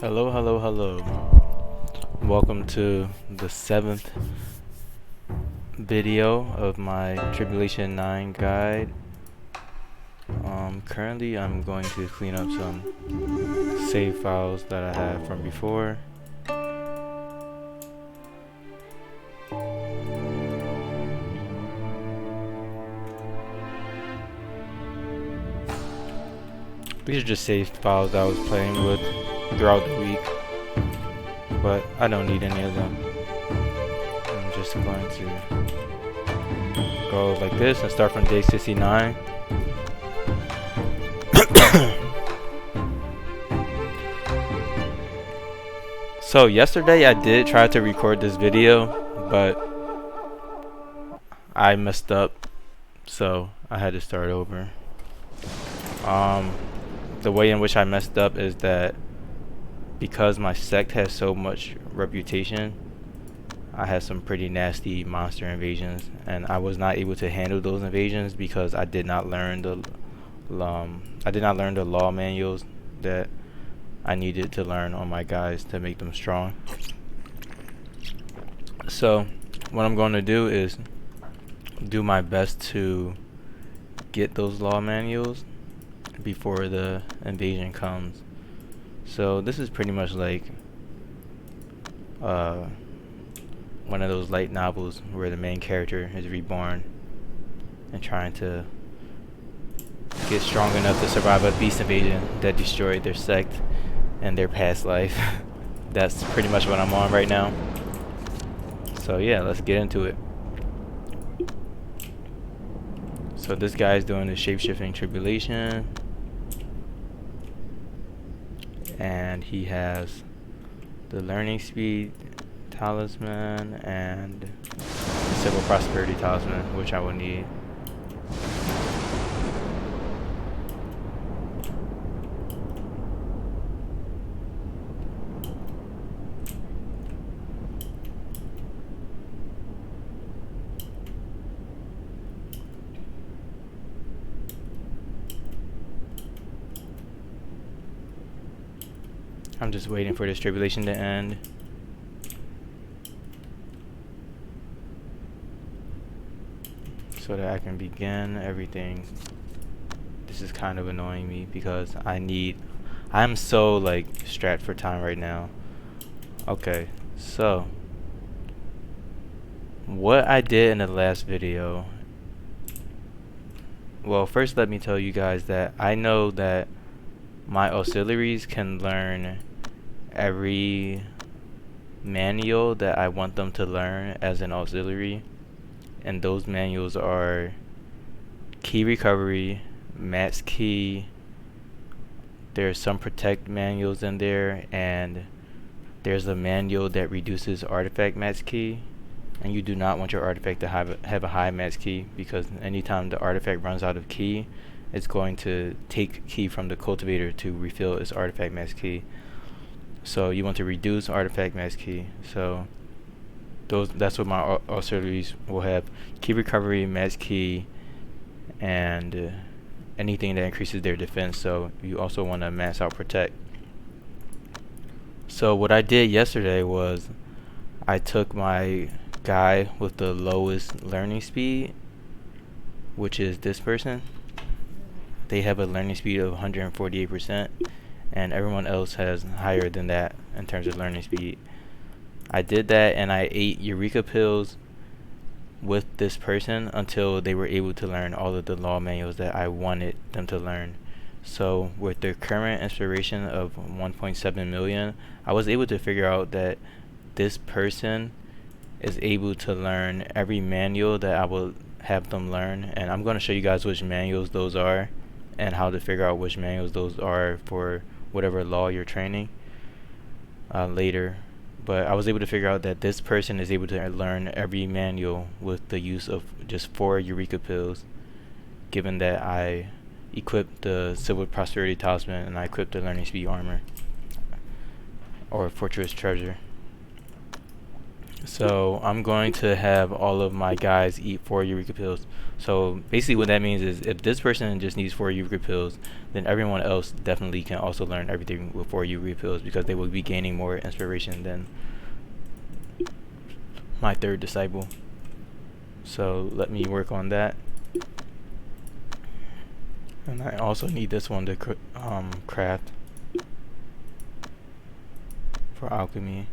Hello, hello, hello. Welcome to the 7th video of my Tribulation 9 guide. Currently I'm going to clean up some save files that I have from before. These are just save files I was playing with throughout the week, but I don't need any of them. I'm just going to go like this and start from day 69. So yesterday I did try to record this video, but I messed up, so I had to start over. The way in which I messed up is that because my sect has so much reputation, I had some pretty nasty monster invasions, and I was not able to handle those invasions because I did not learn the law manuals that I needed to learn on my guys to make them strong. So what I'm going to do is do my best to get those law manuals before the invasion comes. So this is pretty much like one of those light novels where the main character is reborn and trying to get strong enough to survive a beast invasion that destroyed their sect and their past life. That's pretty much what I'm on right now. So yeah, let's get into it. So this guy's doing the shape-shifting tribulation, and he has the learning speed talisman and the civil prosperity talisman, which I will need. I'm just waiting for this tribulation to end. So that I can begin everything. This is kind of annoying me because I'm so like strapped for time right now. Okay, so what I did in the last video. Well, first let me tell you guys that I know that my auxiliaries can learn every manual that I want them to learn as an auxiliary, and those manuals are key recovery, max key, there's some protect manuals in there, and there's a manual that reduces artifact max key, and you do not want your artifact to have a high max key, because anytime the artifact runs out of key, it's going to take key from the cultivator to refill its artifact max key. So you want to reduce artifact max key. So that's what my auxiliaries will have: key recovery, max key, and anything that increases their defense. So you also want to max out protect. So what I did yesterday was I took my guy with the lowest learning speed, which is this person. They have a learning speed of 148%, and everyone else has higher than that in terms of learning speed. I did that, and I ate Eureka pills with this person until they were able to learn all of the law manuals that I wanted them to learn. So with their current inspiration of 1.7 million, I was able to figure out that this person is able to learn every manual that I will have them learn, and I'm going to show you guys which manuals those are and how to figure out which manuals those are for whatever law you're training later. But I was able to figure out that this person is able to learn every manual with the use of just 4 Eureka pills, given that I equipped the civil prosperity talisman and I equipped the learning speed armor or fortress treasure. So I'm going to have all of my guys eat 4 Eureka pills. So basically what that means is if this person just needs 4 Eureka pills, then everyone else definitely can also learn everything with 4 Eureka pills because they will be gaining more inspiration than my third disciple. So let me work on that. And I also need this one to craft for alchemy.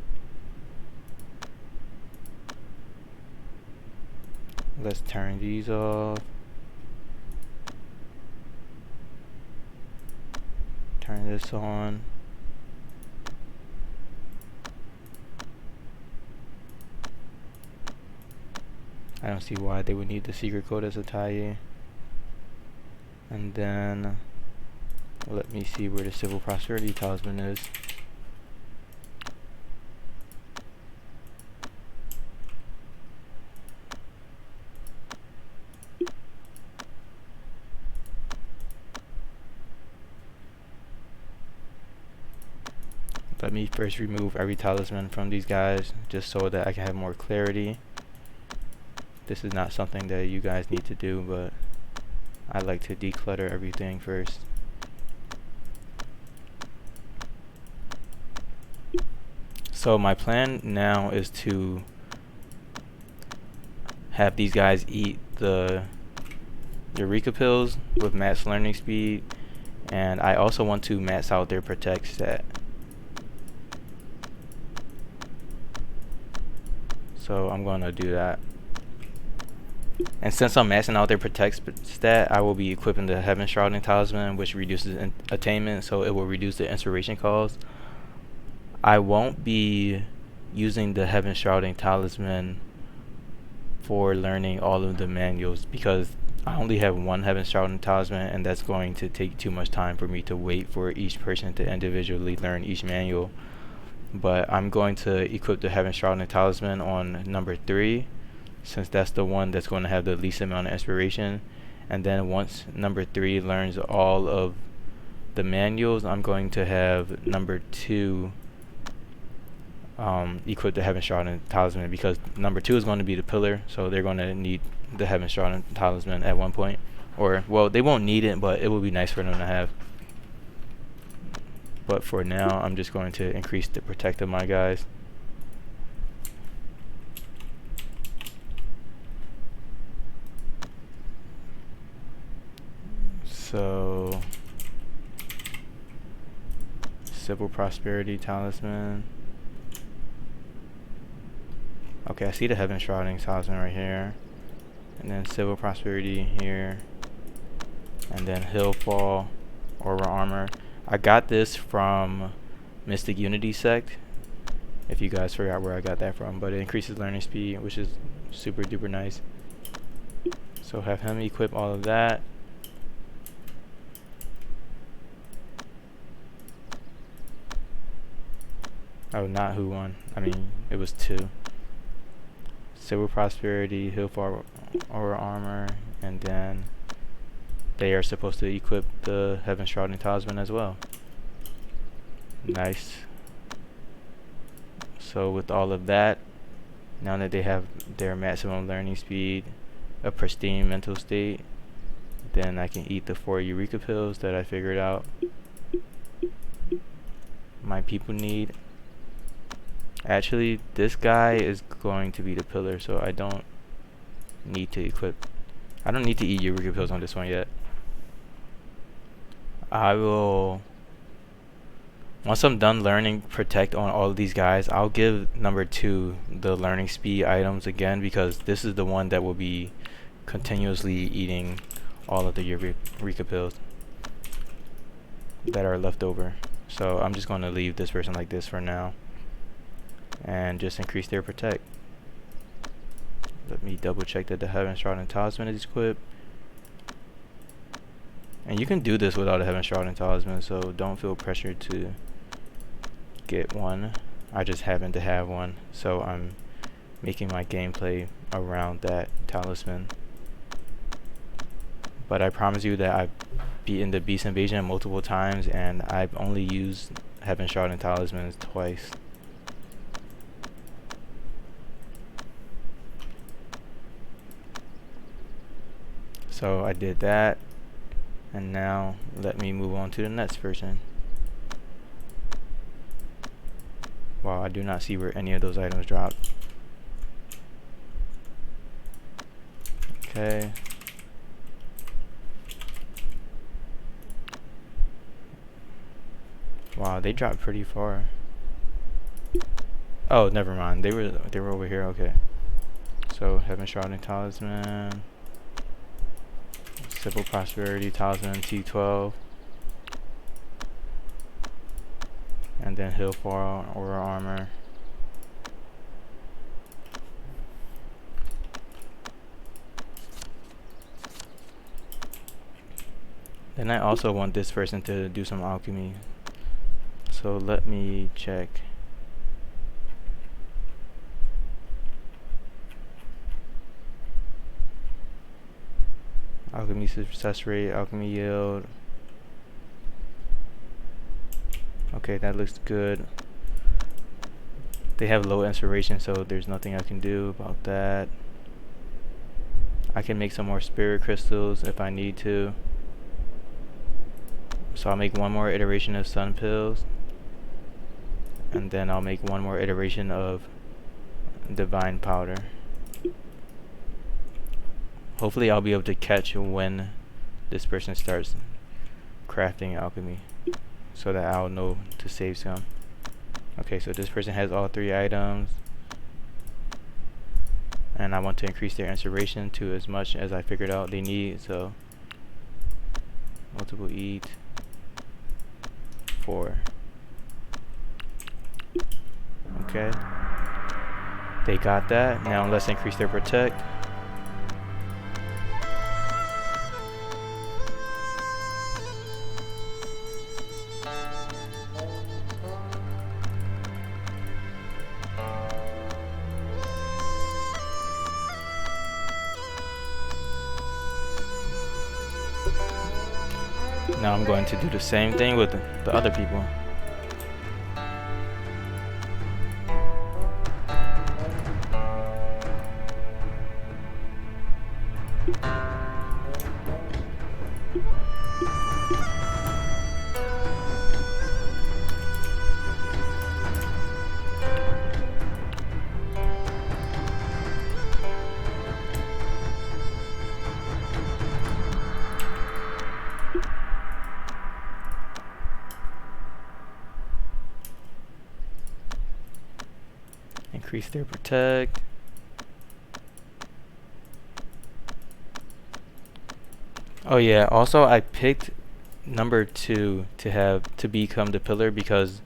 Let's turn these off. Turn this on. I don't see why they would need the secret code as a tie. And then let me see where the civil prosperity talisman is. Let me first remove every talisman from these guys just so that I can have more clarity. This is not something that you guys need to do, but I like to declutter everything first. So my plan now is to have these guys eat the Eureka pills with max learning speed, and I also want to max out their protect stat. So I'm going to do that. And since I'm maxing out their protect stat, I will be equipping the Heaven Shrouding Talisman, which reduces attainment, so it will reduce the inspiration cost. I won't be using the Heaven Shrouding Talisman for learning all of the manuals because I only have one Heaven Shrouding Talisman, and that's going to take too much time for me to wait for each person to individually learn each manual. But I'm going to equip the Heaven Shrouding Talisman on number 3, since that's the one that's going to have the least amount of inspiration. And then once number 3 learns all of the manuals, I'm going to have number 2 equip the Heaven Shrouding Talisman, because number 2 is going to be the pillar, so they're going to need the Heaven Shrouding Talisman at one point. Or, well, they won't need it, but it will be nice for them to have. But for now, I'm just going to increase the protect of my guys. So, Civil Prosperity Talisman. Okay, I see the Heaven Shrouding Talisman right here. And then Civil Prosperity here. And then Hillfall, Aura Armor. I got this from Mystic Unity Sect, if you guys forgot where I got that from, but it increases learning speed, which is super duper nice. So have him equip all of that. Oh, not who won. I mean, it was 2. Civil Prosperity, Hillfall, Aura Armor, and then they are supposed to equip the Heaven Shrouding Talisman as well. Nice. So with all of that, now that they have their maximum learning speed, a pristine mental state, then I can eat the 4 Eureka pills that I figured out my people need. Actually, this guy is going to be the pillar, so I don't need to equip. I don't need to eat Eureka pills on this one yet. I will, once I'm done learning protect on all of these guys, I'll give number 2 the learning speed items again, because this is the one that will be continuously eating all of the Eureka pills that are left over. So I'm just going to leave this person like this for now and just increase their protect. Let me double check that the Heaven Shrouding Talisman is equipped. And you can do this without a Heaven Shrouding Talisman, so don't feel pressured to get one. I just happen to have one, so I'm making my gameplay around that talisman. But I promise you that I've beaten the Beast Invasion multiple times, and I've only used Heaven Shrouding Talismans twice. So I did that, and now let me move on to the next person. Wow, I do not see where any of those items dropped. Okay. Wow, they dropped pretty far. Oh, never mind. They were over here. Okay. So Heaven Shrouding Talisman, Simple Prosperity Talisman T12, and then Hillfall Aura Armor. Then I also want this person to do some alchemy. So let me check. Alchemy success rate, alchemy yield. Okay, that looks good. They have low inspiration, so there's nothing I can do about that. I can make some more spirit crystals if I need to. So I'll make one more iteration of sun pills, and then I'll make one more iteration of divine powder. Hopefully I'll be able to catch when this person starts crafting alchemy, so that I'll know to save some. Okay, so this person has all 3 items, and I want to increase their inspiration to as much as I figured out they need. So multiple eat 4. Okay, they got that. Now let's increase their protect. Now I'm going to do the same thing with the other people. Increase their protect. Oh yeah, also I picked number 2 to become the pillar because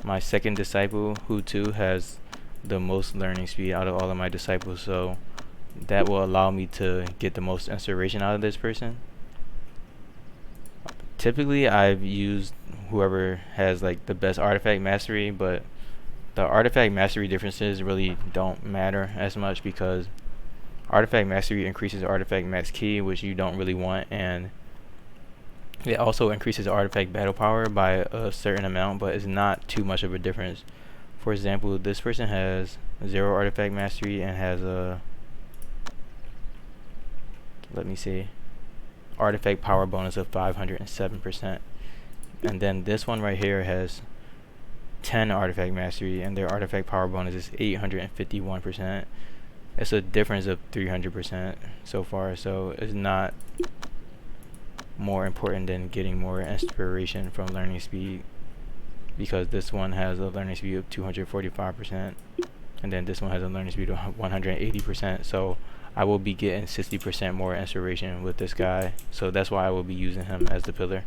my second disciple, who too has the most learning speed out of all of my disciples, so that will allow me to get the most inspiration out of this person. Typically I've used whoever has like the best artifact mastery, but the artifact mastery differences really don't matter as much because artifact mastery increases artifact max key, which you don't really want, and it also increases artifact battle power by a certain amount, but it's not too much of a difference. For example, this person has 0 artifact mastery and has a, let me see, artifact power bonus of 507%, and then this one right here has 10 artifact mastery and their artifact power bonus is 851%. It's a difference of 300% so far, so it's not more important than getting more inspiration from learning speed, because this one has a learning speed of 245% and then this one has a learning speed of 180%, so I will be getting 60% more inspiration with this guy, so that's why I will be using him as the pillar.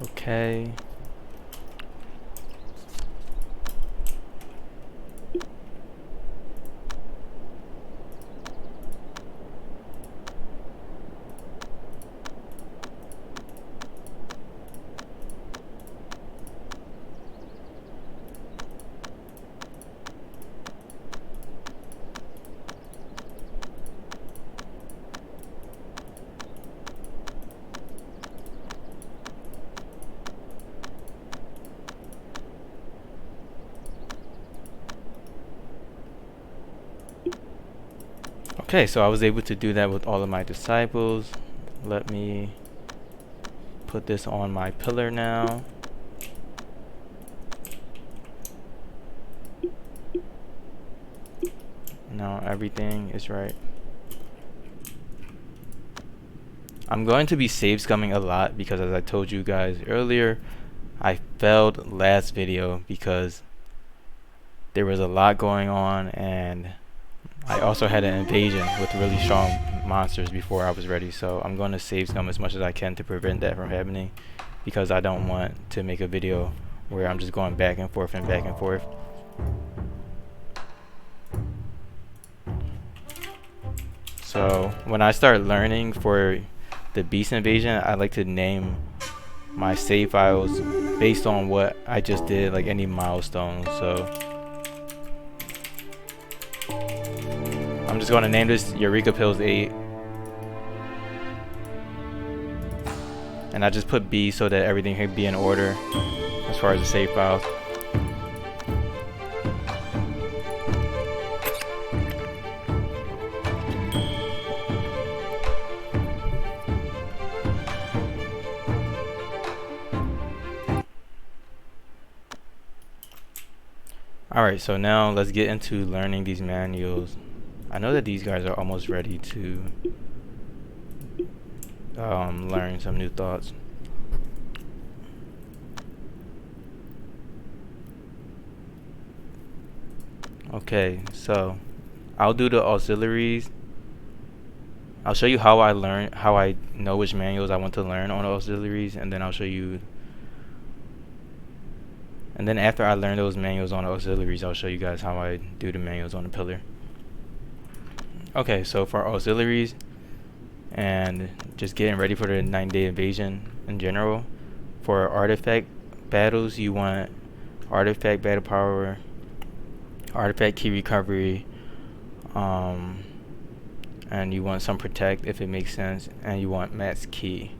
Okay. Okay, so I was able to do that with all of my disciples. Let me put this on my pillar now. Now everything is right. I'm going to be save scumming a lot because, as I told you guys earlier, I failed last video because there was a lot going on, and I also had an invasion with really strong monsters before I was ready. So I'm going to save scum as much as I can to prevent that from happening, because I don't want to make a video where I'm just going back and forth and back and forth. So when I start learning for the beast invasion, I like to name my save files based on what I just did, like any milestones. So I'm just going to name this Eureka Pills 8, and I just put B so that everything can be in order as far as the save files. Alright, so now let's get into learning these manuals. I know that these guys are almost ready to learn some new thoughts. Okay, so I'll do the auxiliaries. I'll show you how I know which manuals I want to learn on the auxiliaries, and then I'll show you. And then after I learn those manuals on the auxiliaries, I'll show you guys how I do the manuals on the pillar. Okay, so for auxiliaries and just getting ready for the 9-day invasion in general, for artifact battles, you want artifact battle power, artifact key recovery, and you want some protect if it makes sense, and you want max key.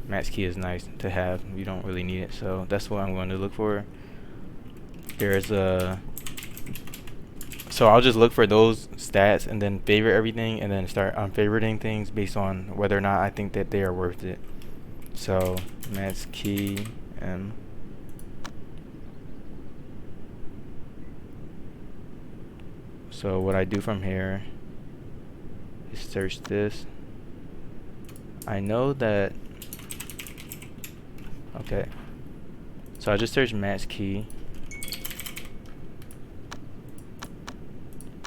Max key is nice to have. You don't really need it, so that's what I'm going to look for. There's a so I'll just look for those stats and then favorite everything, and then start unfavoriting things based on whether or not I think that they are worth it. So max key M. So what I do from here is search this. I know that. Okay, so I just search max key,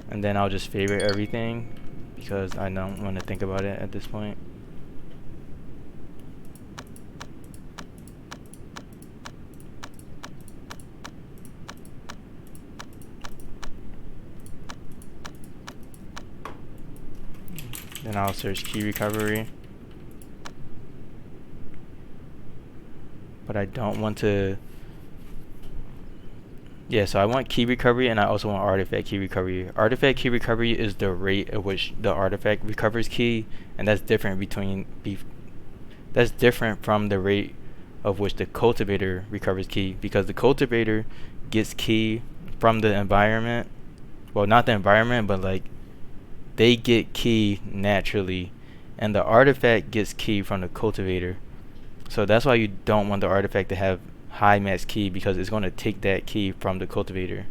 and then I'll just favorite everything because I don't want to think about it at this point. Then I'll search key recovery. But I don't want to. Yeah, so I want key recovery, and I also want artifact key recovery. Artifact key recovery is the rate at which the artifact recovers key, and that's different that's different from the rate of which the cultivator recovers key, because the cultivator gets key from the environment. Well, not the environment, but like they get key naturally, and the artifact gets key from the cultivator. So that's why you don't want the artifact to have high max key, because it's going to take that key from the cultivator.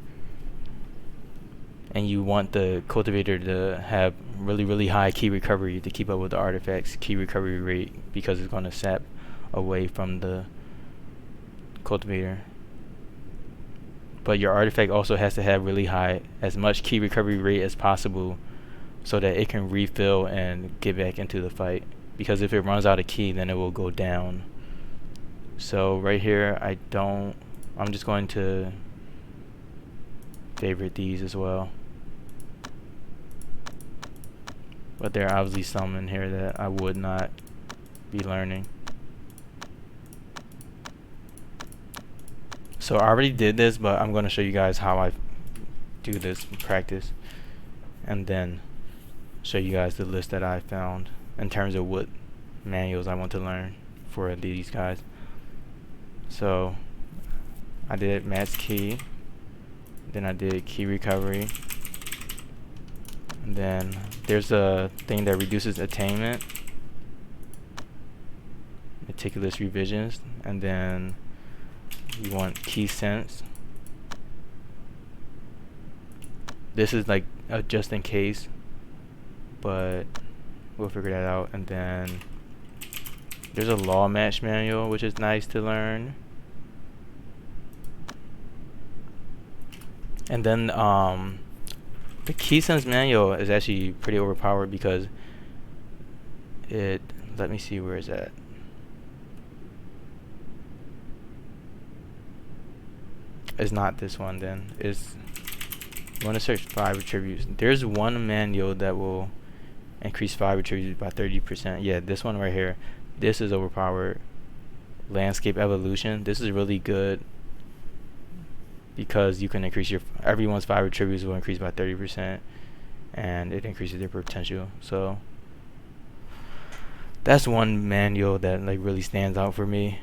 And you want the cultivator to have really high key recovery to keep up with the artifact's key recovery rate, because it's going to sap away from the cultivator. But your artifact also has to have really high, as much key recovery rate as possible, so that it can refill and get back into the fight. Because if it runs out of key, then it will go down. So right here, I'm just going to favorite these as well. But there are obviously some in here that I would not be learning. So I already did this, but I'm going to show you guys how I do this in practice, and then show you guys the list that I found in terms of what manuals I want to learn for these guys. So I did max key, then I did key recovery, and then there's a thing that reduces attainment, meticulous revisions, and then you want key sense. This is like a just in case, but we'll figure that out. And then there's a law match manual, which is nice to learn. And then the key sense manual is actually pretty overpowered because it, let me see where it's at. It's not this one then. It's, you want to search 5 attributes. There's one manual that will increase 5 attributes by 30%. Yeah, this one right here. This is overpowered. Landscape evolution. This is really good because you can increase your, everyone's 5 attributes will increase by 30%, and it increases their potential. So that's one manual that like really stands out for me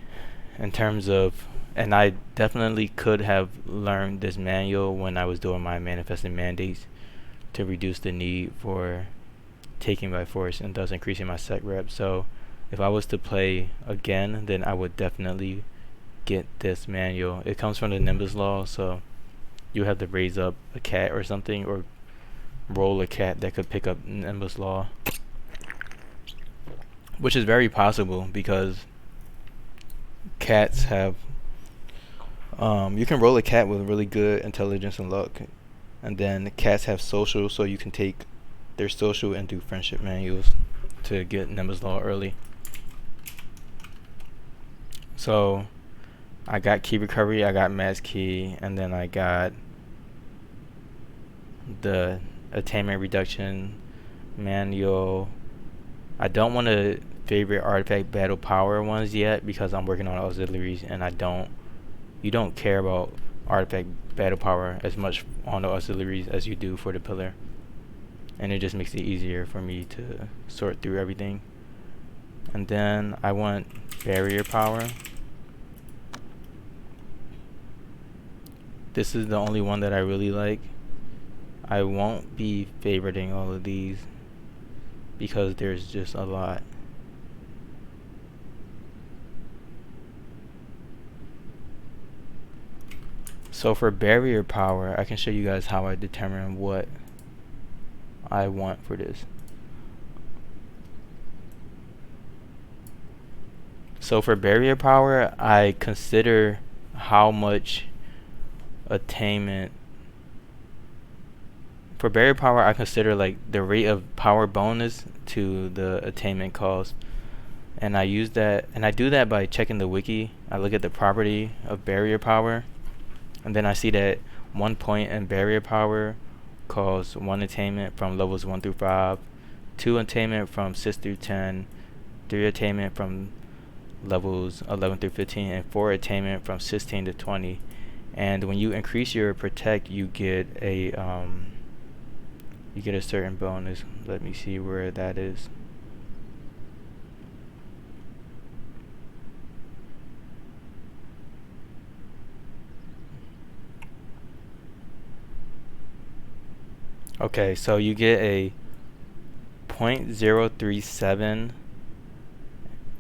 in terms of, and I definitely could have learned this manual when I was doing my manifesting mandates to reduce the need for taking by force and thus increasing my sec rep. So if I was to play again, then I would definitely get this manual. It comes from the Nimbus law, so you have to raise up a cat or something, or roll a cat that could pick up Nimbus law, which is very possible because cats have you can roll a cat with really good intelligence and luck, and then cats have social, so you can take their social and do friendship manuals to get Nimbus law early. So I got key recovery, I got mass key, and then I got the attainment reduction manual. I don't want to favorite artifact battle power ones yet because I'm working on auxiliaries, and you don't care about artifact battle power as much on the auxiliaries as you do for the pillar, and it just makes it easier for me to sort through everything. And then I want barrier power. This is the only one that I really like. I won't be favoriting all of these because there's just a lot. So for barrier power, I can show you guys how I determine what I want for this. So for barrier power, I consider how much attainment. For barrier power, I consider like the rate of power bonus to the attainment cost, and I use that, and I do that by checking the wiki. I look at the property of barrier power, and then I see that 1 point in barrier power costs 1 attainment from levels 1 through 5, 2 attainment from 6 through 10, 3 attainment from levels 11 through 15, and 4 attainment from 16 to 20. And when you increase your protect, you get a certain bonus. Let me see where that is. Okay, so you get a 0.037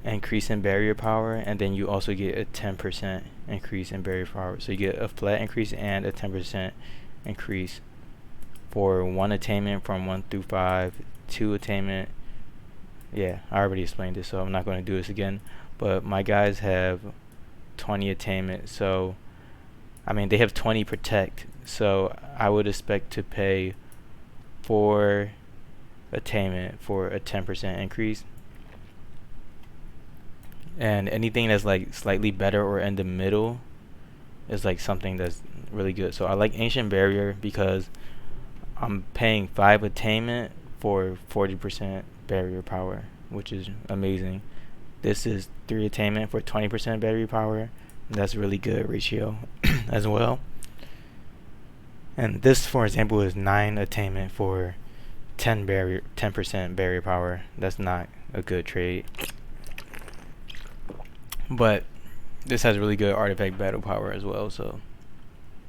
increase in barrier power, and then you also get a 10% increase in barrier power. So you get a flat increase and a 10% increase for 1 attainment from 1 through 5, 2 attainment. Yeah, I already explained this, so I'm not going to do this again. But my guys have 20 attainment, so I mean they have 20 protect, so I would expect to pay 4 attainment for a 10% increase. And anything that's like slightly better or in the middle is like something that's really good. So I like Ancient Barrier because I'm paying 5 attainment for 40% barrier power, which is amazing. This is 3 attainment for 20% barrier power. That's a really good ratio as well. And this, for example, is 9 attainment for 10% barrier power. That's not a good trade. But this has really good artifact battle power as well, so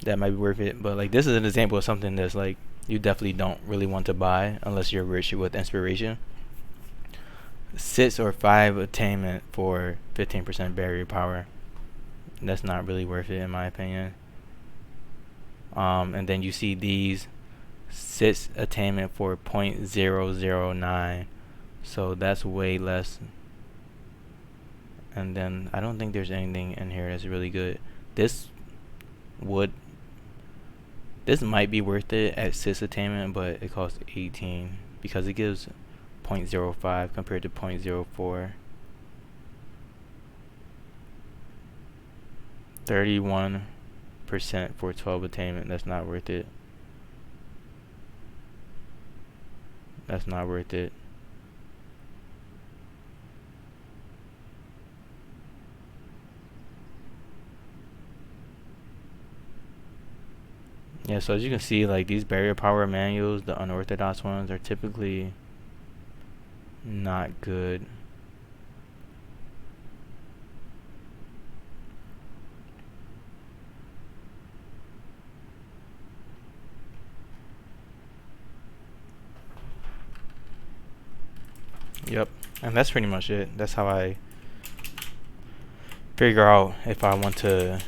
that might be worth it. But like this is an example of something that's like you definitely don't really want to buy unless you're rich with inspiration. 6 or 5 attainment for 15% barrier power. That's not really worth it in my opinion. And then you see these 6 attainment for 0.009, so that's way less. And then I don't think there's anything in here that's really good. This might be worth it at 6 attainment, but it costs 18 because it gives 0.05 compared to 0.04. 31% for 12 attainment. That's not worth it. That's not worth it. Yeah, so as you can see, like these barrier power manuals, the unorthodox ones, are typically not good. Yep, and that's pretty much it. That's how I figure out if I want to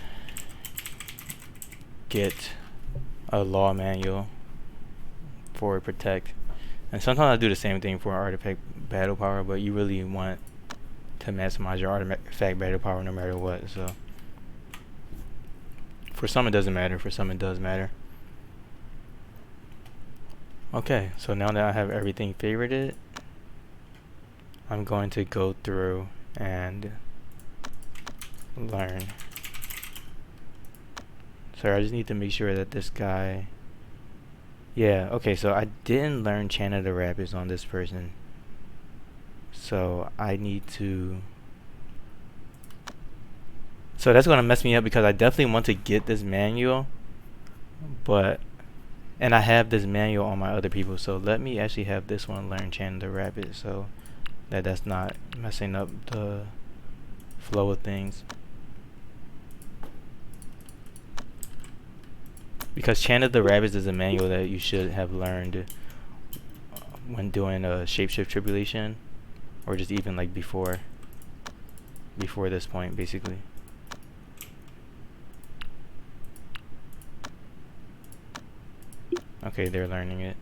get a law manual for protect. And sometimes I do the same thing for artifact battle power, but you really want to maximize your artifact battle power no matter what. So for some it doesn't matter, for some it does matter. Okay, so now that I have everything favorited, I'm going to go through and learn. So I just need to make sure that this guy, yeah, okay, so I didn't learn Chant of the Rapids on this person, so I need to, so that's gonna mess me up because I definitely want to get this manual, but, and I have this manual on my other people, so let me actually have this one learn Chant of the Rapids so that's not messing up the flow of things. Because Chant of the Rapids is a manual that you should have learned when doing a shapeshift tribulation, or just even like before this point, basically. Okay, they're learning it.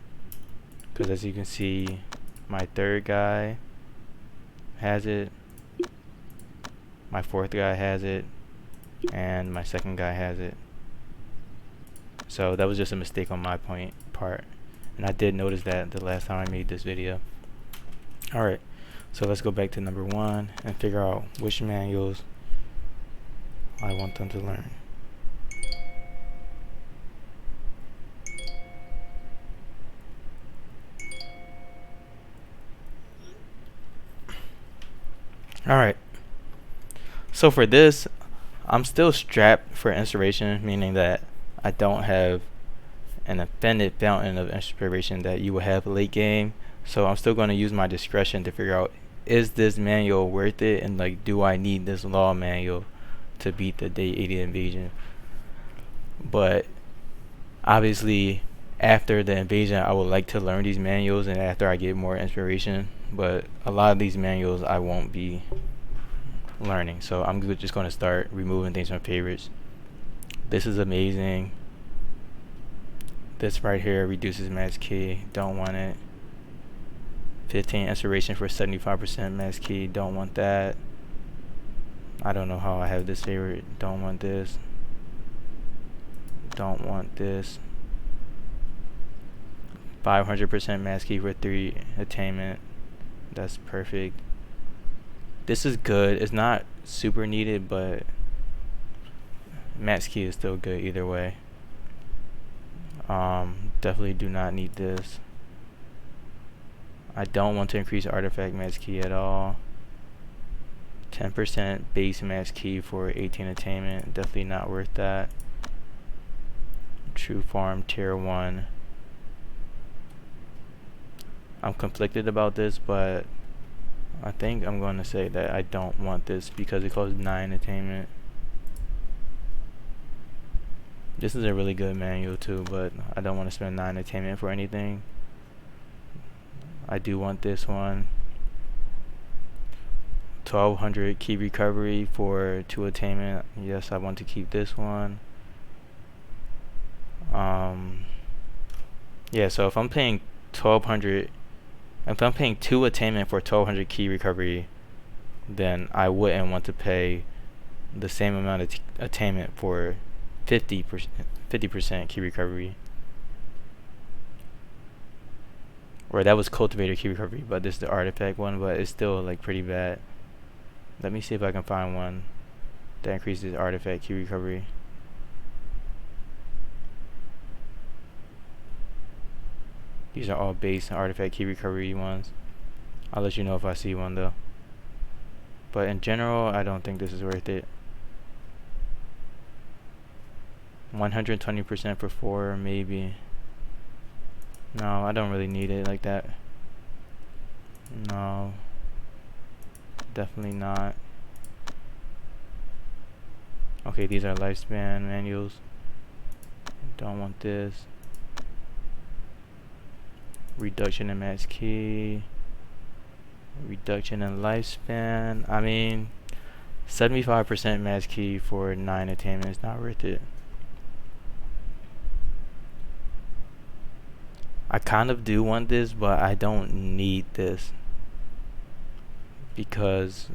Because as you can see, my third guy has it, my fourth guy has it, and my second guy has it. So that was just a mistake on my part, and I did notice that the last time I made this video. Alright, so let's go back to number 1 and figure out which manuals I want them to learn. Alright, so for this, I'm still strapped for inspiration, meaning that I don't have an infinite fountain of inspiration that you will have late game. So I'm still going to use my discretion to figure out, is this manual worth it, and like, do I need this law manual to beat the day 80 invasion? But obviously after the invasion I would like to learn these manuals, and after I get more inspiration, but a lot of these manuals I won't be learning, so I'm just going to start removing things from favorites. This is amazing. This right here reduces max key, don't want it. 15 inspiration for 75% max key, don't want that. I don't know how I have this favorite, don't want this. Don't want this. 500% max key for 3 attainment, that's perfect. This is good, it's not super needed, but max key is still good either way. Definitely do not need this. I don't want to increase artifact max key at all. 10% base max key for 18 attainment, definitely not worth that. True farm tier 1. I'm conflicted about this, but I think I'm going to say that I don't want this because it costs 9 attainment. This is a really good manual too, but I don't want to spend 9 attainment for anything. I do want this one. 1200 key recovery for 2 attainment. Yes, I want to keep this one. Yeah, so if I'm paying 1200, if I'm paying 2 attainment for 1200 key recovery, then I wouldn't want to pay the same amount of attainment for 50% key recovery. Or that was cultivator key recovery, but this is the artifact one, but it's still like pretty bad. Let me see if I can find one that increases artifact key recovery. These are all base artifact key recovery ones. I'll let you know if I see one though. But in general, I don't think this is worth it. 120% for 4, maybe. No, I don't really need it like that. No. Definitely not. Okay, these are lifespan manuals. Don't want this. Reduction in max key. Reduction in lifespan. I mean, 75% max key for 9 attainment is not worth it. I kind of do want this, but I don't need this because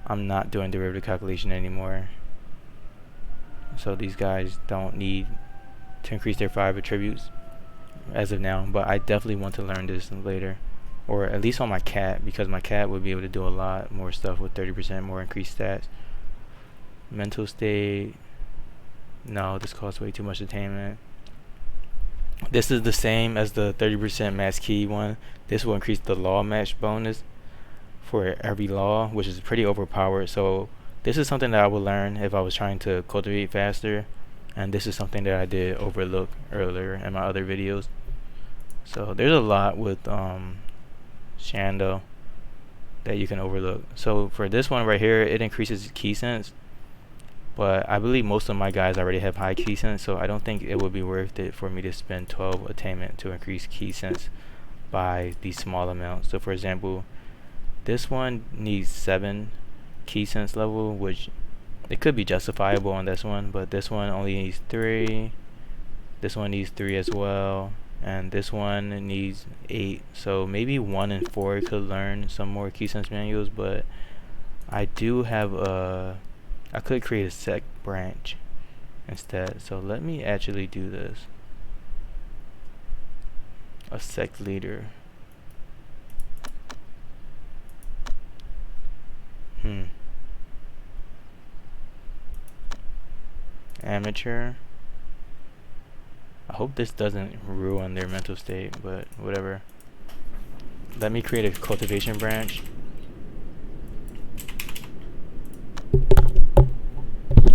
I'm not doing derivative calculation anymore. So these guys don't need to increase their 5 attributes as of now, but I definitely want to learn this later, or at least on my cat, because my cat would be able to do a lot more stuff with 30% more increased stats. Mental state, no, this costs way too much attainment. This is the same as the 30% max key one. This will increase the law match bonus for every law, which is pretty overpowered. So this is something that I would learn if I was trying to cultivate faster, and this is something that I did overlook earlier in my other videos. So there's a lot with Shando that you can overlook. So for this one right here, it increases key sense, but I believe most of my guys already have high key sense, so I don't think it would be worth it for me to spend 12 attainment to increase key sense by these small amounts. So for example, this one needs 7 key sense level, which it could be justifiable on this one, but this one only needs 3. This one needs 3 as well, and this one needs 8. So maybe 1 and 4 could learn some more key sense manuals, but I do have I could create a sect branch instead. So let me actually do this. A sect leader. Amateur. I hope this doesn't ruin their mental state, but whatever. Let me create a cultivation branch.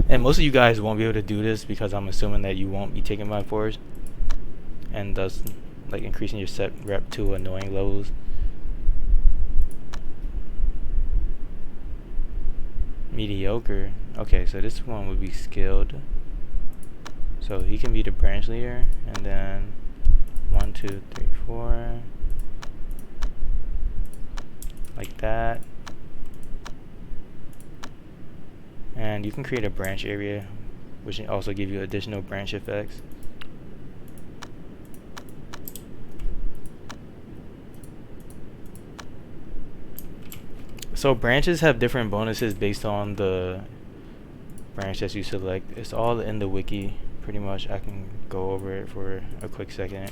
And most of you guys won't be able to do this because I'm assuming that you won't be taking my force, and thus like increasing your set rep to annoying levels. Mediocre. Okay, so this one would be skilled. So he can be the branch leader, and then 1, 2, 3, 4, like that. And you can create a branch area, which can also give you additional branch effects. So branches have different bonuses based on the branch that you select. It's all in the wiki pretty much. I can go over it for a quick second.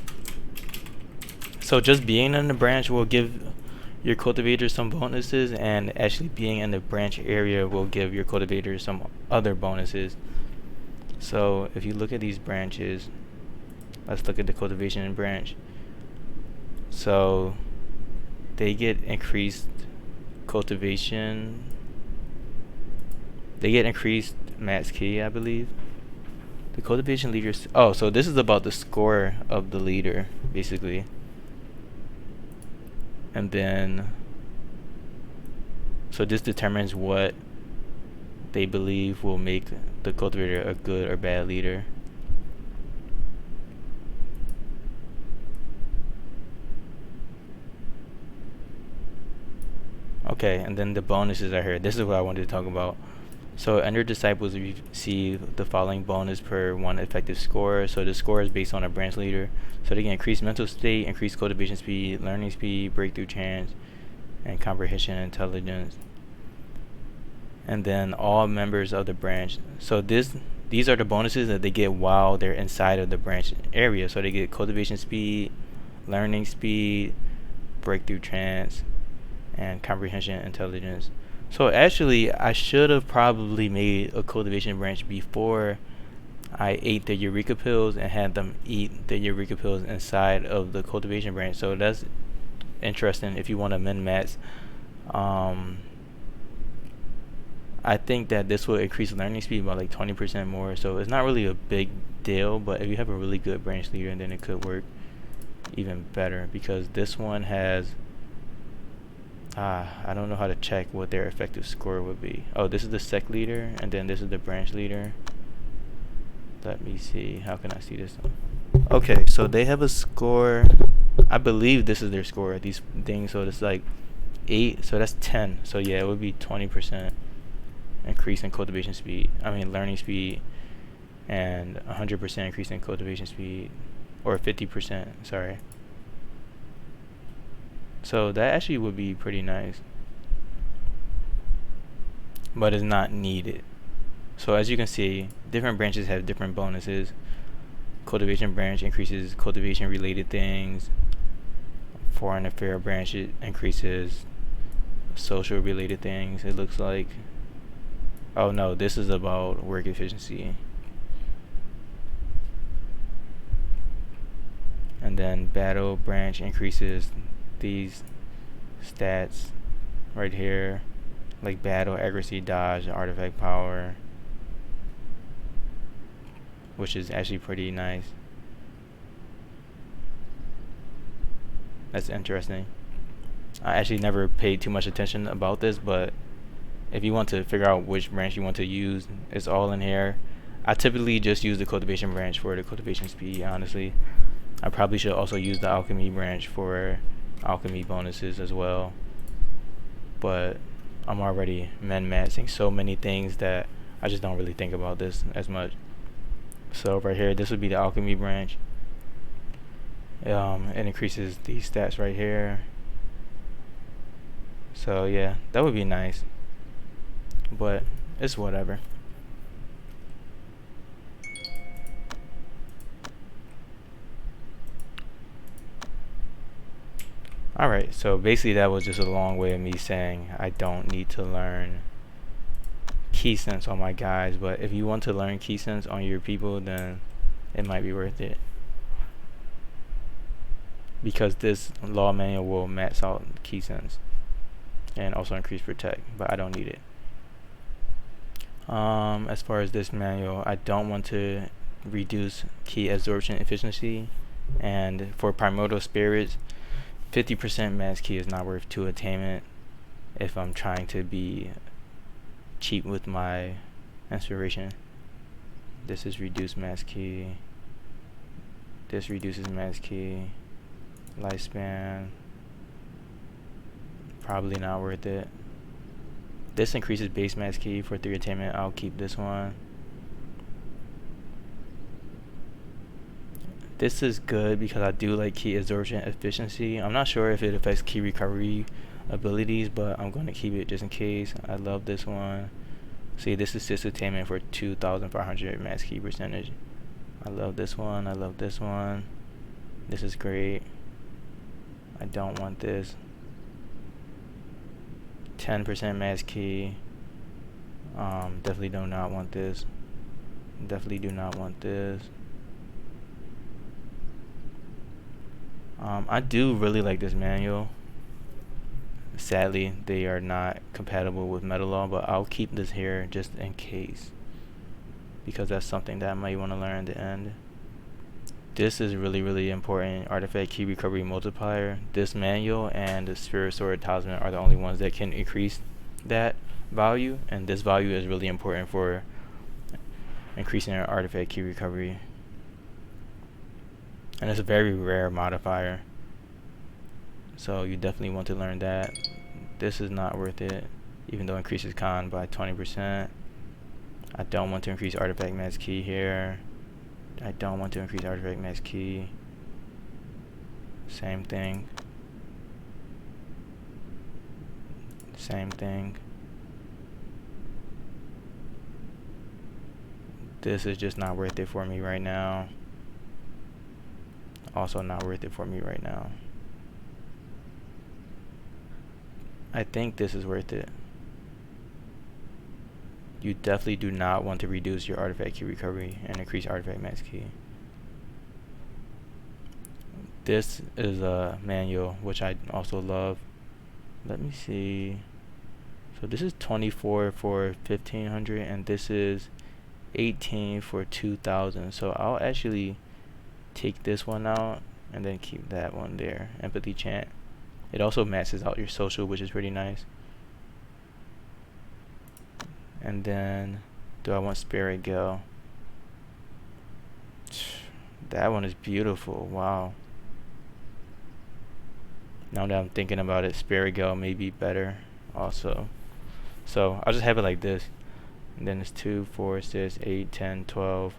So just being in the branch will give your cultivator some bonuses, and actually being in the branch area will give your cultivator some other bonuses. So if you look at these branches, let's look at the cultivation branch. So they get increased cultivation, they get increased max key, I believe. The cultivation leaders, oh, so this is about the score of the leader basically. And then so this determines what they believe will make the cultivator a good or bad leader. Okay, and then the bonuses are here. This is what I wanted to talk about. So under disciples receive the following bonus per one effective score. So the score is based on a branch leader. So they can increase mental state, increase cultivation speed, learning speed, breakthrough chance, and comprehension intelligence. And then all members of the branch. So these are the bonuses that they get while they're inside of the branch area. So they get cultivation speed, learning speed, breakthrough chance, and comprehension intelligence. So actually, I should have probably made a cultivation branch before I ate the Eureka pills and had them eat the Eureka pills inside of the cultivation branch. So that's interesting if you want to min-max. I think that this will increase learning speed by like 20% more. So it's not really a big deal, but if you have a really good branch leader, then it could work even better, because this one has I don't know how to check what their effective score would be. Oh, this is the sec leader, and then this is the branch leader. Let me see. How can I see this? Okay, so they have a score. I believe this is their score, these things. So it's like 8, so that's 10. So yeah, it would be 20% increase in cultivation speed. I mean, learning speed, and 100% increase in cultivation speed, or 50%, sorry. So that actually would be pretty nice, but it's not needed. So as you can see, different branches have different bonuses. Cultivation branch increases cultivation related things. Foreign affair branch, it increases social related things, it looks like. Oh no, this is about work efficiency. And then battle branch increases these stats right here, like battle accuracy, dodge, artifact power, which is actually pretty nice. That's interesting. I actually never paid too much attention about this, but if you want to figure out which branch you want to use, it's all in here. I typically just use the cultivation branch for the cultivation speed, honestly. I probably should also use the alchemy branch for alchemy bonuses as well, but I'm already min-maxing so many things that I just don't really think about this as much. So right here, this would be the alchemy branch. It increases these stats right here. So yeah, that would be nice, but it's whatever. Alright, so basically that was just a long way of me saying I don't need to learn key sense on my guys, but if you want to learn key sense on your people, then it might be worth it, because this law manual will max out key sense and also increase protect, but I don't need it. As far as this manual, I don't want to reduce key absorption efficiency, and for primordial spirits, 50% max key is not worth 2 attainment if I'm trying to be cheap with my inspiration. This is reduced max key. This reduces max key. Lifespan, probably not worth it. This increases base max key for 3 attainment. I'll keep this one. This is good because I do like key absorption efficiency. I'm not sure if it affects key recovery abilities, but I'm going to keep it just in case. I love this one. See, this is 6 attainment for 2,500 max key percentage. I love this one. I love this one. This is great. I don't want this. 10% max key. Definitely do not want this. Definitely do not want this. I do really like this manual. Sadly, they are not compatible with Meta Law, but I'll keep this here just in case, because that's something that I might want to learn at the end. This is really, really important. Artifact key recovery multiplier. This manual and the Spirit Sword Talisman are the only ones that can increase that. value, and this value is really important for increasing our artifact key recovery. And it's a very rare modifier, so you definitely want to learn that. This is not worth it, even though it increases con by 20%. I don't want to increase artifact max key here. I don't want to increase artifact max key. Same thing. Same thing. This is just not worth it for me right now. Also not worth it for me right now. I think this is worth it. You definitely do not want to reduce your artifact key recovery and increase artifact max key. This is a manual, which I also love. Let me see. So this is 24 for 1500, and this is 18 for 2000. So I'll actually take this one out and then keep that one there. Empathy chant. It also maxes out your social, which is pretty nice. And then, do I want Spirit Gale? That one is beautiful. Wow. Now that I'm thinking about it, Spirit Gale may be better also. So I'll just have it like this. And then it's 2, 4, 6, 8, 10, 12,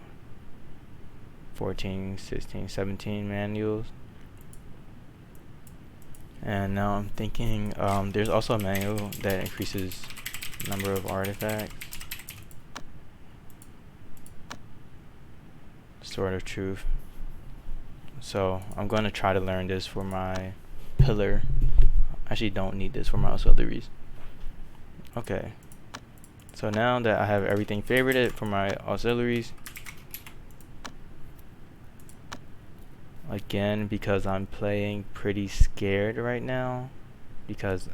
14, 16, 17 manuals. And now I'm thinking there's also a manual that increases number of artifacts. Sword of Truth. So I'm going to try to learn this for my pillar. I actually don't need this for my auxiliaries. Okay. So now that I have everything favorited for my auxiliaries, again, because I'm playing pretty scared right now, because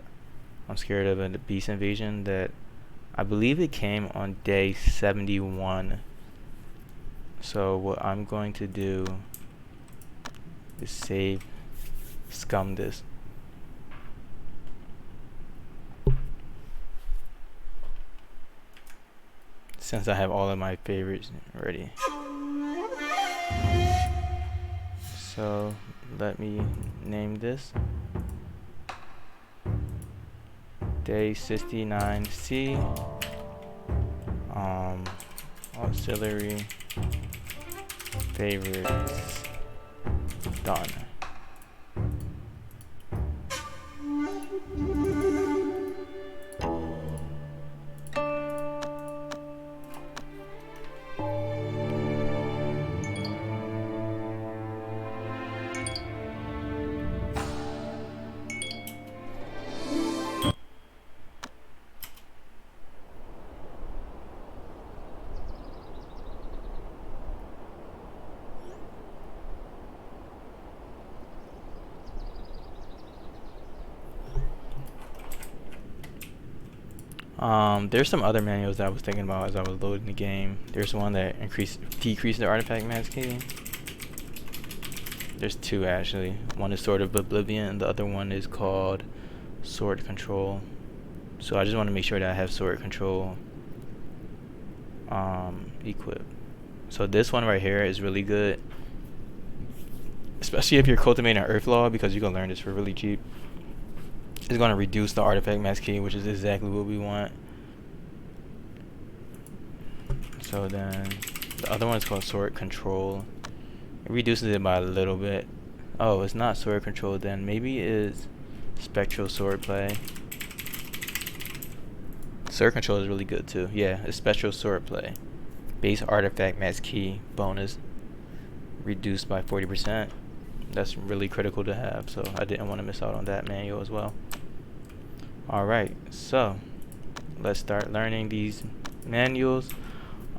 I'm scared of a beast invasion that I believe it came on day 71. So what I'm going to do is scum this. Since I have all of my favorites ready. So let me name this Day 69C auxiliary favorites done. There's some other manuals that I was thinking about as I was loading the game. There's one that decreases the artifact max key. There's two actually. One is Sword of Oblivion, and the other one is called Sword Control. So I just want to make sure that I have Sword Control equipped. So this one right here is really good, especially if you're cultivating an Earth Law, because you can learn this for really cheap. It's going to reduce the artifact max key, which is exactly what we want. So then the other one is called Sword Control. It reduces it by a little bit. Oh, it's not Sword Control then. Maybe it's Spectral Swordplay. Sword Control is really good too. Yeah, it's Spectral Swordplay. Base artifact max key bonus reduced by 40%. That's really critical to have, so I didn't want to miss out on that manual as well. Alright, so let's start learning these manuals.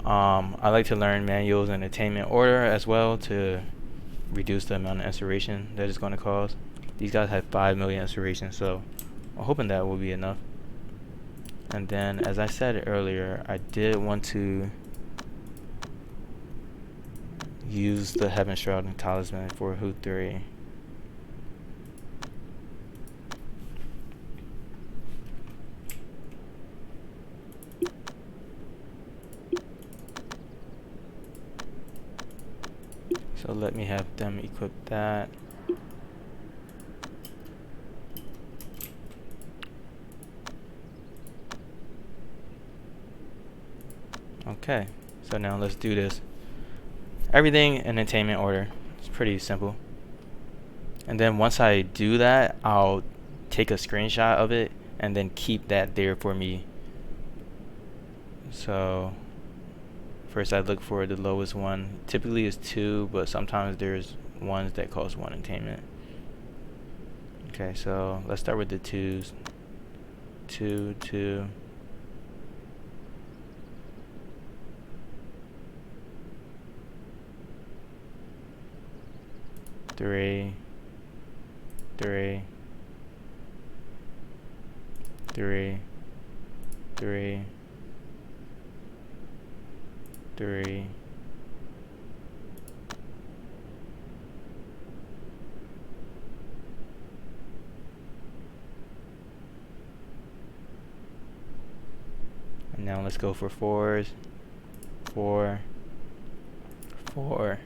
I like to learn manuals in attainment order as well to reduce the amount of inspiration that it's going to cause. These guys have 5 million inspiration, so I'm hoping that will be enough. And then, as I said earlier, I did want to use the Heaven Shrouding Talisman for Hoot 3. So let me have them equip that. Okay, so now let's do this. Everything in attainment order. It's pretty simple. And then once I do that, I'll take a screenshot of it and then keep that there for me. So first I look for the lowest one. Typically it's 2, but sometimes there's ones that cost 1 attainment. Okay, so let's start with the 2s. 2, 2. Three, 3, 3, 3, 3. And now let's go for 4s. 4, 4.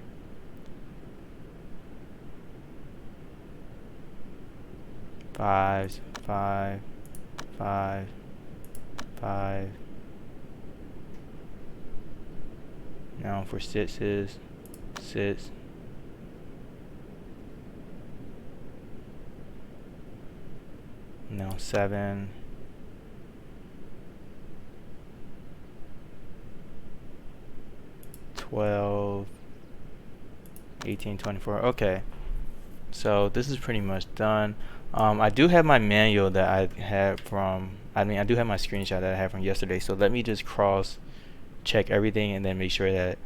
5s, 5, 5, 5. Now for 6s, 6. Now 7. 12, 18, 24. Okay, so this is pretty much done. I do have my manual that I had from, I do have my screenshot that I had from yesterday, so let me just cross check everything and then make sure that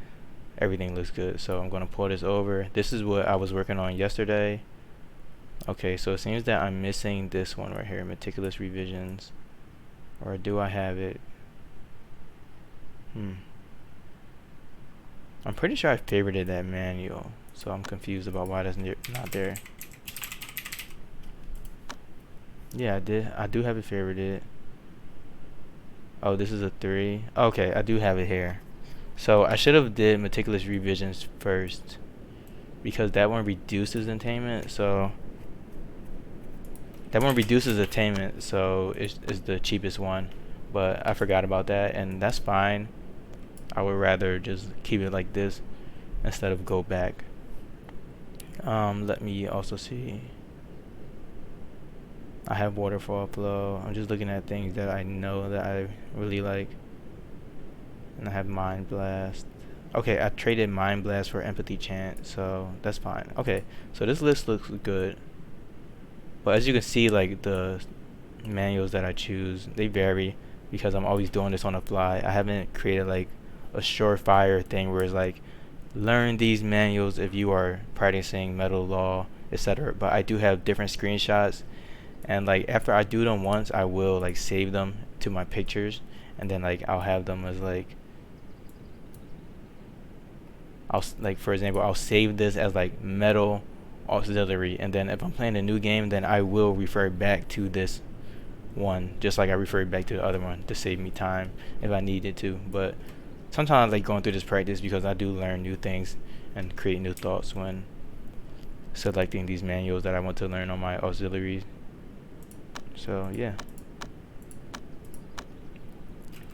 everything looks good. So I'm going to pull this over. This is what I was working on yesterday. Okay, so it seems that I'm missing this one right here, meticulous revisions. Or do I have it? I'm pretty sure I favorited that manual, so I'm confused about why that's not there. Yeah, I did. I do have it favorited. Oh, this is a 3. Okay, I do have it here. So I should have did meticulous revisions first, because that one reduces attainment. So that one reduces attainment, so it's the cheapest one. But I forgot about that, and that's fine. I would rather just keep it like this instead of go back. Let me also see. I have waterfall flow. I'm just looking at things that I know that I really like. And I have mind blast. Okay, I traded mind blast for empathy chant, so that's fine. Okay, so this list looks good. But as you can see, like the manuals that I choose, they vary because I'm always doing this on the fly. I haven't created like a surefire thing where it's like learn these manuals if you are practicing metal law, etc. But I do have different screenshots, and like after I do them once, I will like save them to my pictures, and then like I'll have them as like for example, I'll save this as like metal auxiliary, and then if I'm playing a new game, then I will refer back to this one just like I referred back to the other one to save me time if I needed to. But sometimes I like going through this practice because I do learn new things and create new thoughts when selecting these manuals that I want to learn on my auxiliaries. So yeah,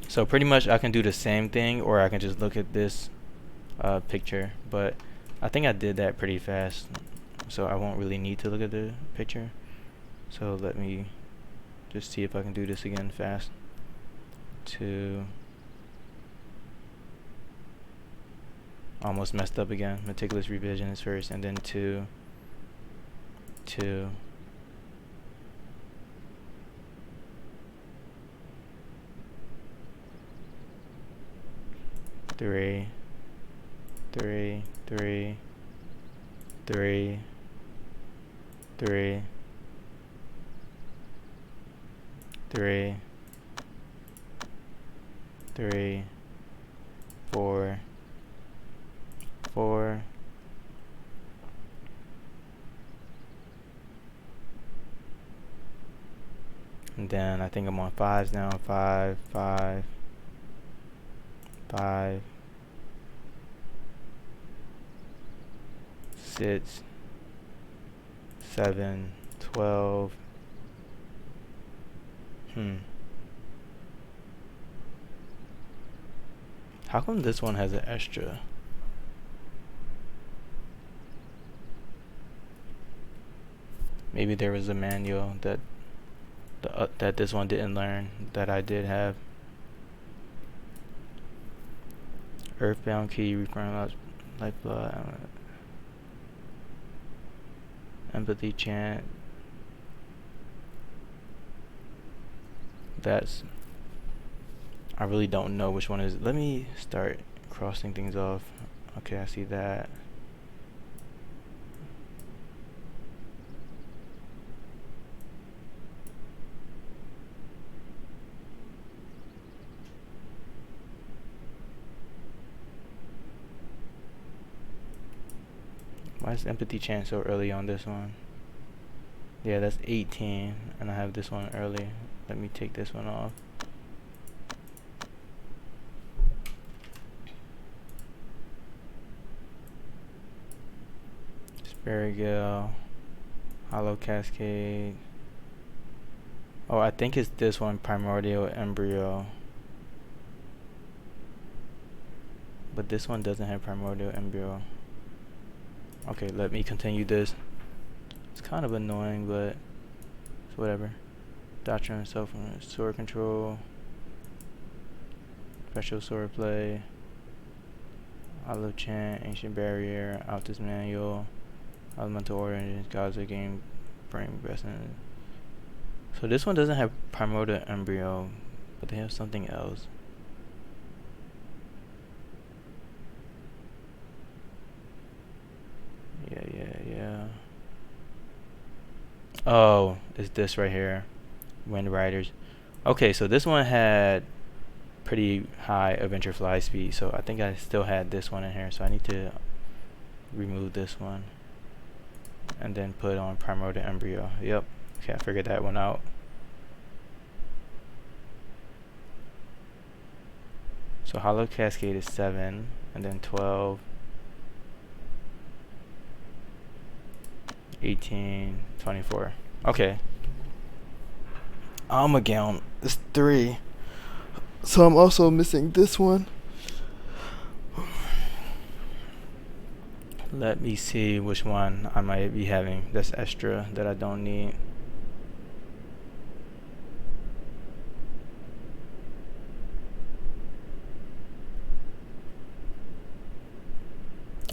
so pretty much I can do the same thing, or I can just look at this picture, but I think I did that pretty fast, so I won't really need to look at the picture. So let me just see if I can do this again fast. 2, almost messed up again. Meticulous revisions first, and then 2, 2, 3, 3, 3, 3, 3, 3, 3, 4, 4, and then I think I'm on 5s now. 5, 5, 5, 6, 7, 12. How come this one has an extra? Maybe there was a manual that that this one didn't learn that I did have. Earthbound key, reform lifeblood, empathy chant. That's, I really don't know which one is. Let me start crossing things off. Okay, I see that. Why is empathy chant so early on this one? Yeah, that's 18, and I have this one early. Let me take this one off. Sparrowgale, Hollow Cascade. Oh, I think it's this one, Primordial Embryo. But this one doesn't have Primordial Embryo. Okay, let me continue this. It's kind of annoying, but it's whatever. Doctrine of Self Sword Control. Special Sword Play. Olive Chant, Ancient Barrier, Altus Manual, Elemental Order Engines, Gods of Game, Brain Blessing. So this one doesn't have Primordial Embryo, but they have something else. Yeah. Oh, it's this right here. Wind Riders. Okay, so this one had pretty high adventure fly speed, so I think I still had this one in here, so I need to remove this one and then put on Primordial Embryo. Yep. Okay, I figured that one out. So Hollow Cascade is 7, and then 12, 18, 24. Okay. Amalgam is 3. So I'm also missing this one. Let me see which one I might be having that's extra that I don't need.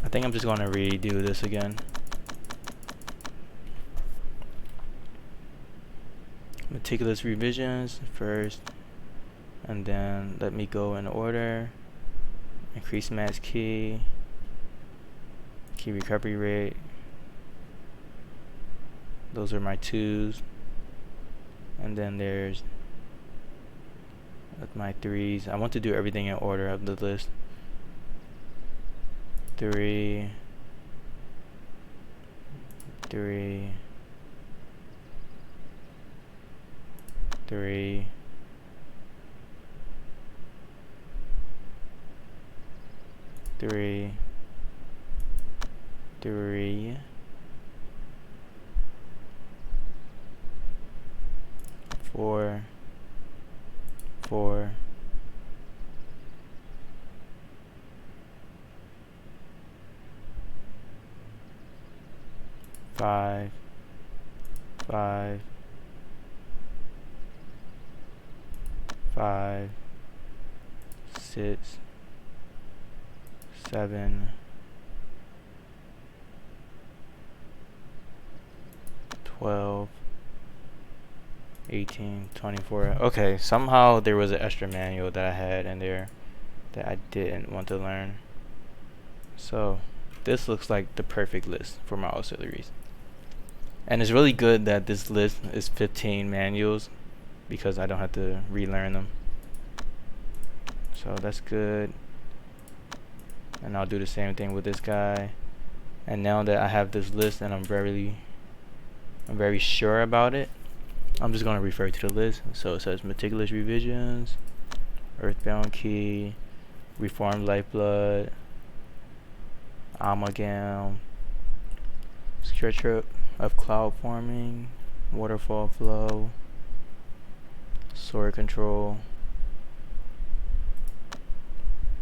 I think I'm just going to redo this again. Meticulous revisions first, and then let me go in order. Increase max key recovery rate. Those are my 2s, and then there's my 3s. I want to do everything in order of the list. 3, 3, 3, 3, 3, 4, 4, 5, 5, 5, 6, 7, 12, 18, 24. Okay, somehow there was an extra manual that I had in there that I didn't want to learn. So this looks like the perfect list for my auxiliaries. And it's really good that this list is 15 manuals because I don't have to relearn them. So that's good. And I'll do the same thing with this guy. And now that I have this list and I'm very sure about it, I'm just going to refer to the list. So it says Meticulous Revisions, Earthbound Key, Reformed Lifeblood, Amalgam, Structure of cloud forming, waterfall flow, sword control,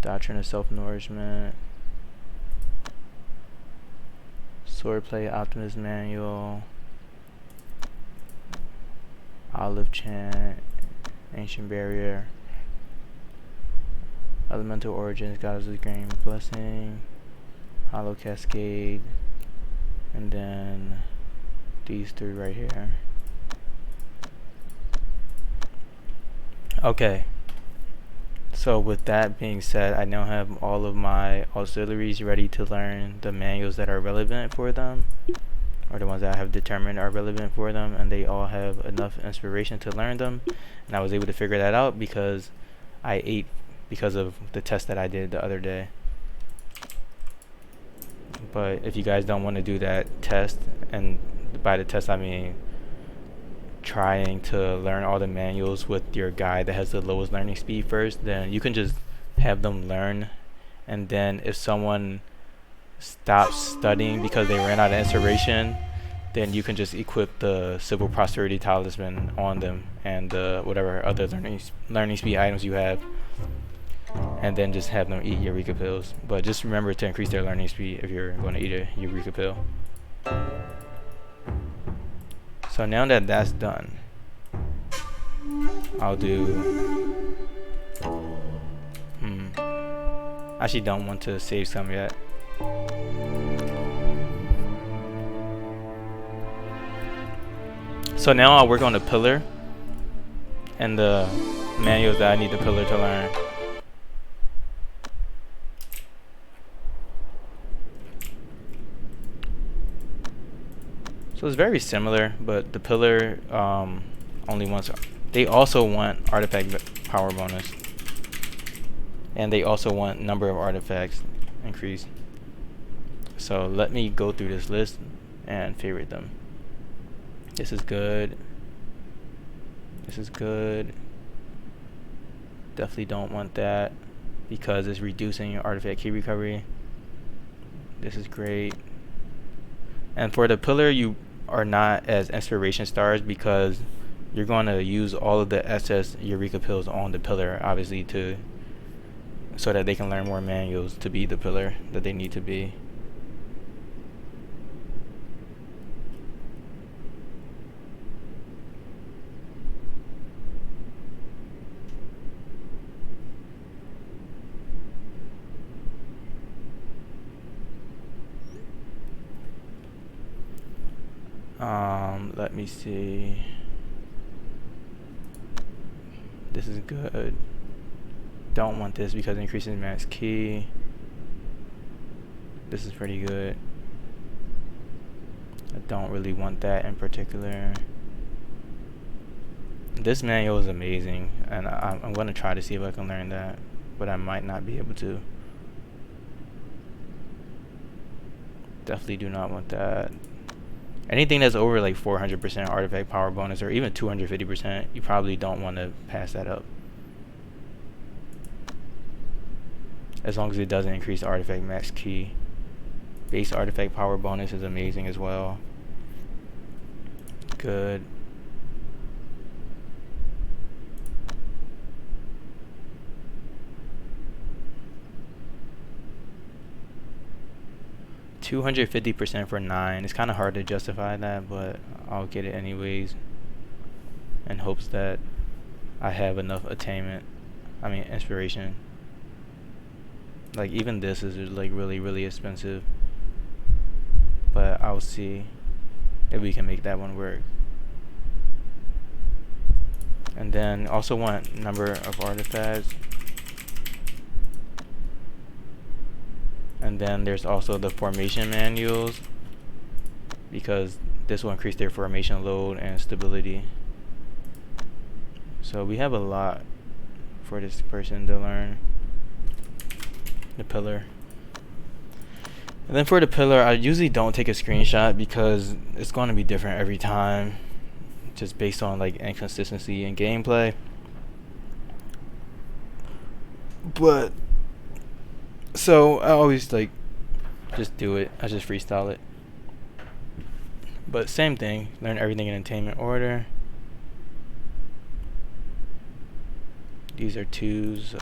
doctrine of self-nourishment, swordplay optimist manual, olive chant, ancient barrier, elemental origins, goddess of grain blessing, hollow cascade, and then these three right here. Okay, so with that being said, I now have all of my auxiliaries ready to learn the manuals that are relevant for them, or the ones that I have determined are relevant for them, and they all have enough inspiration to learn them. And I was able to figure that out because I ate because of the test that I did the other day. But if you guys don't want to do that test, and by the test I mean trying to learn all the manuals with your guy that has the lowest learning speed first, then you can just have them learn, and then if someone stops studying because they ran out of inspiration, then you can just equip the civil prosperity talisman on them and whatever other learning speed items you have, and then just have them eat Eureka pills. But just remember to increase their learning speed if you're going to eat a Eureka pill. So now that that's done, I'll do I actually don't want to save some yet. So now I'll work on the pillar and the manuals that I need the pillar to learn. So it's very similar, but the pillar only wants. They also want artifact power bonus, and they also want number of artifacts increase. So let me go through this list and favorite them. This is good. This is good. Definitely don't want that because it's reducing your artifact key recovery. This is great. And for the pillar, you are not as inspiration stars because you're going to use all of the SS Eureka pills on the pillar, obviously, so that they can learn more manuals to be the pillar that they need to be. Let me see. This is good. Don't want this because it increases max key. This is pretty good. I don't really want that in particular. This manual is amazing, and I'm going to try to see if I can learn that, but I might not be able to. Definitely do not want that. Anything that's over like 400% artifact power bonus or even 250%, you probably don't want to pass that up. As long as it doesn't increase the artifact max key. Base artifact power bonus is amazing as well. Good. $250% for 9. It's kind of hard to justify that, but I'll get it anyways in hopes that I have enough inspiration. Like even this is like really expensive, but I'll see if we can make that one work. And then also want number of artifacts. And then there's also the formation manuals, because this will increase their formation load and stability. So we have a lot for this person to learn. The pillar. And then for the pillar, I usually don't take a screenshot because it's going to be different every time, just based on like inconsistency in gameplay. But so I always like just do it. I just freestyle it. But same thing, learn everything in attainment order. These are 2s, so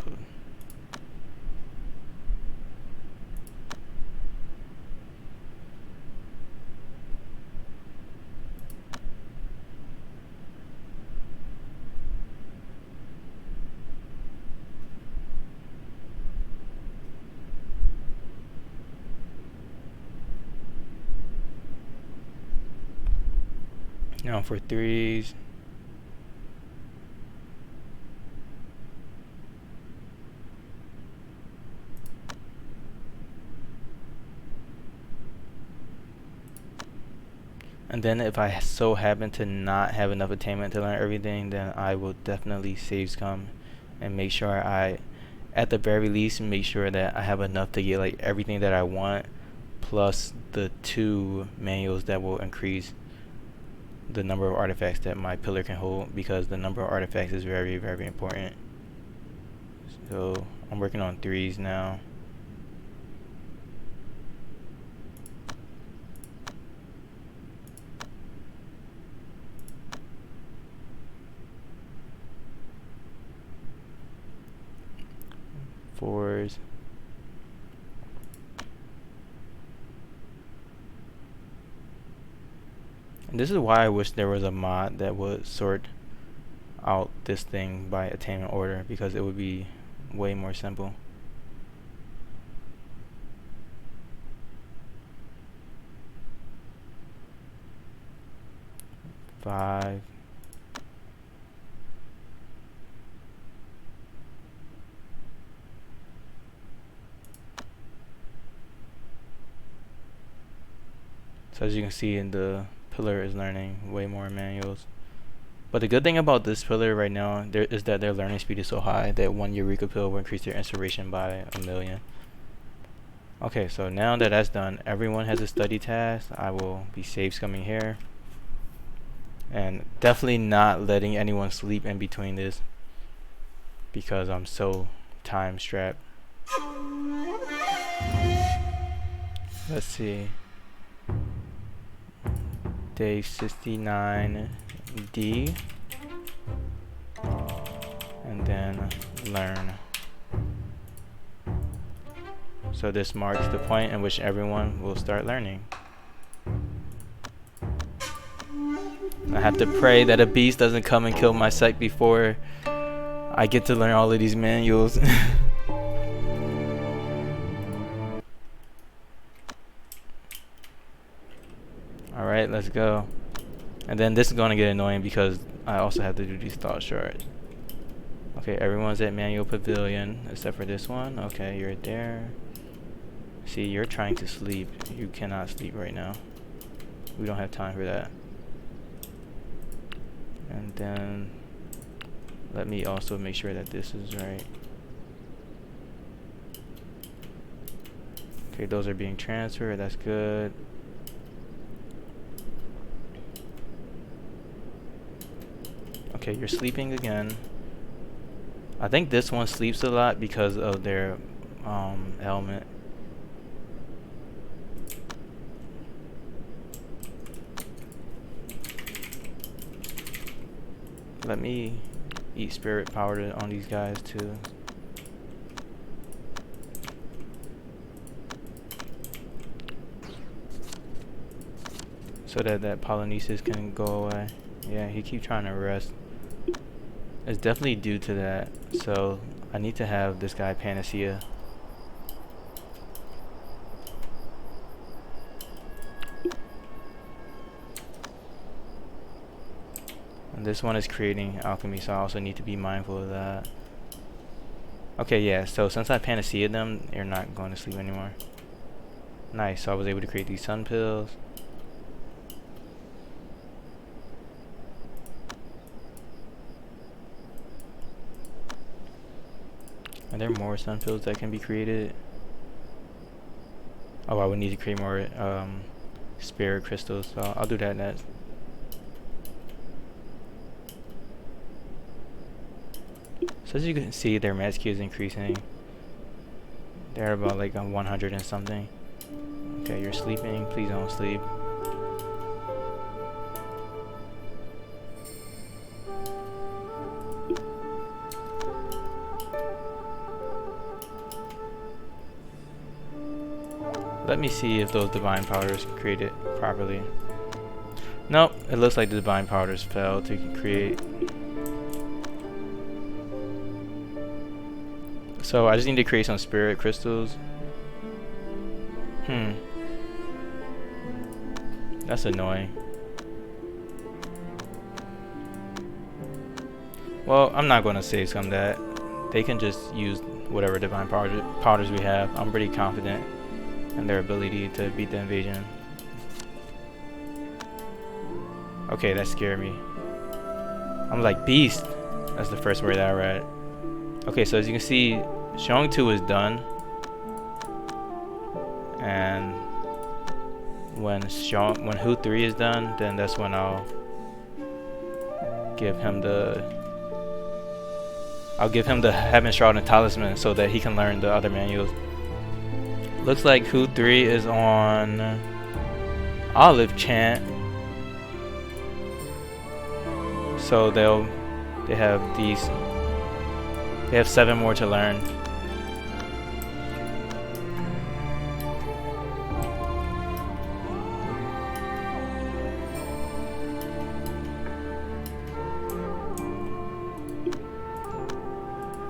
now for 3s. And then if I so happen to not have enough attainment to learn everything, then I will definitely save scum and make sure at the very least, make sure that I have enough to get like everything that I want, plus the 2 manuals that will increase the number of artifacts that my pillar can hold, because the number of artifacts is very, very important. So I'm working on 3s now. Fours. And this is why I wish there was a mod that would sort out this thing by attainment order, because it would be way more simple. 5. So as you can see, in the pillar is learning way more manuals. But the good thing about this pillar right now is that their learning speed is so high that 1 Eureka pill will increase their inspiration by 1,000,000. Okay, so now that that's done, everyone has a study task. I will be save scumming here. And definitely not letting anyone sleep in between this, because I'm so time strapped. Let's see. Day 69D, and then learn. So this marks the point in which everyone will start learning. I have to pray that a beast doesn't come and kill my sect before I get to learn all of these manuals. Alright, let's go. And then this is going to get annoying because I also have to do these thought shards. Okay, everyone's at manual pavilion except for this one. Okay, you're there. See, you're trying to sleep. You cannot sleep right now. We don't have time for that. And then let me also make sure that this is right. Okay, those are being transferred. That's good. Okay, you're sleeping again. I think this one sleeps a lot because of their ailment. Let me eat spirit powder on these guys too. So that Polynesis can go away. Yeah, he keep trying to rest. It's definitely due to that. So I need to have this guy Panacea. And this one is creating alchemy, so I also need to be mindful of that. Okay, yeah, so since I Panacea them, they're not going to sleep anymore. Nice, so I was able to create these sun pills. Are there more sun pills that can be created? Oh, I would need to create more spirit crystals, so I'll do that next. So as you can see, their match queue is increasing. They're about like 100 and something. Okay, you're sleeping. Please don't sleep. Let me see if those divine powders created properly. Nope, it looks like the divine powders failed to create. So I just need to create some spirit crystals. That's annoying. Well, I'm not going to save some of that. They can just use whatever divine powders we have. I'm pretty confident in their ability to beat the invasion. Okay, that scared me. I'm like, beast. That's the first word that I read. Okay, so as you can see, showing 2 is done. And when Who 3 is done, then that's when I'll give him the Heaven Shroud and Talisman so that he can learn the other manuals. Looks like Who 3 is on Olive Chant. So they have 7 more to learn.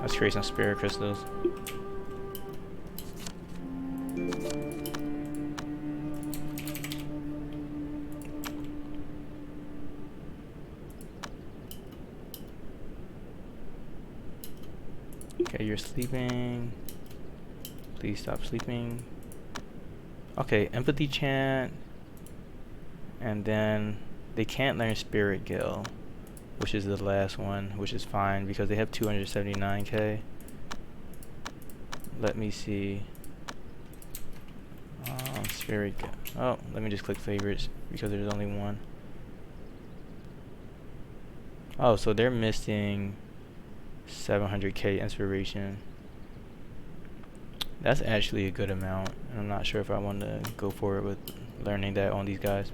Let's create some spirit crystals. Okay, you're sleeping. Please stop sleeping. Okay, empathy chant. And then they can't learn spirit gil, which is the last one, which is fine because they have 279k. Let me see. Spirit. Oh, let me just click favorites because there's only one. Oh, so they're missing 700k inspiration. That's actually a good amount. I'm not sure if I want to go forward with learning that on these guys.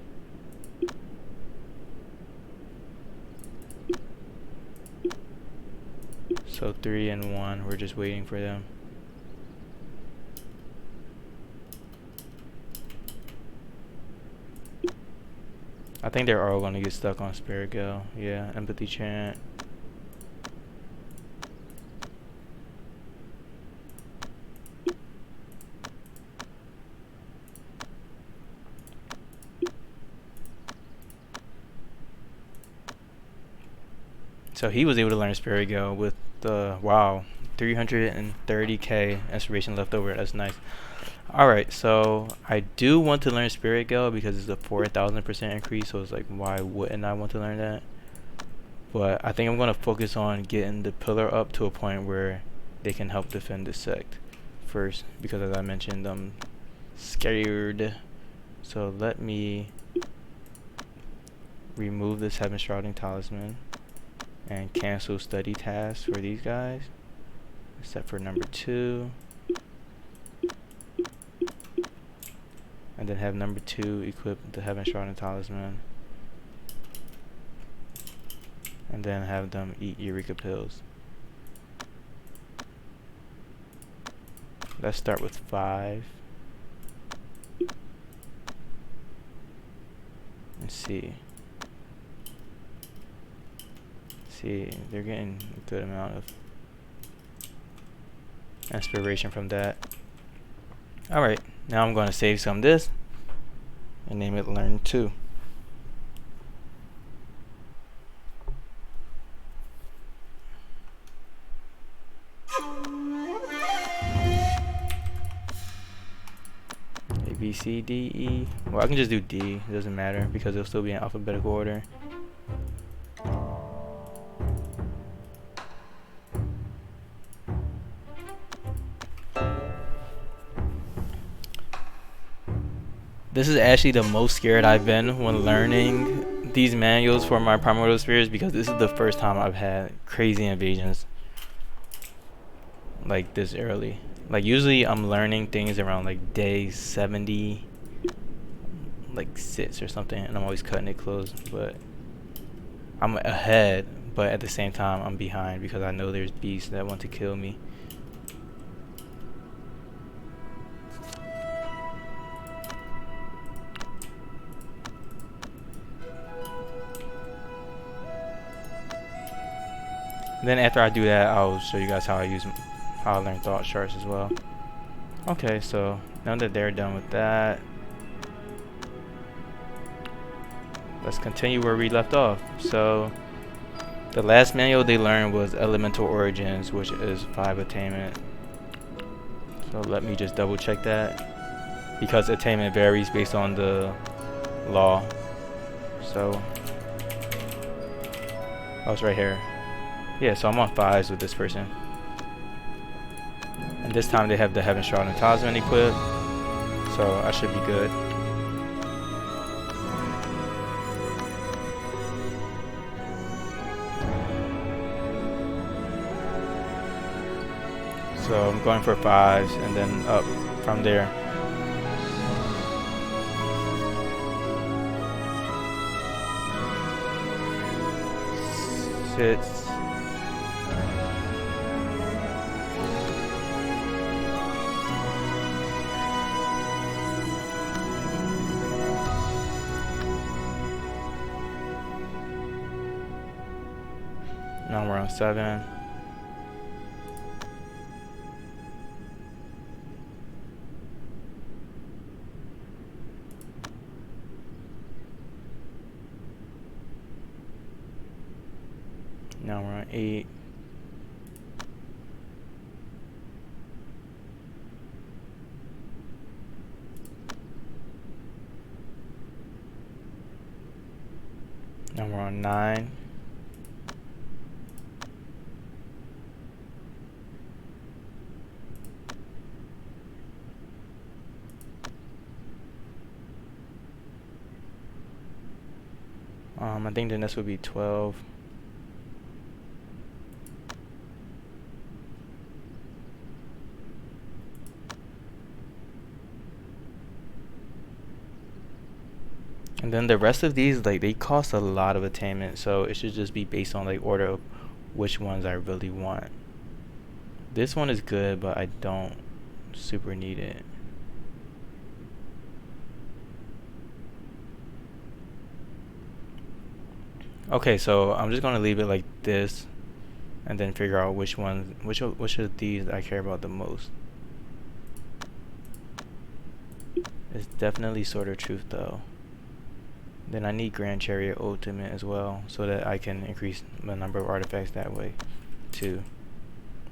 So 3 and 1, we're just waiting for them. I think they're all going to get stuck on Spirit Gale. Yeah, Empathy Chant. So he was able to learn Spirit Gale with the, wow, 330k inspiration left over. That's nice. Alright, so I do want to learn Spirit Gale because it's a 4,000% increase, so it's like, why wouldn't I want to learn that? But I think I'm going to focus on getting the pillar up to a point where they can help defend the sect first, because as I mentioned, I'm scared. So let me remove this Heaven Shrouding Talisman and cancel study tasks for these guys, except for number 2. And then have number 2 equip the Heaven Shrouding Talisman. And then have them eat Eureka pills. Let's start with 5. Let's see. See, they're getting a good amount of inspiration from that. Alright, now I'm going to save some of this and name it Learn 2. A, B, C, D, E. Well, I can just do D. It doesn't matter because it'll still be in alphabetical order. This is actually the most scared I've been when learning these manuals for my primordial spheres, because this is the first time I've had crazy invasions like this early. Like usually I'm learning things around like day 70, like 6 or something, and I'm always cutting it close, but I'm ahead, but at the same time I'm behind because I know there's beasts that want to kill me. Then after I do that, I'll show you guys how I learn thought charts as well. Okay, so now that they're done with that, let's continue where we left off. So the last manual they learned was Elemental Origins, which is 5 attainment. So let me just double check that, because attainment varies based on the law. So I was right here. Yeah, so I'm on 5s with this person. And this time they have the Heaven Shroud and Talisman equipped, so I should be good. So I'm going for 5s and then up from there. Sits. Now we're on 7. Now we're on 8. Now we're on 9. I think the next would be 12. And then the rest of these, like, they cost a lot of attainment, so it should just be based on like order of which ones I really want. This one is good, but I don't super need it. Okay, so I'm just gonna leave it like this, and then figure out which of these I care about the most. It's definitely Sword of Truth though. Then I need Grand Chariot Ultimate as well, so that I can increase the number of artifacts that way too.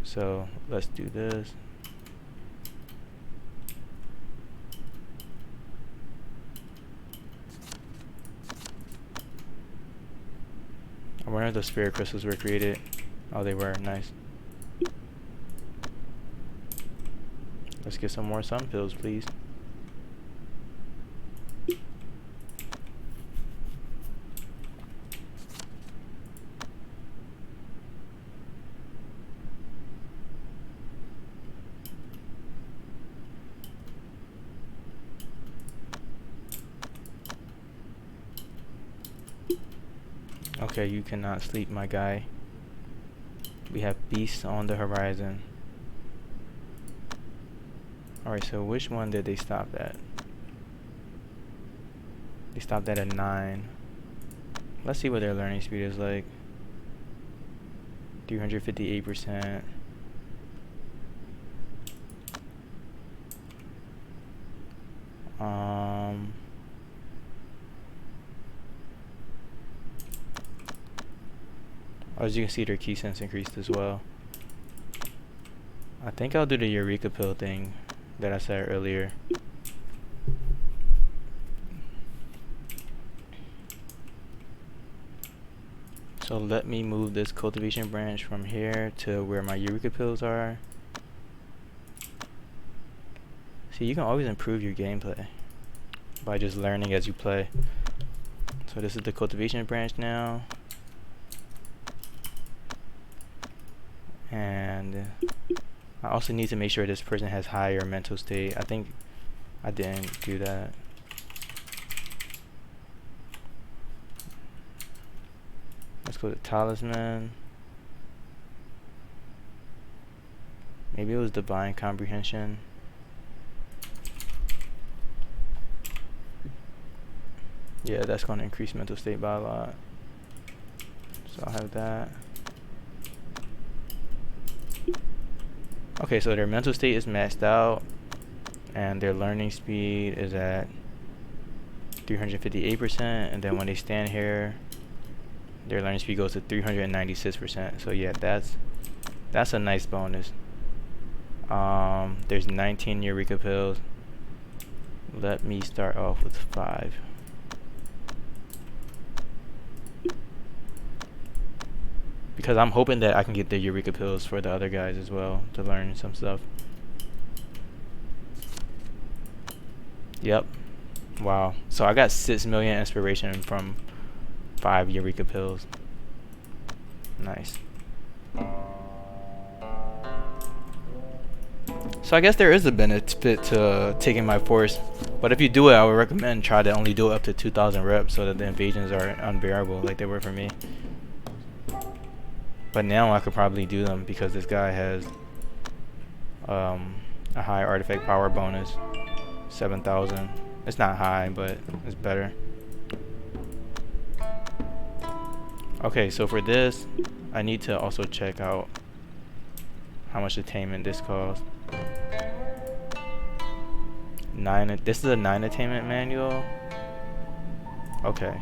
So let's do this. I wonder if the spirit crystals were created. Oh, they were. Nice. Let's get some more sun pills, please. Okay, you cannot sleep, my guy. We have beasts on the horizon. Alright, so which one did they stop at? They stopped at a 9. Let's see what their learning speed is like. 358%. As you can see, their key sense increased as well. I think I'll do the Eureka pill thing that I said earlier. So let me move this cultivation branch from here to where my Eureka pills are. See, you can always improve your gameplay by just learning as you play. So this is the cultivation branch now. And I also need to make sure this person has higher mental state. I think I didn't do that. Let's go to Talisman. Maybe it was Divine Comprehension. Yeah, that's going to increase mental state by a lot. So I'll have that. Okay, so their mental state is maxed out, and their learning speed is at 358%, and then when they stand here, their learning speed goes to 396%. So yeah, that's a nice bonus. There's 19 Eureka pills. Let me start off with 5. Because I'm hoping that I can get the Eureka pills for the other guys as well to learn some stuff. Yep. Wow. So I got 6 million inspiration from 5 Eureka pills. Nice. So I guess there is a benefit to taking my force, but if you do it, I would recommend try to only do it up to 2,000 reps so that the invasions are unbearable like they were for me. But now I could probably do them because this guy has a high artifact power bonus, 7,000. It's not high, but it's better. Okay, so for this, I need to also check out how much attainment this costs. 9. This is a 9 attainment manual. Okay.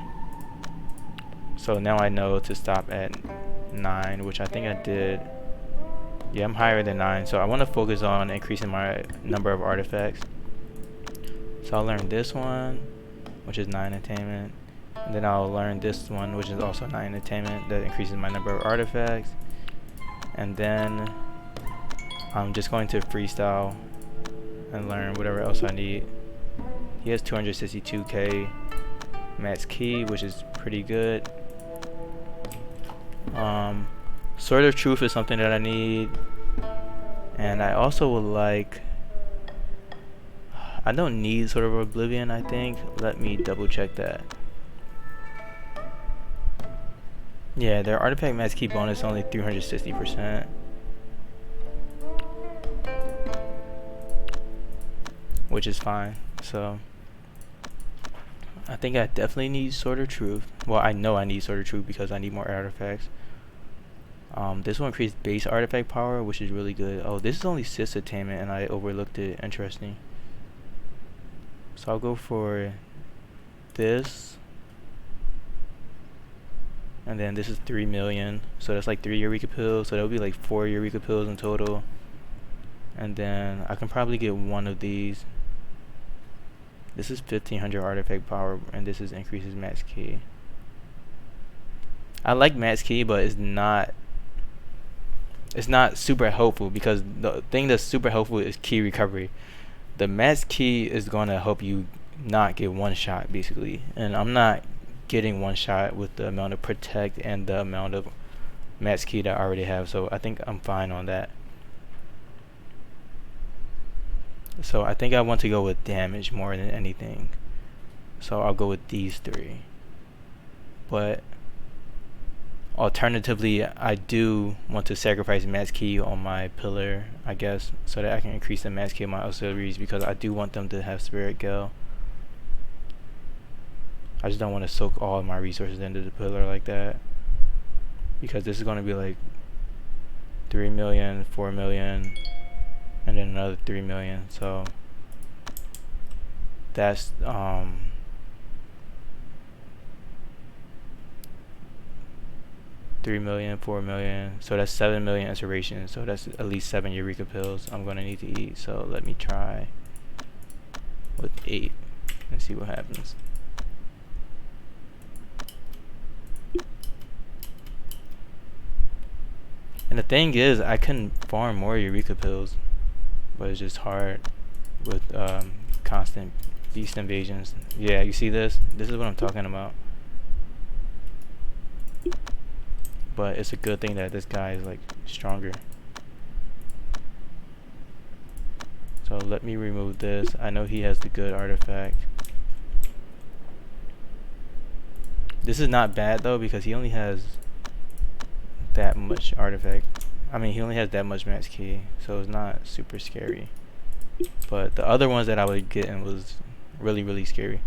So now I know to stop at 9, which I think I did. Yeah, I'm higher than 9, so I want to focus on increasing my number of artifacts. So I'll learn this one, which is 9 attainment, and then I'll learn this one, which is also 9 attainment. That increases my number of artifacts, and then I'm just going to freestyle and learn whatever else I need. He has 262k max key, which is pretty good. Sword of Truth is something that I need, and I also would like. I don't need Sword of Oblivion, I think. Let me double check that. Yeah, their artifact max key bonus is only 360%. Which is fine. So I think I definitely need Sword of Truth. Well, I know I need Sword of Truth because I need more artifacts. This one increased base artifact power, which is really good. Oh, this is only 6 attainment and I overlooked it. Interesting. So I'll go for this. And then this is 3 million. So that's like 3 Eureka pills. So that'll be like 4 Eureka pills in total. And then I can probably get one of these. This is 1500 artifact power, and this is increases max key. I like max key, but it's not super helpful because the thing that's super helpful is key recovery. The max key is going to help you not get one shot basically, and I'm not getting one shot with the amount of protect and the amount of max key that I already have, so I think I'm fine on that. So I think I want to go with damage more than anything. So I'll go with these 3. But alternatively, I do want to sacrifice max key on my pillar, I guess, so that I can increase the max key of my auxiliaries because I do want them to have Spirit Gale. I just don't want to soak all of my resources into the pillar like that. Because this is going to be like 3 million, 4 million. And then another 3 million, so that's 3 million, 4 million, so that's 7 million inspiration, so that's at least 7 Eureka pills I'm gonna need to eat. So let me try with 8 and see what happens. And the thing is, I can farm more Eureka pills, but it's just hard with constant beast invasions. Yeah, you see this? This is what I'm talking about. But it's a good thing that this guy is like stronger. So let me remove this. I know he has the good artifact. This is not bad though because he only has that much artifact. I mean, he only has that much max key, so it's not super scary. But the other ones that I was getting was really scary.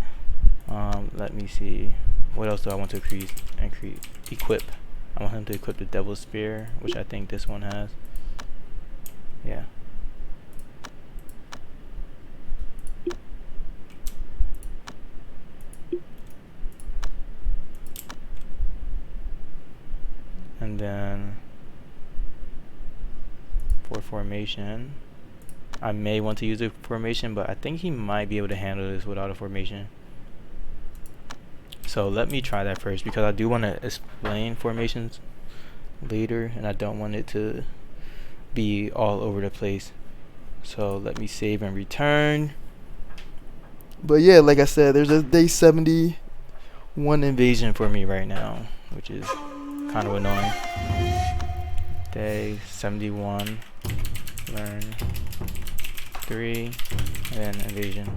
Let me see. What else do I want to equip? I want him to equip the Devil's Spear, which I think this one has. Yeah. And then for formation, I may want to use a formation, but I think he might be able to handle this without a formation. So let me try that first, because I do want to explain formations later, and I don't want it to be all over the place. So let me save and return. But yeah, like I said, there's a day 71 invasion for me right now, which is kind of annoying. Day 71, learn 3, and then invasion.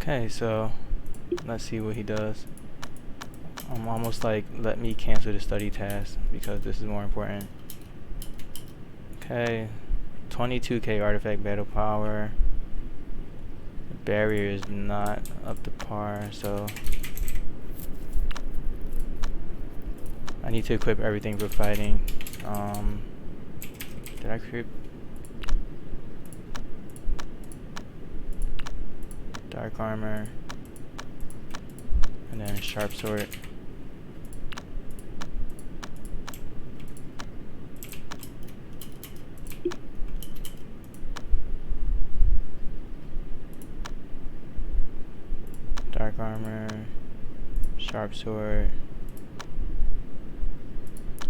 Okay, so let's see what he does. I'm almost like, let me cancel the study task because this is more important. Okay, 22k artifact battle power. The barrier is not up to par, so I need to equip everything for fighting. Did I equip dark armor and then sharp sword? Dark armor, sharp sword,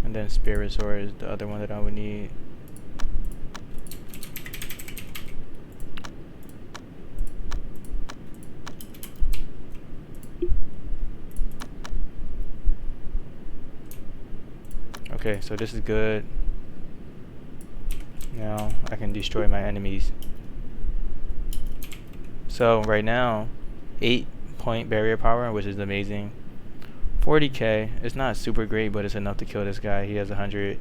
and then spirit sword is the other one that I would need. Okay, so this is good. Now I can destroy my enemies. So right now, 8-point barrier power, which is amazing. 40k, it's not super great, but it's enough to kill this guy. He has 100.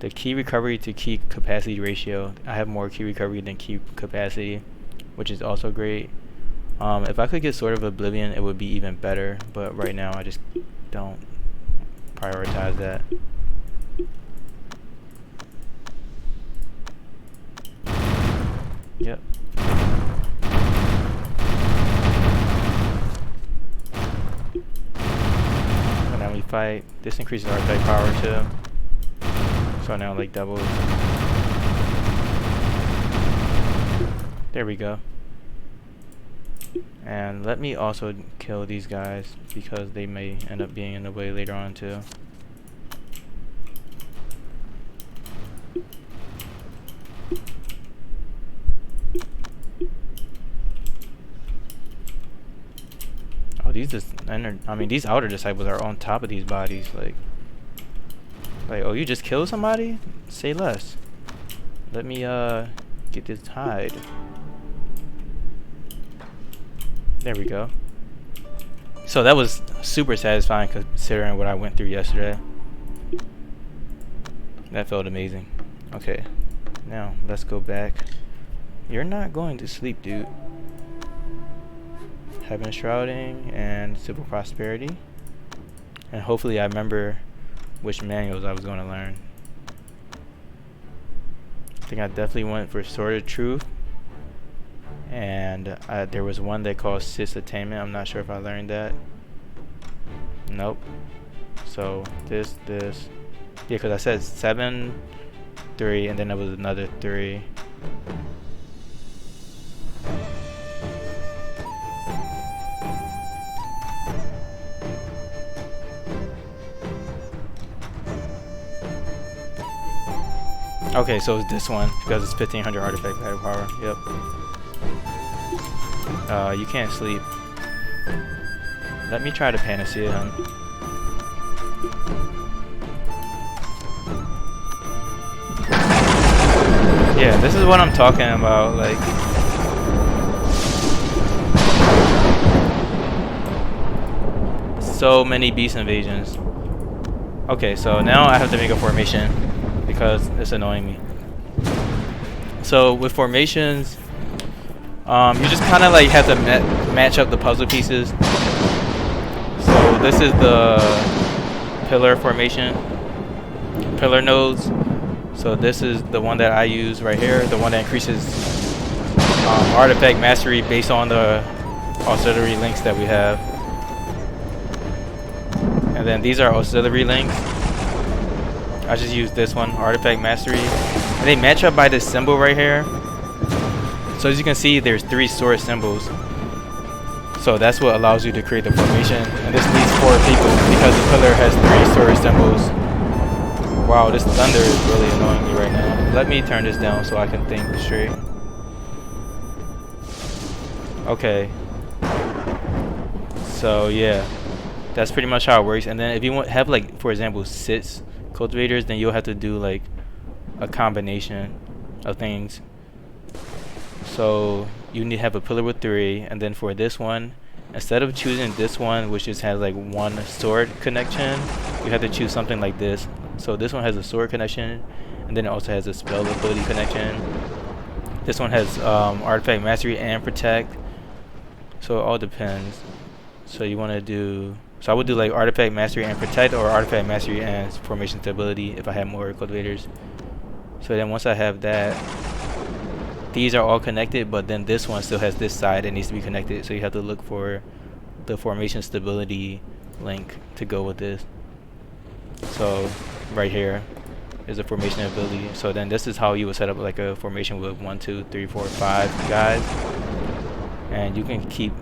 The key recovery to key capacity ratio, I have more key recovery than key capacity, which is also great. If I could get Sword of Oblivion, it would be even better, but right now I just don't prioritize that. Yep. And then we fight. This increases our attack power too. So now like doubles. There we go. And let me also kill these guys because they may end up being in the way later on too. Oh, these these outer disciples are on top of these bodies. Like, oh, you just killed somebody? Say less. Let me get this hide. There we go. So that was super satisfying considering what I went through yesterday. That felt amazing. Okay, now let's go back. You're not going to sleep, dude. Heaven Shrouding and Civil Prosperity. And hopefully I remember which manuals I was going to learn. I think I definitely went for Sword of Truth. And there was one that called Sis Attainment. I'm not sure if I learned that. Nope. So this. Yeah, because I said 7, 3, and then there was another 3. Okay, so it's this one because it's 1500 artifact battle power. Yep. You can't sleep. Let me try to panacea him. Yeah, this is what I'm talking about. Like, so many beast invasions. Okay, so now I have to make a formation because it's annoying me. So with formations, you just kind of like have to match up the puzzle pieces. So this is the pillar formation, pillar nodes. So this is the one that I use right here, the one that increases artifact mastery based on the auxiliary links that we have. And then these are auxiliary links. I just use this one, artifact mastery. And they match up by this symbol right here. So as you can see, there's 3 source symbols. So that's what allows you to create the formation. And this needs 4 people because the pillar has 3 source symbols. Wow, this thunder is really annoying me right now. Let me turn this down so I can think straight. Okay. So yeah, that's pretty much how it works. And then if you have like, for example, 6 cultivators, then you'll have to do like a combination of things. So you need to have a pillar with 3, and then for this one, instead of choosing this one, which just has like 1 sword connection, you have to choose something like this. So this one has a sword connection, and then it also has a spell ability connection. This one has artifact mastery and protect. So it all depends. So you want to do, so I would do like artifact mastery and protect, or artifact mastery and formation stability if I had more cultivators. So then once I have that, these are all connected, but then this one still has this side that needs to be connected. So you have to look for the formation stability link to go with this. So right here is a formation ability. So then this is how you would set up like a formation with 1, 2, 3, 4, 5 guys, and you can keep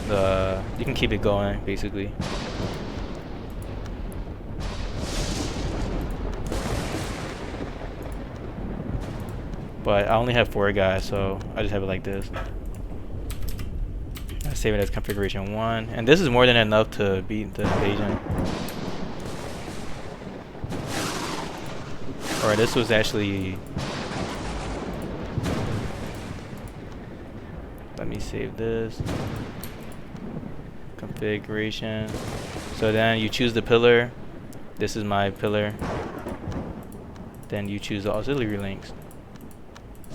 it going basically. But I only have 4 guys, so I just have it like this. I save it as configuration 1, and this is more than enough to beat the invasion. Alright, this was actually, let me save this. Configuration. So then you choose the pillar. This is my pillar. Then you choose the auxiliary links.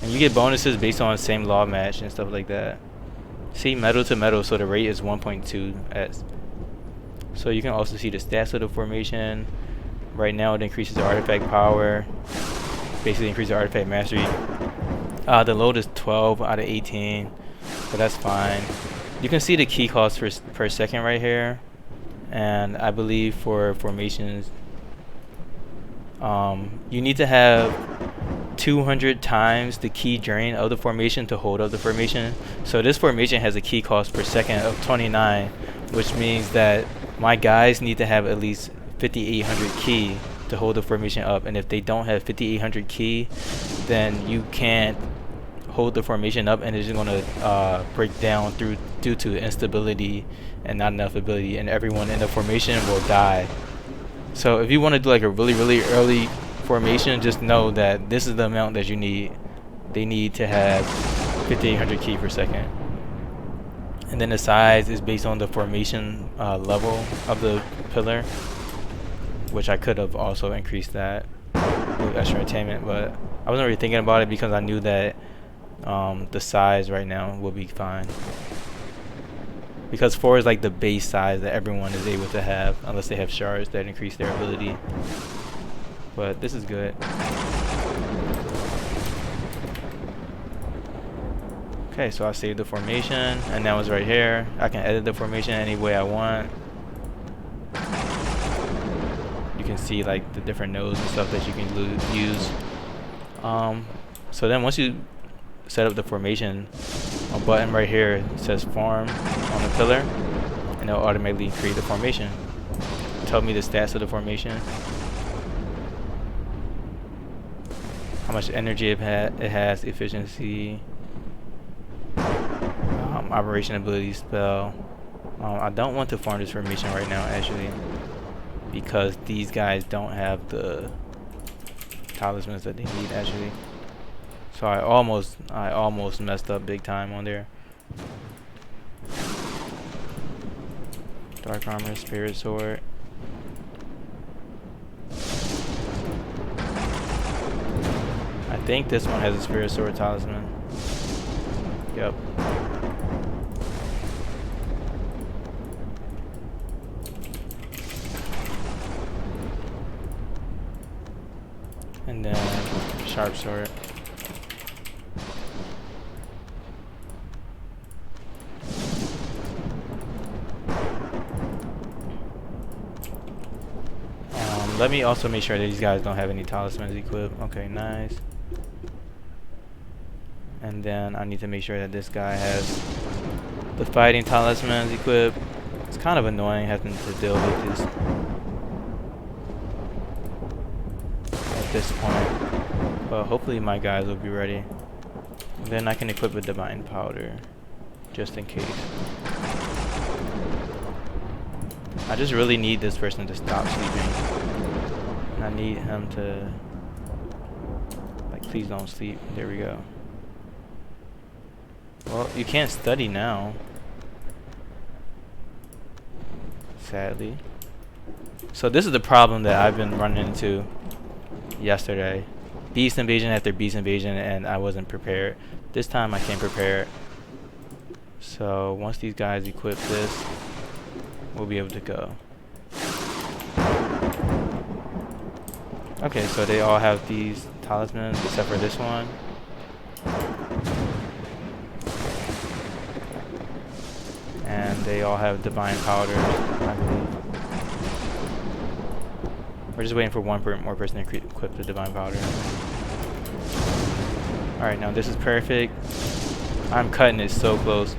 And you get bonuses based on same law match and stuff like that. See, metal to metal, so the rate is 1.2x. So you can also see the stats of the formation. Right now it increases the artifact power. Basically increases the artifact mastery. The load is 12 out of 18. So that's fine. You can see the key cost per second right here. And I believe for formations, you need to have 200 times the key drain of the formation to hold up the formation. So this formation has a key cost per second of 29, which means that my guys need to have at least 5800 key to hold the formation up, and if they don't have 5800 key, then you can't hold the formation up, and it's just going to break down due to instability and not enough ability, and everyone in the formation will die. So if you want to do like a really early formation, just know that this is the amount that you need. They need to have 5800 key per second. And then the size is based on the formation level of the pillar, which I could have also increased that with extra attainment, but I wasn't really thinking about it because I knew that the size right now will be fine. Because 4 is like the base size that everyone is able to have, unless they have shards that increase their ability. But this is good. Okay, so I saved the formation, and now it's right here. I can edit the formation any way I want. You can see like the different nodes and stuff that you can use. So then once you set up the formation, a button right here says farm on the pillar, and it'll automatically create the formation. Tell me the stats of the formation, how much energy it has, efficiency, operation ability, spell. I don't want to farm this formation right now actually, because these guys don't have the talismans that they need actually. So I almost messed up big time on there. Dark armor, spirit sword. I think this one has a spirit sword talisman. Yep. And then sharp sword. Let me also make sure that these guys don't have any talismans equipped. Okay, nice. And then I need to make sure that this guy has the fighting talismans equipped. It's kind of annoying having to deal with this at this point. But hopefully my guys will be ready. Then I can equip a divine powder, just in case. I just really need this person to stop sleeping. I need him to, like, please don't sleep. There we go. Well, you can't study now, sadly. So this is the problem that I've been running into yesterday. Beast invasion after beast invasion, and I wasn't prepared. This time I came prepared. So once these guys equip this, we'll be able to go. Okay, so they all have these talismans except for this one. And they all have divine powders, I believe. We're just waiting for one more person to equip the divine powder. Alright, now this is perfect. I'm cutting it so close.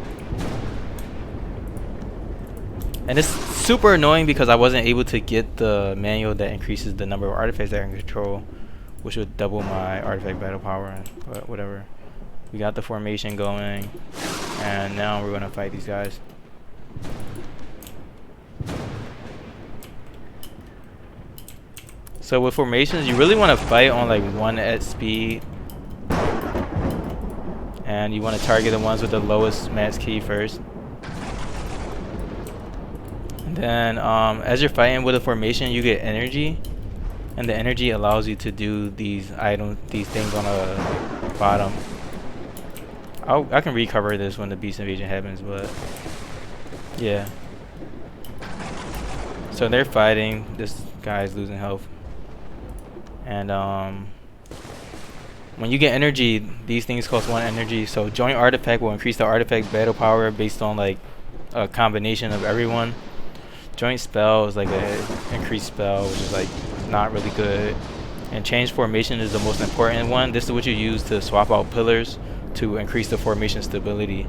And it's super annoying because I wasn't able to get the manual that increases the number of artifacts that I can control, which would double my artifact battle power, but whatever. We got the formation going, and now we're gonna fight these guys. So with formations, you really want to fight on like 1 at speed, and you want to target the ones with the lowest max key first. Then as you're fighting with a formation, you get energy, and the energy allows you to do these things on the bottom. I can recover this when the beast invasion happens, but yeah. So they're fighting. This guy's losing health, and when you get energy, these things cost 1 energy. So joint artifact will increase the artifact battle power based on like a combination of everyone. Joint spell is like a increased spell, which is like not really good. And change formation is the most important one. This is what you use to swap out pillars to increase the formation stability.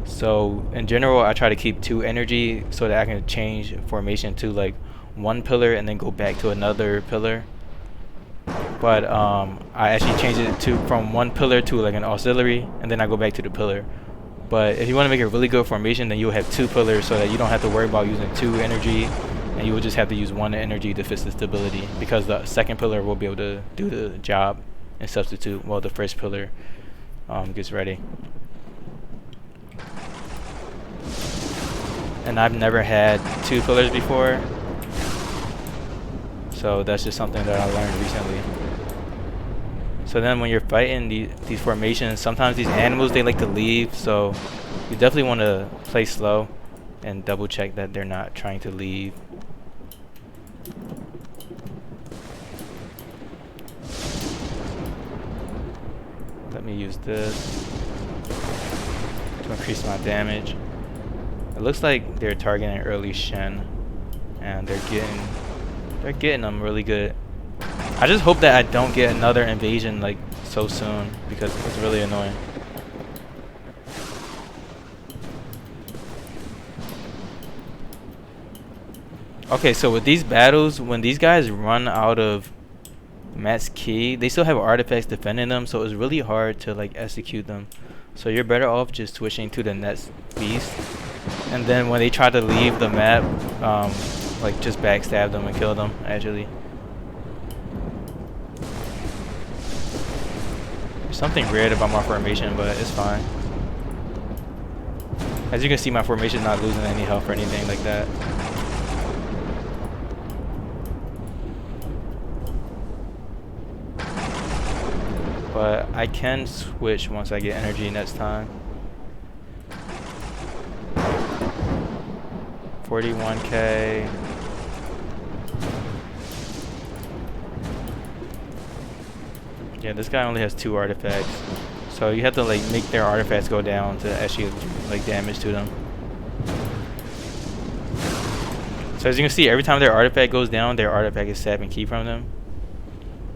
So in general, I try to keep 2 energy so that I can change formation to like 1 pillar and then go back to another pillar. But I actually changed it to from 1 pillar to like an auxiliary, and then I go back to the pillar. But if you want to make a really good formation, then you'll have 2 pillars so that you don't have to worry about using 2 energy, and you will just have to use 1 energy to fix the stability, because the second pillar will be able to do the job and substitute while the first pillar gets ready. And I've never had 2 pillars before, so that's just something that I learned recently. So then when you're fighting these formations, sometimes these animals, they like to leave, so you definitely want to play slow and double check that they're not trying to leave. Let me use this to increase my damage. It looks like they're targeting early Shen, and they're getting them really good. I just hope that I don't get another invasion like so soon, because it's really annoying. Okay, so with these battles, when these guys run out of max key, they still have artifacts defending them, so it's really hard to like execute them. So you're better off just switching to the next beast, and then when they try to leave the map, like just backstab them and kill them actually. Something weird about my formation, but it's fine. As you can see, my formation is not losing any health or anything like that. I can switch once I get energy next time. 41k. Yeah, this guy only has 2 artifacts. So you have to like make their artifacts go down to actually like damage to them. So as you can see, every time their artifact goes down, their artifact is sapping ki from them.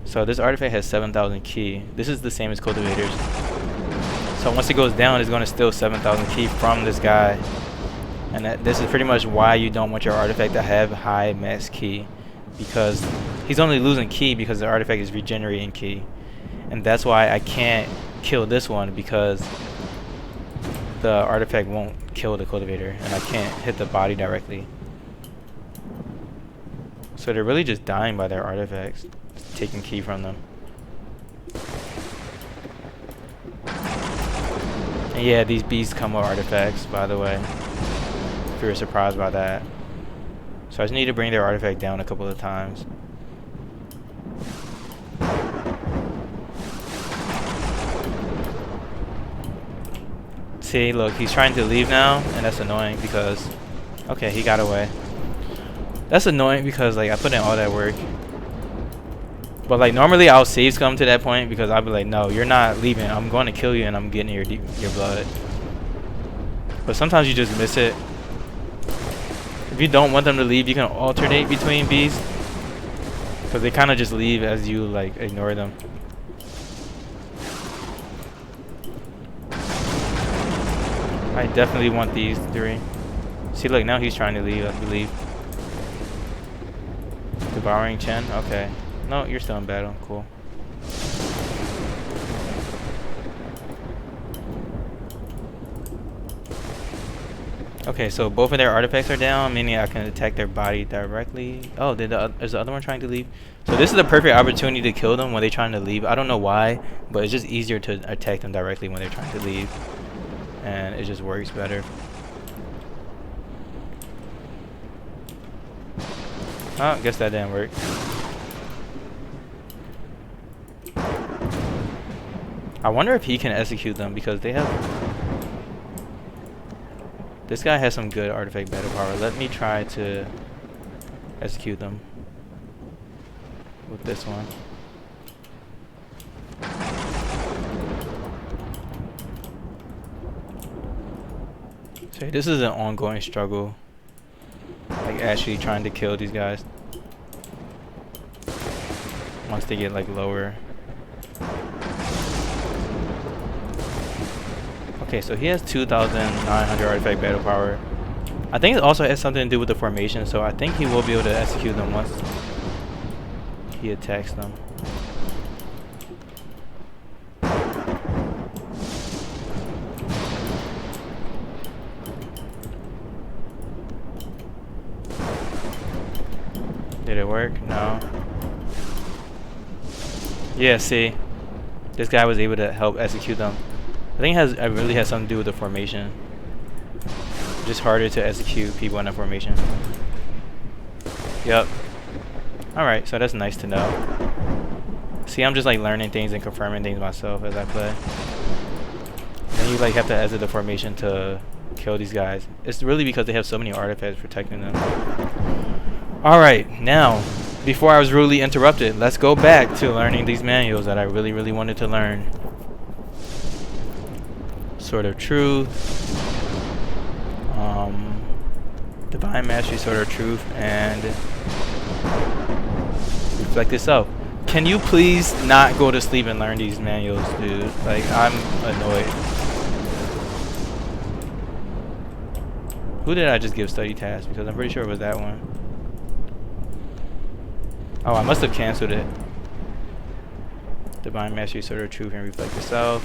So this artifact has 7,000 ki. This is the same as cultivators. So once it goes down, it's going to steal 7,000 ki from this guy. And this is pretty much why you don't want your artifact to have high max ki, because he's only losing ki because the artifact is regenerating ki. And that's why I can't kill this one, because the artifact won't kill the cultivator and I can't hit the body directly. So they're really just dying by their artifacts, taking ki from them. And yeah, these beasts come with artifacts, by the way, if you were surprised by that. So I just need to bring their artifact down a couple of times. See, look, he's trying to leave now, and that's annoying because, okay, he got away. That's annoying because like I put in all that work. But like normally I'll save scum to that point because I'll be like, no, you're not leaving. I'm going to kill you and I'm getting your blood. But sometimes you just miss it. If you don't want them to leave, you can alternate between beasts, because they kind of just leave as you like ignore them. I definitely want these 3. See, look, now he's trying to leave, I believe. Devouring Chen? Okay. No, you're still in battle. Cool. Okay, so both of their artifacts are down, meaning I can attack their body directly. Oh, is the other one trying to leave? So this is the perfect opportunity to kill them when they're trying to leave. I don't know why, but it's just easier to attack them directly when they're trying to leave. And it just works better. Oh, I guess that didn't work. I wonder if he can execute them, because they have... This guy has some good artifact battle power. Let me try to execute them with this one. So this is an ongoing struggle, like actually trying to kill these guys once they get like lower. Okay, so he has 2,900 artifact battle power. I think it also has something to do with the formation, so I think he will be able to execute them once he attacks them. Did it work? No. Yeah, see, this guy was able to help execute them. I think it really has something to do with the formation. Just harder to execute people in a formation. Yep. Alright, so that's nice to know. See, I'm just like learning things and confirming things myself as I play. Then you like have to exit the formation to kill these guys. It's really because they have so many artifacts protecting them. Alright, now, before I was rudely interrupted, let's go back to learning these manuals that I really wanted to learn. Sword of Truth, Divine Mastery, Sword of Truth, and Reflect Itself. Can you please not go to sleep and learn these manuals, dude? Like, I'm annoyed. Who did I just give study tasks? Because I'm pretty sure it was that one. Oh, I must have canceled it. Divine Mastery, Sword of Truth, and Reflect Itself.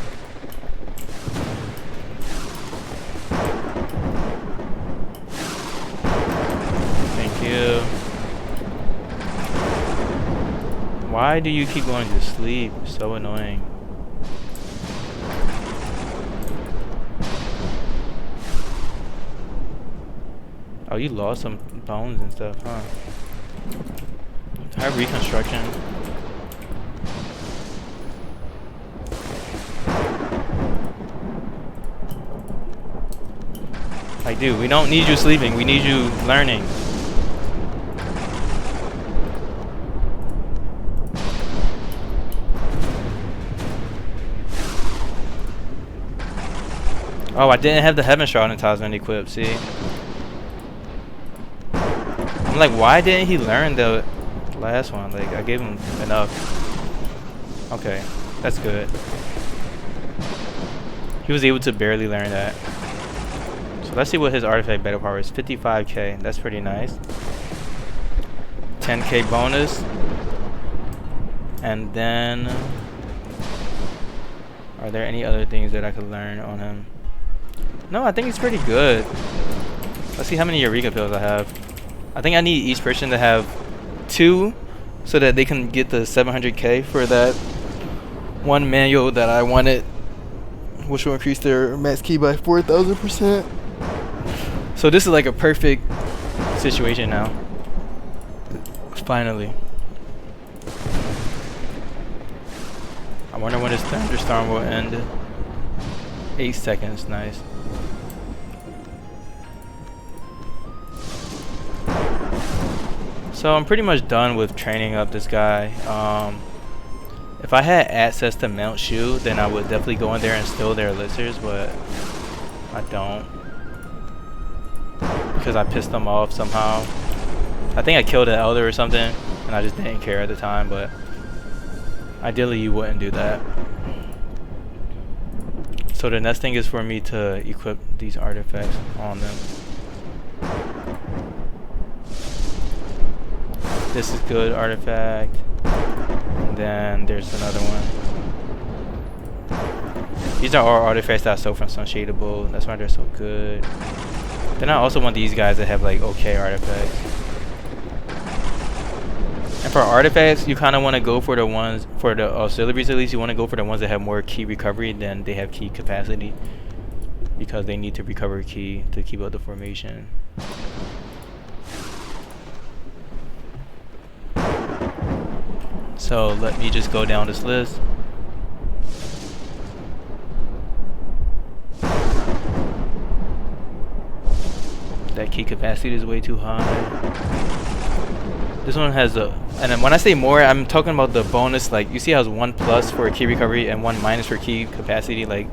Why do you keep going to sleep? It's so annoying. Oh, you lost some bones and stuff, huh? I have reconstruction. Like, dude, we don't need you sleeping. We need you learning. Oh, I didn't have the Heaven Shroud and Talisman equipped, see? I'm like, why didn't he learn the last one? Like, I gave him enough. Okay, that's good. He was able to barely learn that. So let's see what his artifact battle power is. 55k, that's pretty nice. 10k bonus. And then, are there any other things that I could learn on him? No, I think he's pretty good. Let's see how many Eureka pills I have. I think I need each person to have 2 so that they can get the 700k for that one manual that I wanted, which will increase their max key by 4,000%. So this is like a perfect situation now. Finally. I wonder when this thunderstorm will end. 8 seconds, nice. So I'm pretty much done with training up this guy. If I had access to Mount Shu, then I would definitely go in there and steal their elixirs, but I don't. Because I pissed them off somehow. I think I killed an elder or something, and I just didn't care at the time, but ideally you wouldn't do that. So the next thing is for me to equip these artifacts on them. This is good artifact. And then there's another one. These are all artifacts that I stole from Sunshadable. That's why they're so good. Then I also want these guys that have like okay artifacts. And for artifacts, you kind of want to go for the ones, for the auxiliaries at least, you want to go for the ones that have more key recovery than they have key capacity. Because they need to recover key to keep up the formation. So let me just go down this list. That key capacity is way too high. This one has a, and then when I say more, I'm talking about the bonus. Like, you see how it's 1 plus for key recovery and 1 minus for key capacity. Like,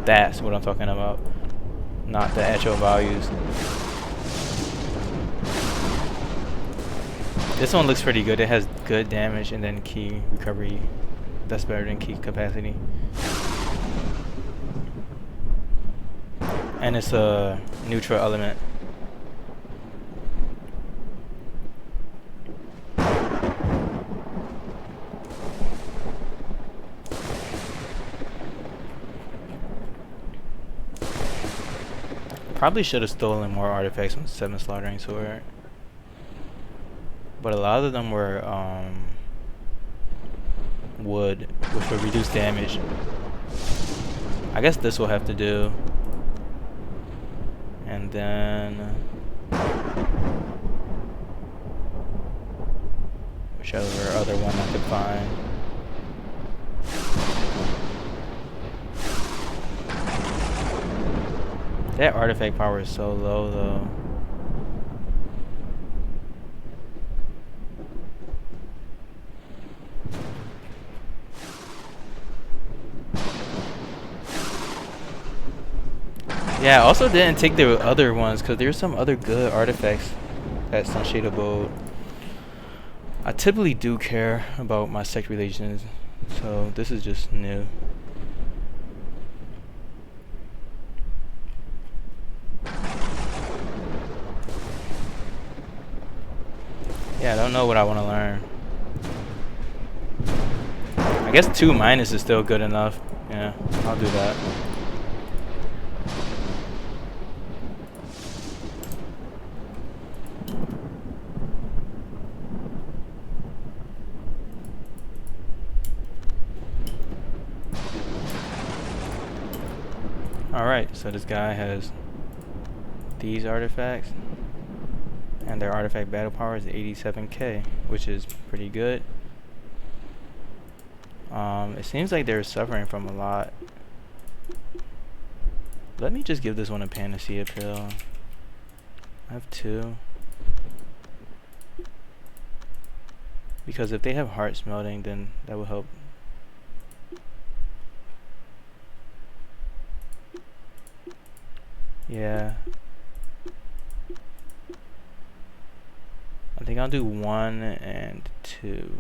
that's what I'm talking about, not the actual values. This one looks pretty good. It has good damage and then key recovery. That's better than key capacity. And it's a neutral element. Probably should have stolen more artifacts from 7 Slaughtering Sword. But a lot of them were wood, which would reduce damage. I guess this will have to do. And then whichever other one I could find. That artifact power is so low though. Yeah, I also didn't take the other ones because there's some other good artifacts at Sunshade Abode. I typically do care about my sect relations, so this is just new. Yeah, I don't know what I want to learn. I guess 2 minus is still good enough. Yeah, I'll do that. Alright, so this guy has these artifacts, and their artifact battle power is 87k, which is pretty good. It seems like they're suffering from a lot. Let me just give this one a panacea pill. I have 2. Because if they have heart smelting, then that will help. Yeah. I think I'll do 1 and 2.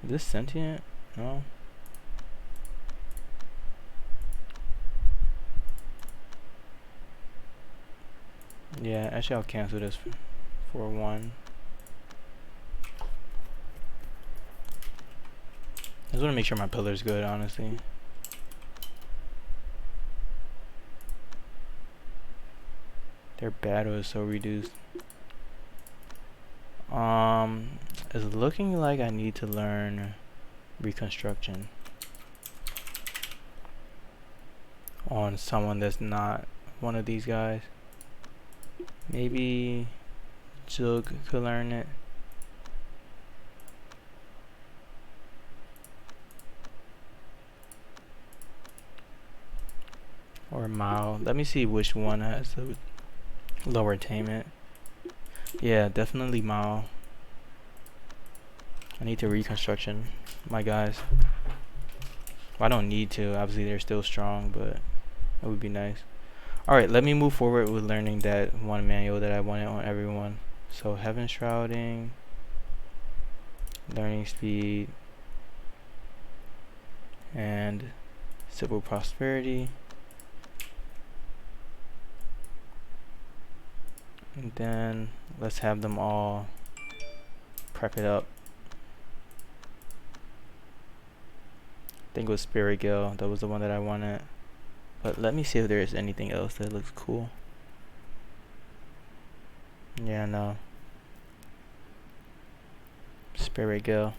Is this sentient? No. Yeah, actually I'll cancel this for 1. I just want to make sure my pillar's good, honestly. Their battle is so reduced. It's looking like I need to learn reconstruction on someone that's not one of these guys. Maybe Jug could learn it. Or Mao. Let me see which one has the lower attainment. Yeah, definitely Mao. I need to reconstruction my guys. Well, I don't need to. Obviously, they're still strong, but it would be nice. Alright, let me move forward with learning that one manual that I wanted on everyone. So, Heaven Shrouding, Learning Speed, and Civil Prosperity. And then, let's have them all prep it up. I think it was Spirit Gale. That was the one that I wanted. But let me see if there is anything else that looks cool. Yeah, no. Spirit Gale.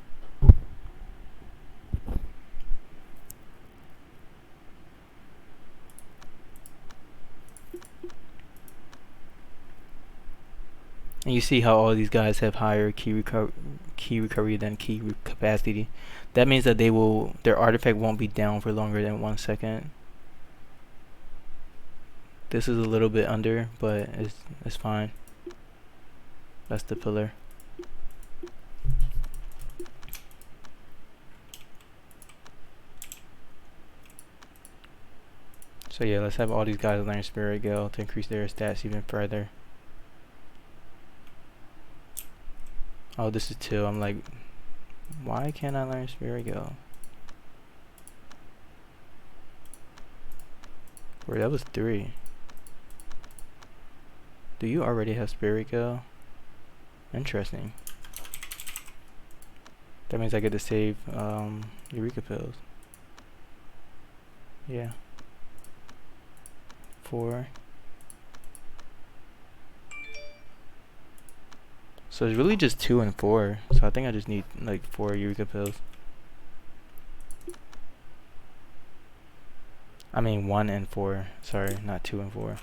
And you see how all these guys have higher key recovery than key capacity. That means that their artifact won't be down for longer than 1 second. This is a little bit under, but it's fine. That's the pillar. So yeah, let's have all these guys learn Spirit Gale to increase their stats even further. Oh, this is 2. I'm like, why can't I learn Spirit Gale? Wait, that was 3. Do you already have Spirit Gale? Interesting. That means I get to save Eureka pills. Yeah. 4. So it's really just 2 and 4. So I think I just need like 4 Eureka pills. I mean 1 and 4. Sorry, not 2 and 4.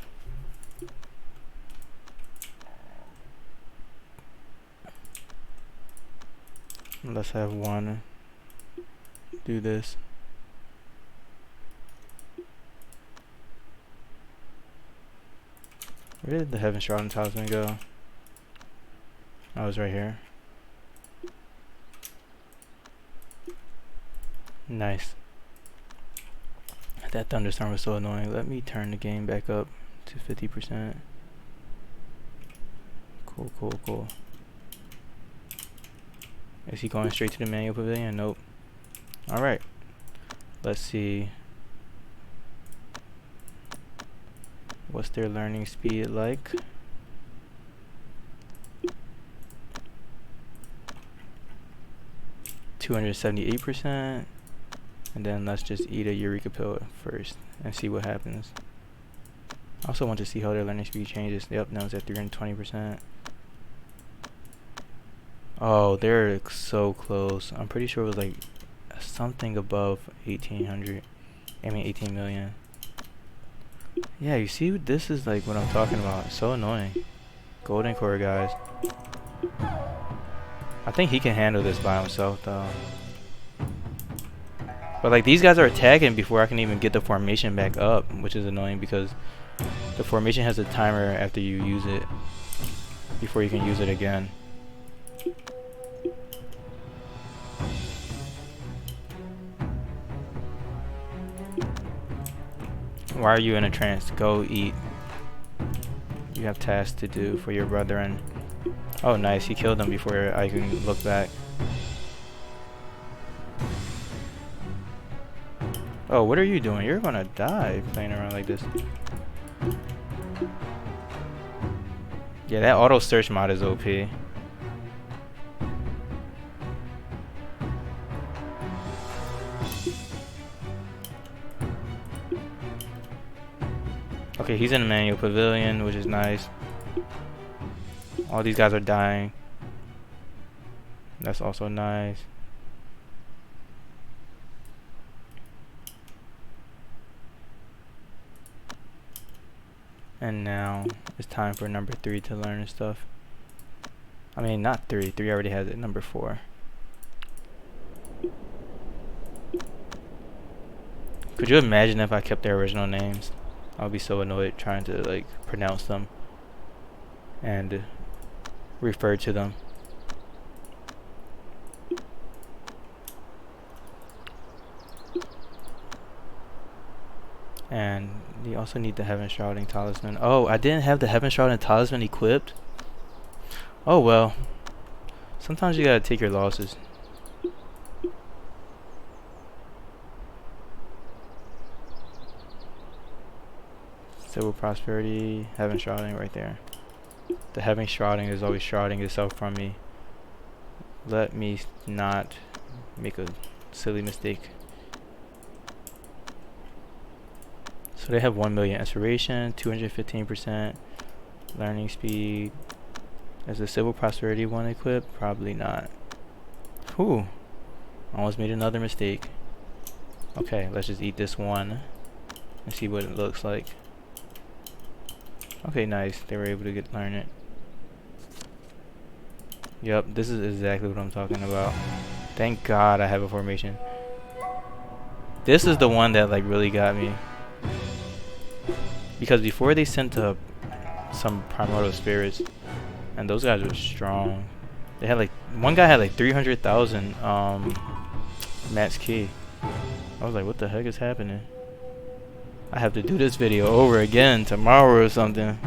Let's have 1 do this. Where did the Heaven Shrouding Talisman go? Oh, it's right here. Nice. That thunderstorm was so annoying. Let me turn the game back up to 50%. Cool, cool, cool. Is he going straight to the manual pavilion? Nope. Alright. Let's see. What's their learning speed like? %, and then let's just eat a Eureka pill first and see what happens. I also want to see how their learning speed changes. Yep, now it's at 320%. Oh, they're so close. I'm pretty sure it was like something above 1800. I mean 18 million. Yeah, you see, this is like what I'm talking about. So annoying. Golden Core, guys. I think he can handle this by himself though. But like these guys are attacking before I can even get the formation back up, which is annoying because the formation has a timer after you use it before you can use it again. Why are you in a trance? Go eat. You have tasks to do for your brethren. Oh nice, he killed them before I can look back. Oh, what are you doing? You're gonna die playing around like this. Yeah, that auto search mod is OP. Okay, he's in the manual pavilion, which is nice. All these guys are dying. That's also nice. And now it's time for number 3 to learn and stuff. I mean, not 3. 3 already has it. Number 4. Could you imagine if I kept their original names? I would be so annoyed trying to like pronounce them and refer to them. And you also need the Heaven Shrouding Talisman. Oh, I didn't have the Heaven Shrouding Talisman equipped. Oh well. Sometimes you gotta take your losses. Civil Prosperity, Heaven Shrouding right there. The Heaven Shrouding is always shrouding itself from me. Let me not make a silly mistake. So they have 1 million inspiration, 215% learning speed. Is the Civil Prosperity one equipped? Probably not. Whew. Almost made another mistake. Okay, let's just eat this one and see what it looks like. Okay, nice. They were able to learn it. Yep, this is exactly what I'm talking about. Thank God I have a formation. This is the one that like really got me. Because before they sent some primordial spirits, and those guys were strong. They had like, one guy had like 300,000 max key. I was like, what the heck is happening? I have to do this video over again tomorrow or something.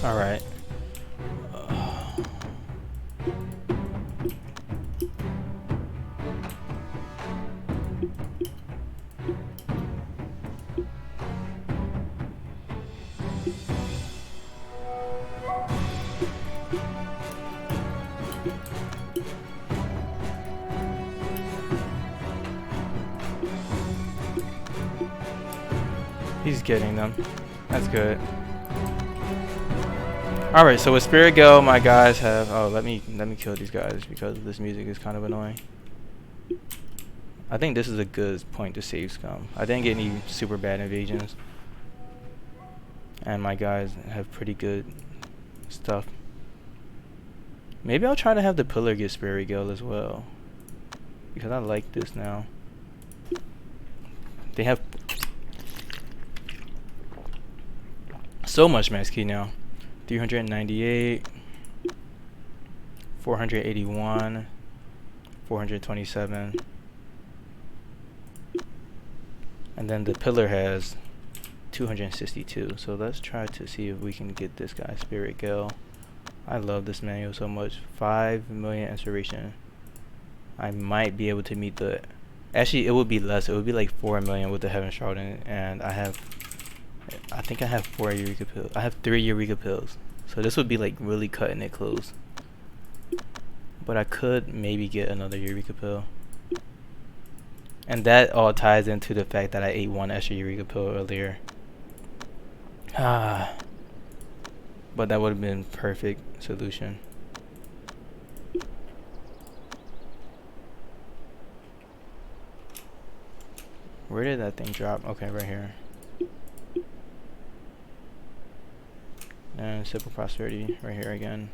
Alright. He's getting them. That's good. Alright, so with Spirit Go, my guys have... Oh, let me kill these guys because this music is kind of annoying. I think this is a good point to save scum. I didn't get any super bad invasions. And my guys have pretty good stuff. Maybe I'll try to have the pillar get Spirit Gale as well, because I like this now. They have so much max key now. 398, 481, 427, and then the pillar has 262. So let's try to see if we can get this guy Spirit Gale. I love this manual so much. 5 million inspiration. I might be able to meet the... Actually, it would be less. It would be like 4 million with the Heaven Shroud in it. And I think I have 4 Eureka pills. I have 3 Eureka pills. So this would be like really cutting it close. But I could maybe get another Eureka pill. And that all ties into the fact that I ate 1 extra Eureka pill earlier. But that would have been perfect solution. Where did that thing drop? Okay, right here. And Simple Prosperity right here again.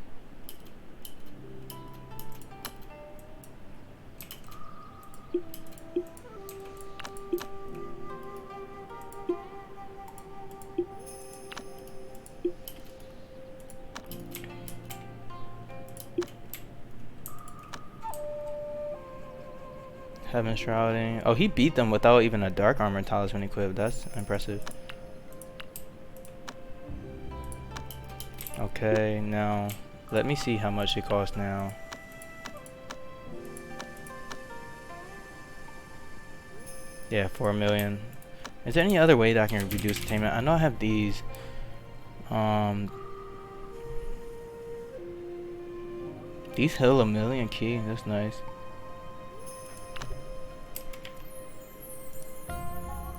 Heaven Shrouding. Oh, he beat them without even a Dark Armor Talisman equipped. That's impressive. Okay, now let me see how much it costs now. Yeah, 4 million. Is there any other way that I can reduce attainment? I know I have these. These heal 1 million key. That's nice.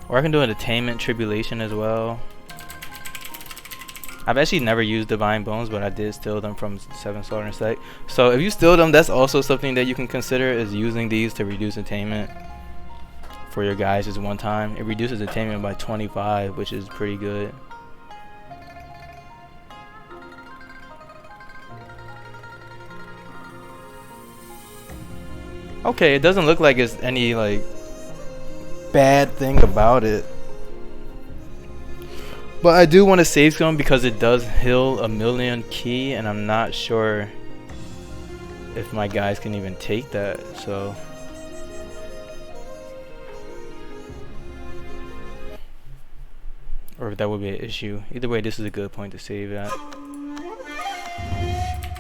Or I can do an attainment tribulation as well. I've actually never used Divine Bones, but I did steal them from 7 Solar Sect. So if you steal them, that's also something that you can consider, is using these to reduce attainment for your guys just one time. It reduces attainment by 25, which is pretty good. Okay, it doesn't look like it's any like bad thing about it. But I do want to save some because it does heal 1 million key, and I'm not sure if my guys can even take that, so. Or if that would be an issue. Either way, this is a good point to save at.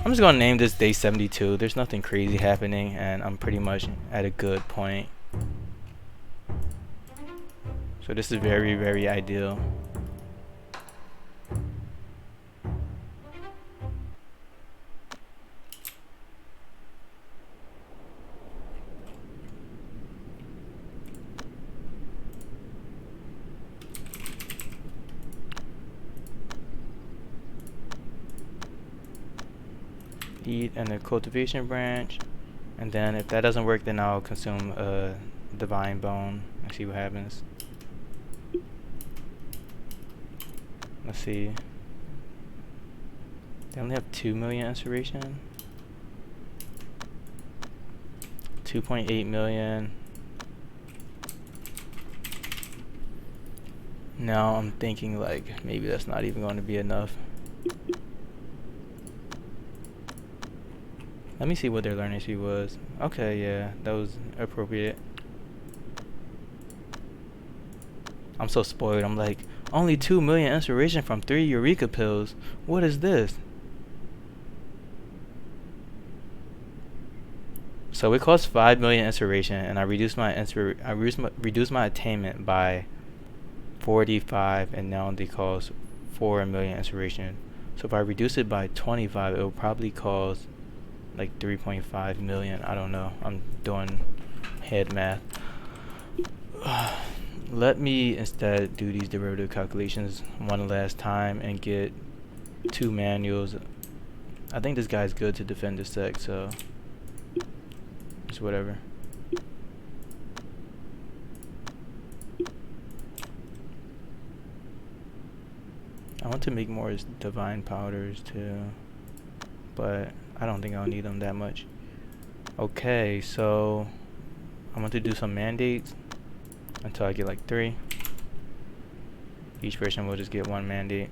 I'm just gonna name this day 72. There's nothing crazy happening, and I'm pretty much at a good point. So this is very, very ideal. Eat and a cultivation branch, and then if that doesn't work, then I'll consume a divine bone and see what happens. Let's see. They only have 2 million inspiration. 2.8 million. Now I'm thinking like maybe that's not even going to be enough. Let me see what their learning speed was. Okay, yeah, that was appropriate. I'm so spoiled. I'm like, only 2 million inspiration from 3 Eureka pills. What is this? So it costs 5 million inspiration, and I reduced my reduced my attainment by 45, and now they cost 4 million inspiration. So if I reduce it by 25, it will probably cost like 3.5 million. I don't know. I'm doing head math. Let me instead do these derivative calculations one last time and get 2 manuals. I think this guy's good to defend the sect, so it's whatever. I want to make more divine powders too, but I don't think I'll need them that much. Okay, so I'm going to do some mandates until I get like 3. Each person will just get 1 mandate.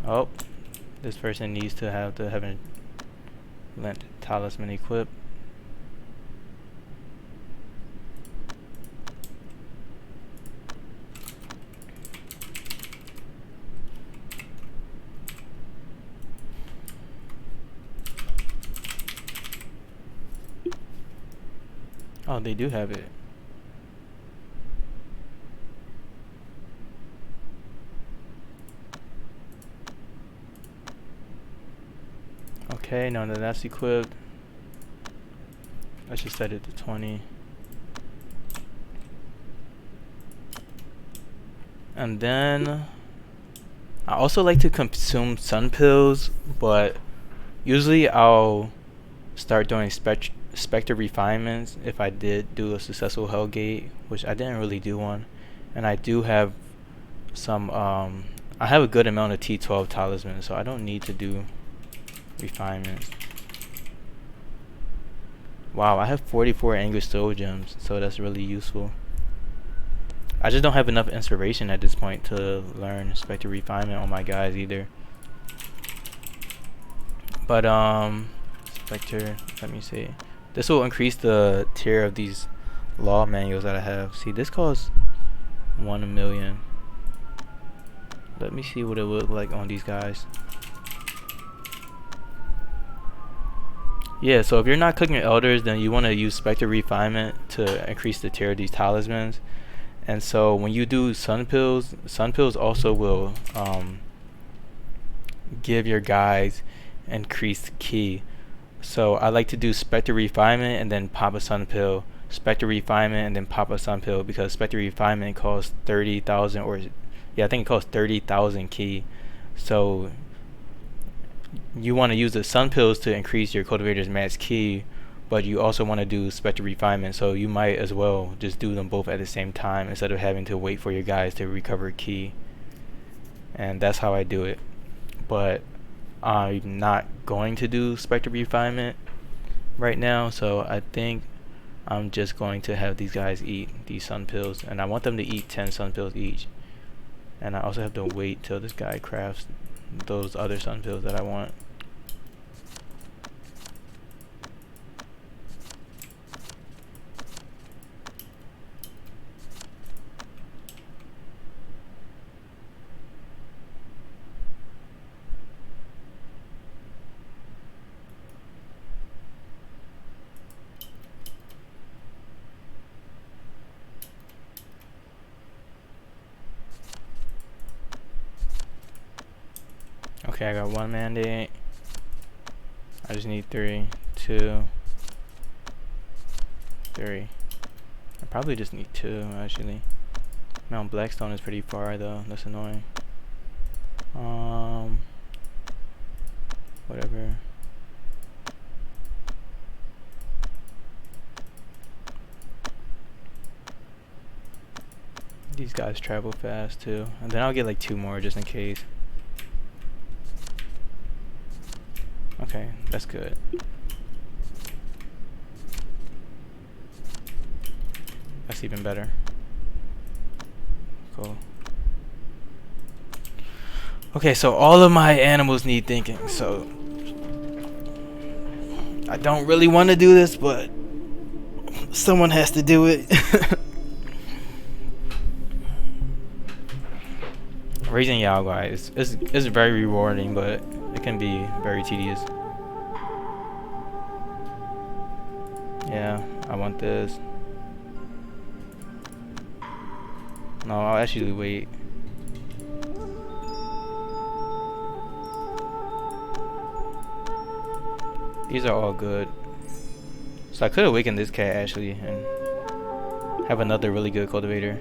Oh, this person needs to have the Heaven Lent Talisman equipped. Oh, they do have it. Okay, now that that's equipped, let's just set it to 20. And then I also like to consume sun pills, but usually I'll start doing spectre refinements if I did do a successful Hellgate, which I didn't really do one. And I do have some I have a good amount of T12 talismans, so I don't need to do refinements. Wow, I have 44 Anguish Soul Gems, so that's really useful. I just don't have enough inspiration at this point to learn Spectre Refinement on my guys either. But Spectre, let me see. This will increase the tier of these law manuals that I have. See, this costs 1 million. Let me see what it would look like on these guys. Yeah, so if you're not cooking elders, then you want to use Spectre Refinement to increase the tier of these talismans. And so when you do sun pills also will give your guys increased key. So I like to do Spectre Refinement and then pop a sun pill, Spectre Refinement and then pop a sun pill, because Spectre Refinement costs 30,000, or yeah, I think it costs 30,000 key. So you want to use the sun pills to increase your cultivator's max key, but you also want to do Spectre Refinement, so you might as well just do them both at the same time instead of having to wait for your guys to recover key. And that's how I do it. But I'm not going to do Spectre Refinement right now, so I think I'm just going to have these guys eat these sun pills, and I want them to eat 10 sun pills each. And I also have to wait till this guy crafts those other sun pills that I want. Okay, I got 1 mandate. I just need 3, 2, 3. I probably just need 2 actually. Mount Blackstone is pretty far though. That's annoying. Whatever. These guys travel fast too, and then I'll get like 2 more just in case. Okay, that's good. That's even better. Cool. Okay, so all of my animals need thinking, so I don't really want to do this, but someone has to do it. Raising Yao guys is very rewarding, but it can be very tedious. Yeah, I want this. No, I'll actually wait. These are all good. So I could awaken this cat actually and have another really good cultivator.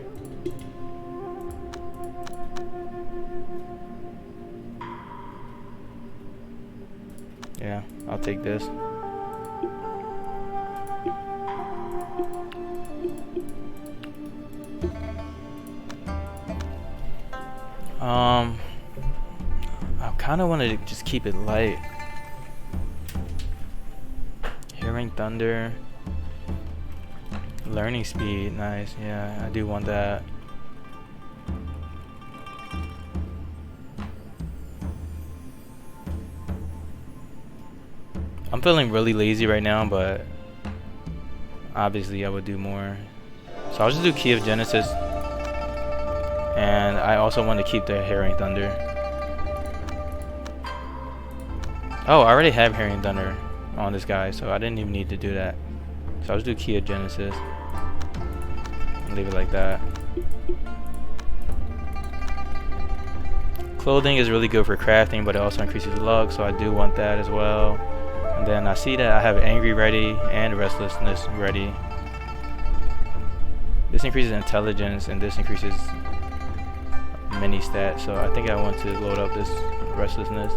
Yeah, I'll take this. kind of want to just keep it light. Hearing thunder. Learning speed, nice. Yeah, I do want that. I'm feeling really lazy right now, but obviously I would do more. So I'll just do Key of Genesis. And I also want to keep the Hearing Thunder. Oh, I already have Hearing Thunder on this guy, so I didn't even need to do that. So I'll just do Key of Genesis. And leave it like that. Clothing is really good for crafting, but it also increases luck, so I do want that as well. And then I see that I have Angry ready and Restlessness ready. This increases intelligence and this increases mini stat, so I think I want to load up this Restlessness.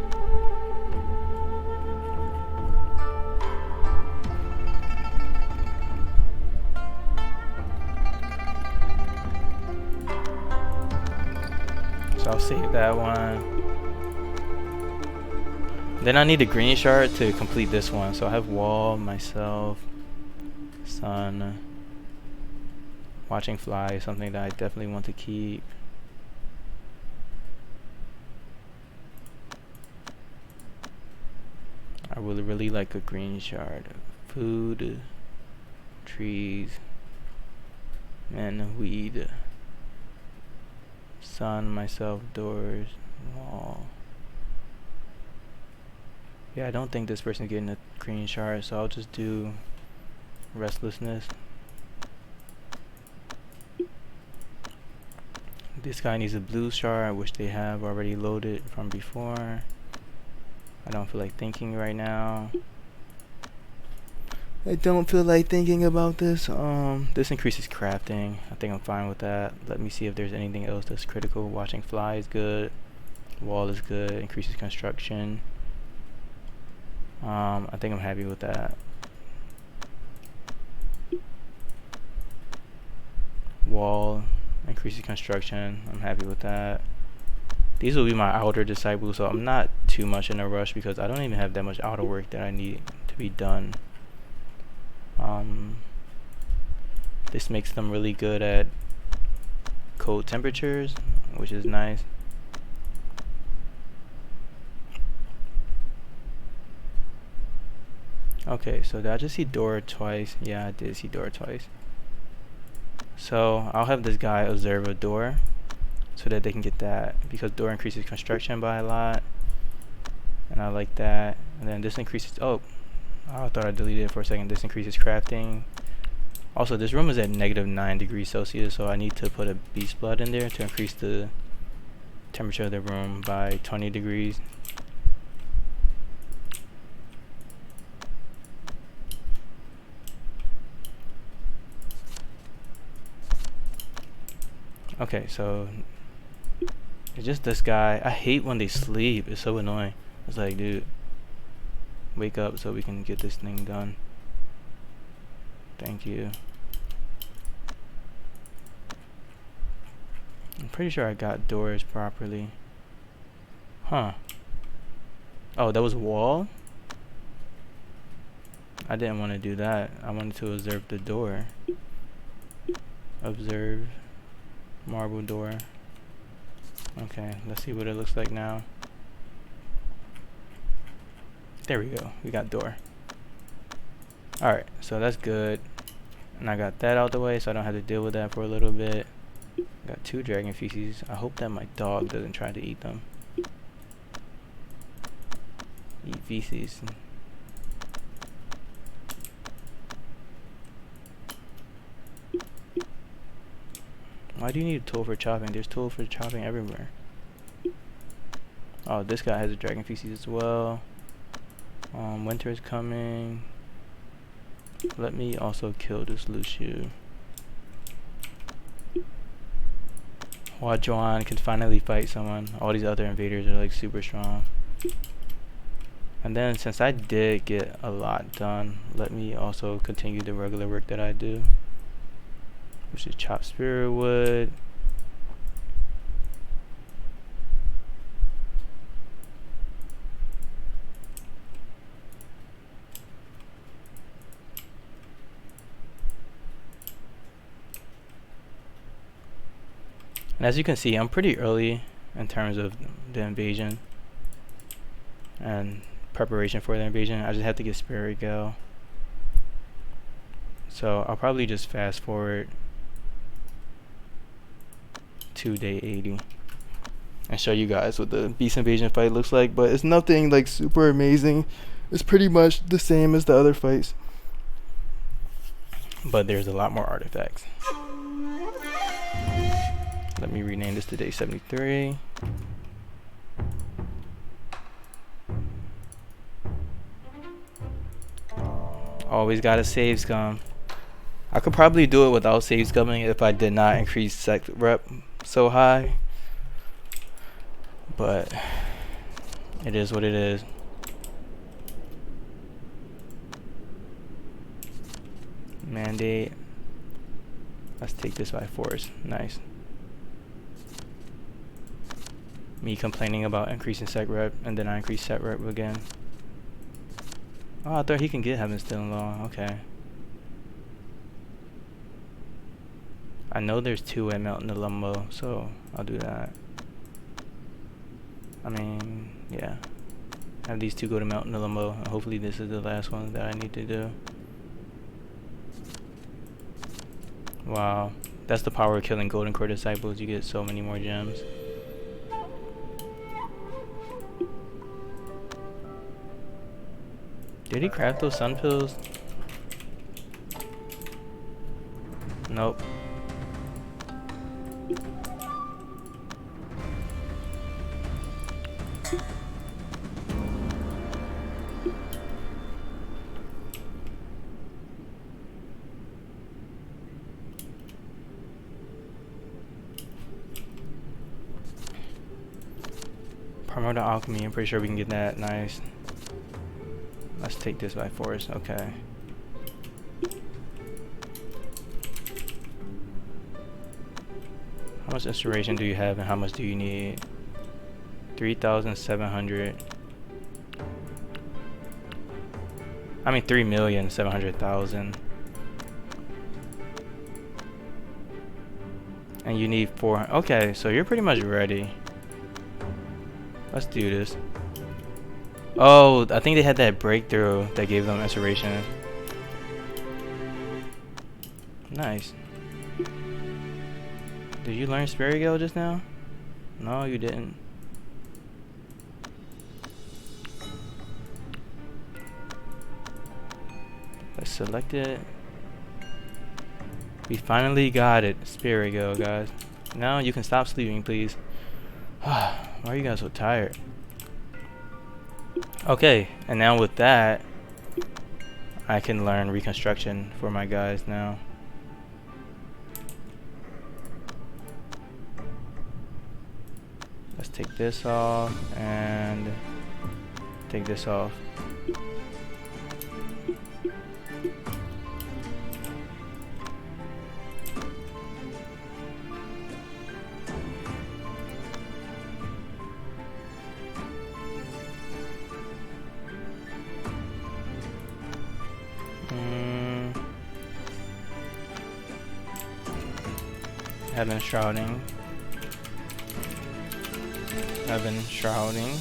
So I'll save that one. Then I need a green shard to complete this one. So I have Wall, Myself, Sun, Watching Fly, something that I definitely want to keep. I would really like a green shard. Food, trees, and weed. Sun, Myself, Doors, Wall. Yeah, I don't think this person's getting a green shard, so I'll just do Restlessness. This guy needs a blue shard, which they have already loaded from before. I don't feel like thinking right now. I don't feel like thinking about this. This increases crafting. I think I'm fine with that. Let me see if there's anything else that's critical. Watching Fly is good. Wall is good. Increases construction. I think I'm happy with that. Wall increases construction. I'm happy with that. These will be my outer disciples, so I'm not too much in a rush because I don't even have that much outer work that I need to be done. This makes them really good at cold temperatures, which is nice. Okay, so did I just see door twice? Yeah, I did see door twice. So I'll have this guy observe a door so that they can get that, because door increases construction by a lot, and I like that. And then this increases, oh, I thought I deleted it for a second. This increases crafting. Also, this room is at -9 degrees Celsius, so I need to put a beast blood in there to increase the temperature of the room by 20 degrees. Okay, so it's just this guy. I hate when they sleep. It's so annoying. It's like, dude, wake up so we can get this thing done. Thank you. I'm pretty sure I got doors properly. Huh. Oh, that was a wall? I didn't want to do that. I wanted to observe the door. Observe. Marble door. Okay, let's see what it looks like now. There we go. We got door. Alright, so that's good. And I got that out the way so I don't have to deal with that for a little bit. Got 2 dragon feces. I hope that my dog doesn't try to eat them. Eat feces. Why do you need a tool for chopping? There's tools for chopping everywhere. Oh, this guy has a dragon feces as well. Winter is coming. Let me also kill this Lucio. Juan can finally fight someone. All these other invaders are like super strong. And then since I did get a lot done, let me also continue the regular work that I do, which is chop spirit wood. And as you can see, I'm pretty early in terms of the invasion and preparation for the invasion. I just have to get Spirit Gale. So I'll probably just fast forward to day 80 and show you guys what the Beast Invasion fight looks like, but it's nothing like super amazing. It's pretty much the same as the other fights, but there's a lot more artifacts. Let me rename this to day 73. Always gotta save scum. I could probably do it without save scumming if I did not increase sec rep so high, but it is what it is. Mandate. Let's take this by force. Nice. Me complaining about increasing sec rep and then I increase sec rep again. Oh, I thought he can get Heaven Still Law. Okay. I know there's 2 at Melt in the Lumbo, so I'll do that. I mean, yeah. Have these 2 go to Melt in the Lumbo, and hopefully this is the last one that I need to do. Wow. That's the power of killing Golden Core Disciples. You get so many more gems. Did he craft those sun pills? Nope. Promote alchemy. I'm pretty sure we can get that. Nice. Let's take this by force. Okay. How much inspiration do you have and how much do you need? 3,700. I mean 3,700,000. And you need 400. Okay, so you're pretty much ready. Let's do this. Oh, I think they had that breakthrough that gave them inspiration. Nice. Did you learn Spirit Gale just now? No, you didn't. Let's select it. We finally got it. Spirit Gale, guys. Now you can stop sleeping, please. Why are you guys so tired? Okay, and now with that, I can learn reconstruction for my guys now. Let's take this off and take this off. Heaven Shrouding. Heaven Shrouding.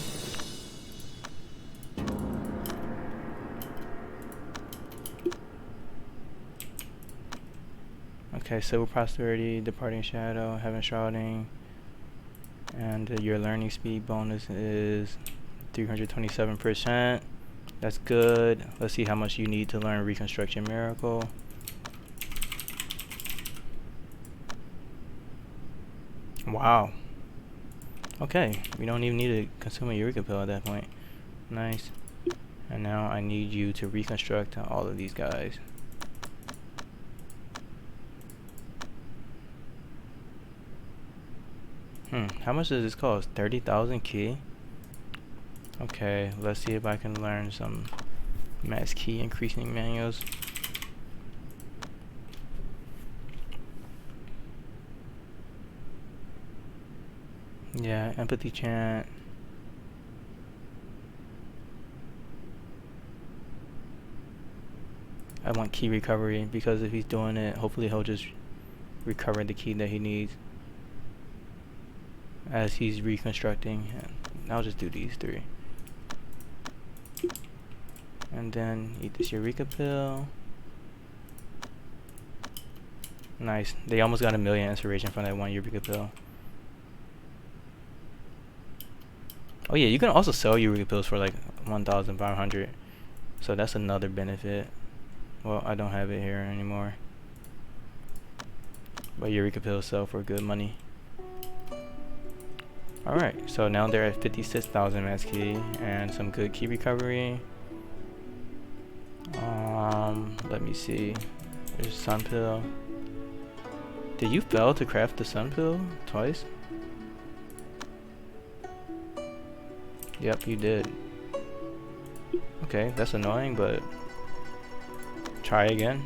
Okay, Civil Prosperity, Departing Shadow, Heaven Shrouding. And your learning speed bonus is 327%. That's good. Let's see how much you need to learn Reconstruction Miracle. Wow. Okay, we don't even need to consume a Eureka pill at that point. Nice. And now I need you to reconstruct all of these guys. How much does this cost? 30,000 key? Okay, let's see if I can learn some max key increasing manuals. Yeah, empathy chant. I want key recovery because if he's doing it, hopefully he'll just recover the key that he needs. as he's reconstructing. And I'll just do these 3. And then eat this Eureka pill. Nice. They almost got 1,000,000 inspiration from that 1 Eureka pill. Oh yeah, you can also sell Eureka pills for like 1,500. So that's another benefit. Well, I don't have it here anymore. But Eureka pills sell for good money. Alright, so now they're at 56,000 max key and some good key recovery. Let me see. There's sun pill. Did you fail to craft the sun pill twice? Yep, you did. Okay, that's annoying, but try again.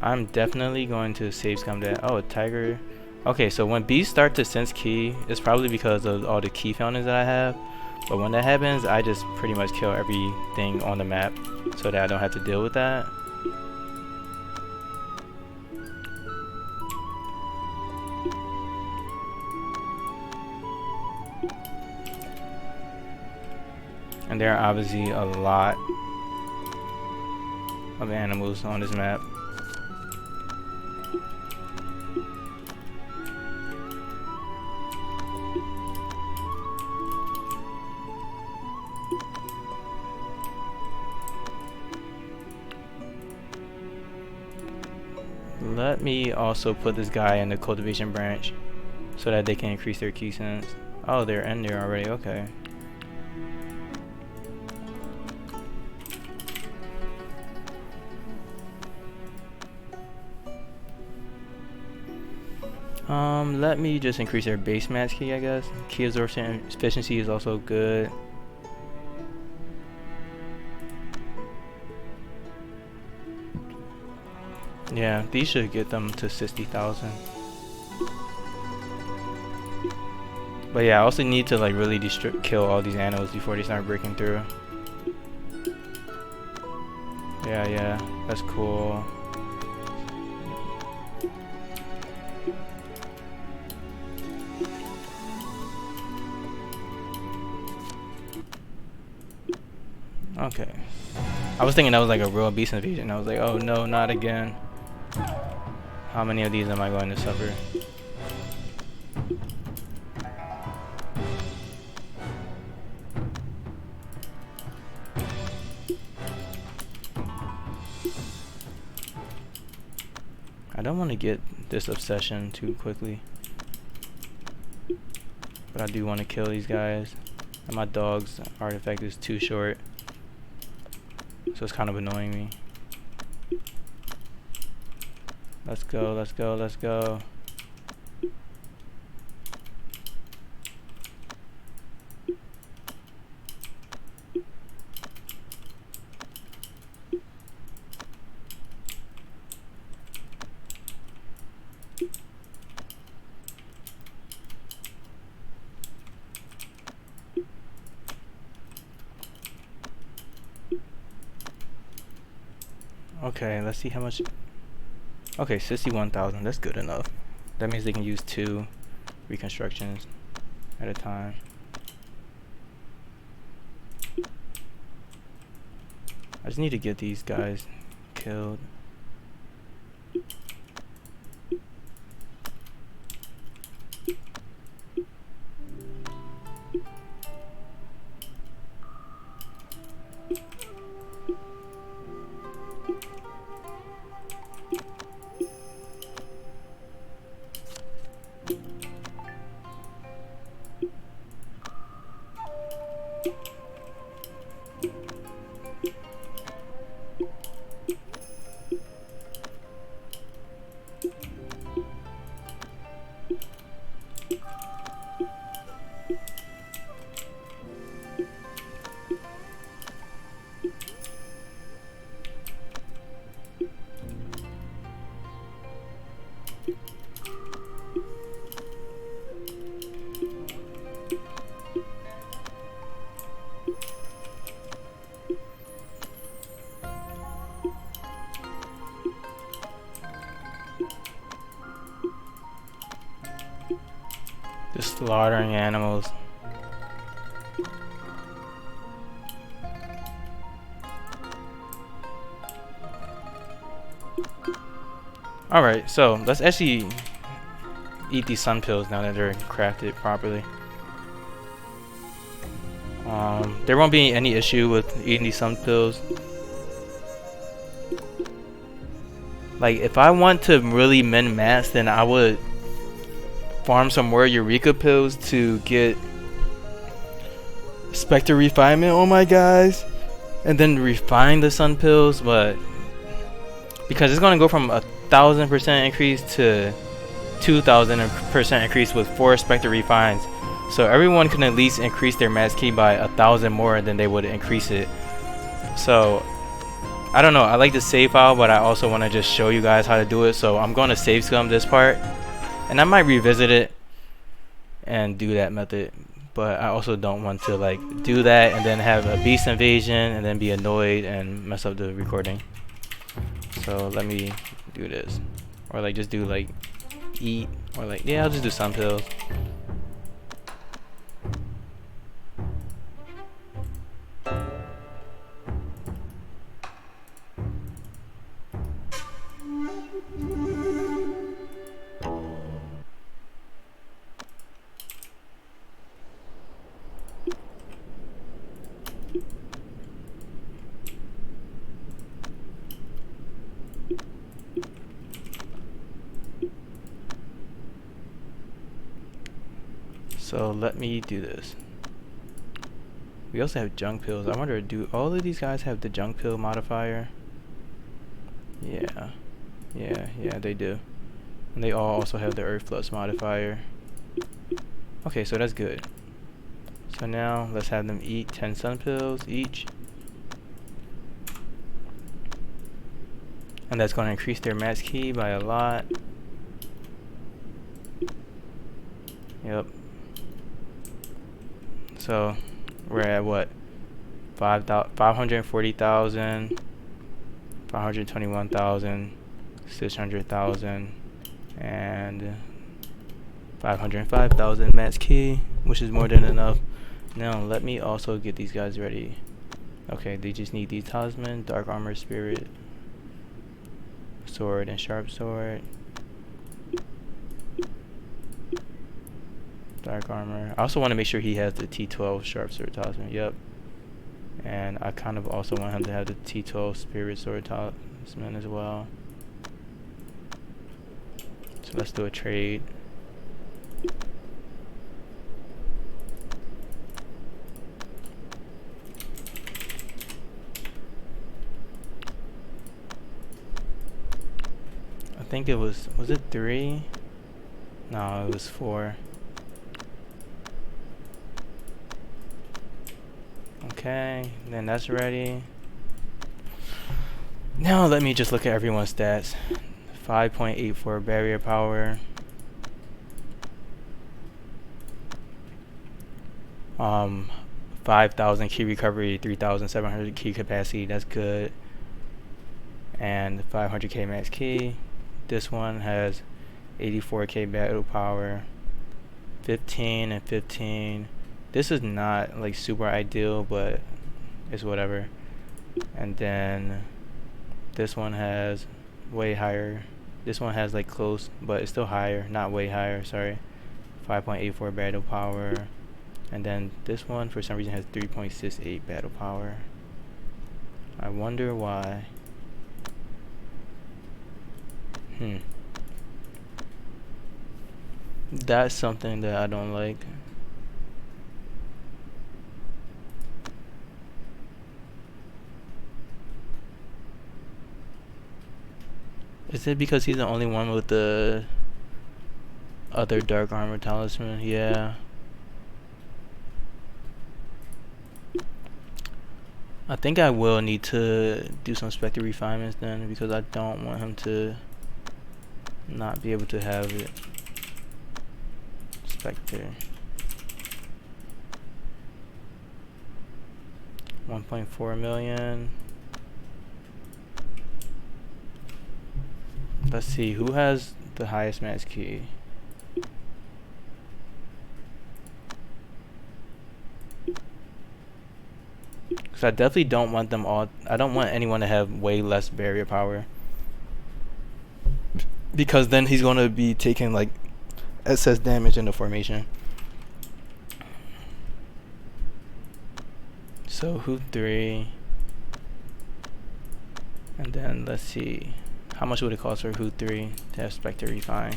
I'm definitely going to save scum that. Oh, a tiger. Okay, so when bees start to sense key, it's probably because of all the key fountains that I have. But when that happens, I just pretty much kill everything on the map so that I don't have to deal with that. And there are obviously a lot of animals on this map. Let me also put this guy in the cultivation branch so that they can increase their key sense. Oh, they're in there already, okay. Let me just increase their base max key, I guess. Key absorption efficiency is also good. Yeah, these should get them to 60,000. But yeah, I also need to like really kill all these animals before they start breaking through. Yeah, that's cool. Okay. I was thinking that was like a real beast invasion. I was like, oh no, not again. How many of these am I going to suffer? I don't want to get this obsession too quickly. But I do want to kill these guys. And my dog's artifact is too short. So it's kind of annoying me. Let's go, let's go, let's go. Okay, let's see how much. Okay, 61,000. That's good enough. That means they can use 2 reconstructions at a time. I just need to get these guys killed. Just slaughtering animals. Alright, so let's actually eat these sun pills now that they're crafted properly. There won't be any issue with eating these sun pills. Like, if I want to really min-max, then I would farm some more Eureka pills to get Spectre refinement on my guys, and then refine the sun pills, but because it's gonna go from 1,000% increase to 2,000% increase with 4 Spectre refines, so everyone can at least increase their max key by 1,000 more than they would increase it. So I don't know, I like the save file, but I also want to just show you guys how to do it, so I'm going to save scum this part, and I might revisit it and do that method, but I also don't want to like do that and then have a beast invasion and then be annoyed and mess up the recording. So let me do this, or like just do like eat, or like, yeah, I'll just do sun pills. So let me do this. We also have junk pills. I wonder, do all of these guys have the junk pill modifier? Yeah, they do. And they all also have the earth flux modifier. Okay, so that's good. So now let's have them eat 10 sun pills each. And that's going to increase their max key by a lot. Yep. So we're at what? 540,000, 521,000, 600,000, and 505,000 max key, which is more than enough. Now let me also get these guys ready. Okay, they just need these talisman, dark armor, spirit, sword, and sharp sword. Dark armor. I also want to make sure he has the T12 sharp sword talisman. Yep. And I kind of also want him to have the T12 spirit sword talisman as well. So let's do a trade. I think it was it 3? No, it was 4. Okay, then that's ready. Now let me just look at everyone's stats. 5.84 barrier power. 5,000 key recovery, 3,700 key capacity. That's good. And 500k max key. This one has 84k battle power. 15 and 15. This is not like super ideal, but it's whatever. And then this one has way higher. This one has like close, but it's still higher, not way higher, sorry. 5.84 battle power. And then this one for some reason has 3.68 battle power. I wonder why. That's something that I don't like. Is it because he's the only one with the other dark armor talisman? Yeah. I think I will need to do some Spectre refinements then, because I don't want him to not be able to have it. Spectre. 1.4 million. Let's see, who has the highest max key? Because I definitely don't want them all. I don't want anyone to have way less barrier power. Because then he's going to be taking like excess damage in the formation. So Hoot 3. And then let's see. How much would it cost for Hoot 3 to have Spectre Refine?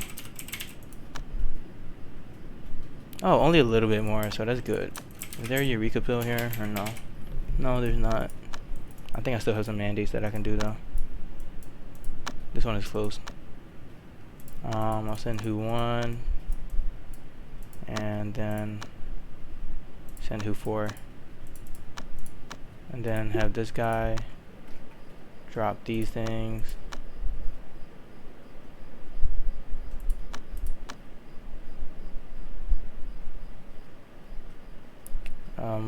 Oh, only a little bit more, so that's good. Is there a Eureka pill here or no? No, there's not. I think I still have some mandates that I can do though. This one is close. I'll send Who 1 and then send Who 4 and then have this guy drop these things.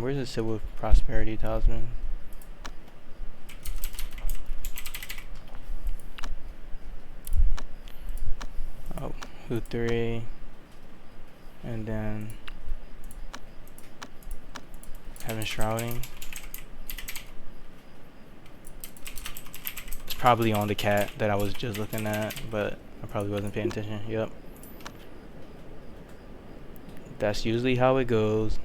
Where's the Civil Prosperity Talisman? Oh, Who 3 and then Heaven Shrouding. It's probably on the cat that I was just looking at, but I probably wasn't paying attention. Yep. That's usually how it goes.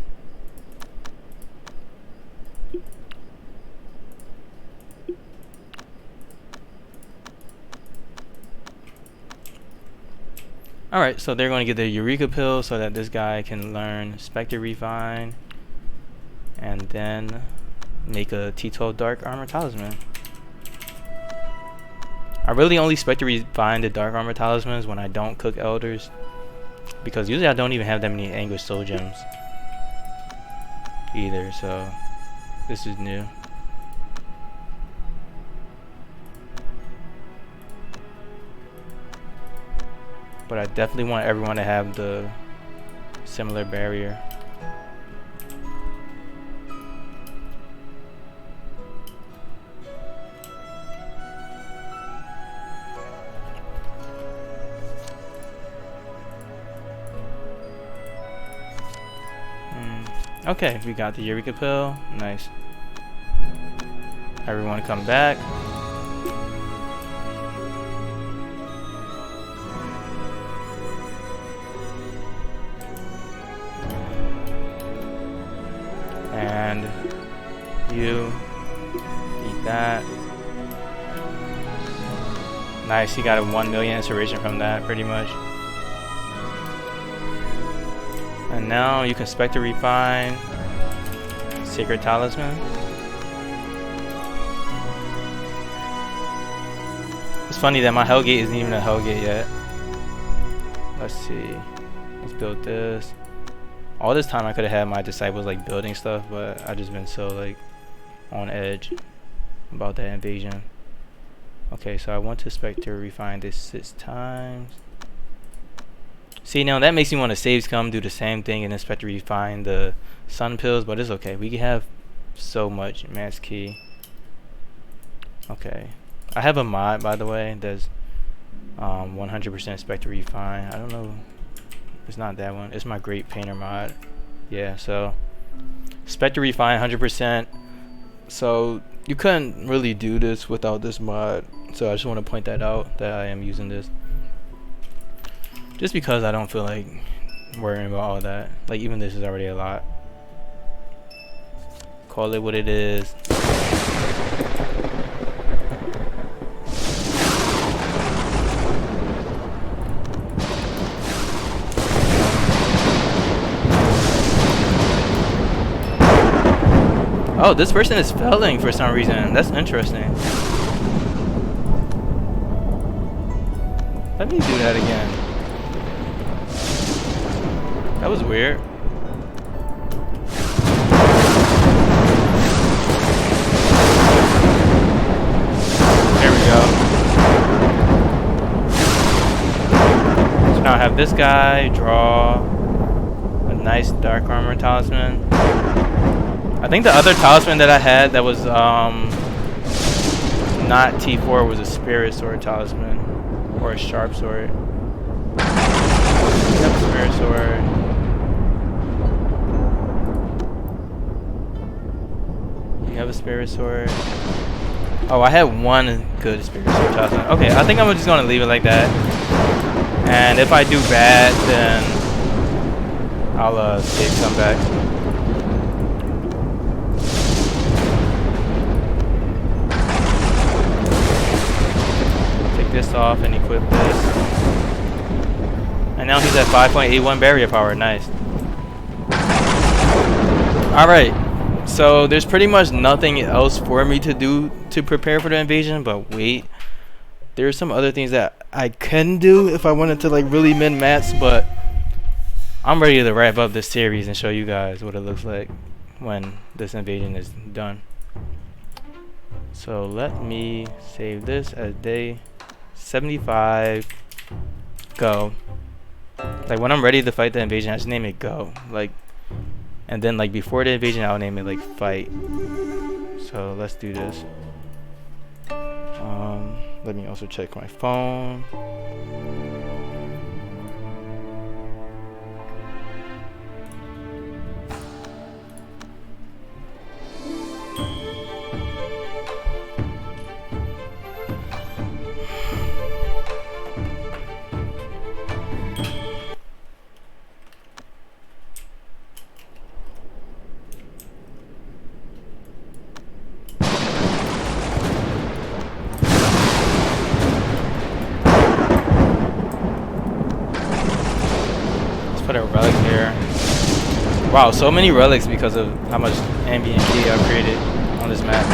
Alright, so they're going to get the Eureka pill so that this guy can learn Spectre Refine and then make a T12 Dark Armor Talisman. I really only Spectre Refine the Dark Armor Talismans when I don't cook Elders, because usually I don't even have that many Anguished Soul Gems either, so this is new. But I definitely want everyone to have the similar barrier. Okay, we got the Eureka pill. Nice. Everyone come back. And you eat that. Nice, you got a 1 million inspiration from that, pretty much. And now you can Spectre Refine Sacred Talisman. It's funny that my Hellgate isn't even a Hellgate yet. Let's see. Let's build this. All this time I could have had my disciples like building stuff, but I just been so like on edge about that invasion. Okay, so I want to Spectre Refine this 6 times. See, now that makes me want to save scum, do the same thing, and then Spectre Refine the sun pills, but it's okay. We can have so much mass key. Okay, I have a mod, by the way, that's 100% Spectre Refine. I don't know, it's not that one. It's my Great Painter mod. Yeah, so Spectre Refine 100%. So you couldn't really do this without this mod. So I just want to point that out, that I am using this. Just because I don't feel like worrying about all that. Like, even this is already a lot. Call it what it is. Oh, this person is failing for some reason. That's interesting. Let me do that again. That was weird. There we go. So now I have this guy draw a nice Dark Armor Talisman. I think the other talisman that I had that was not T4 was a Spirit Sword Talisman or a Sharp Sword. Yep, Spirit Sword. have a spirit sword? Oh, I had one good spirit sword. Okay, I think I'm just gonna leave it like that. And if I do bad, then I'll save some back. Take this off and equip this. And now he's at 5.81 barrier power. Nice. Alright. So there's pretty much nothing else for me to do to prepare for the invasion, but wait. There's some other things that I can do if I wanted to like really min-max, but I'm ready to wrap up this series and show you guys what it looks like when this invasion is done. So let me save this as day 75. Go. Like when I'm ready to fight the invasion, I just name it go. Like, and then like before the invasion, I'll name it like fight. So let's do this. Let me also check my phone. Put a relic here. Wow, so many relics because of how much ambient key I've created on this map.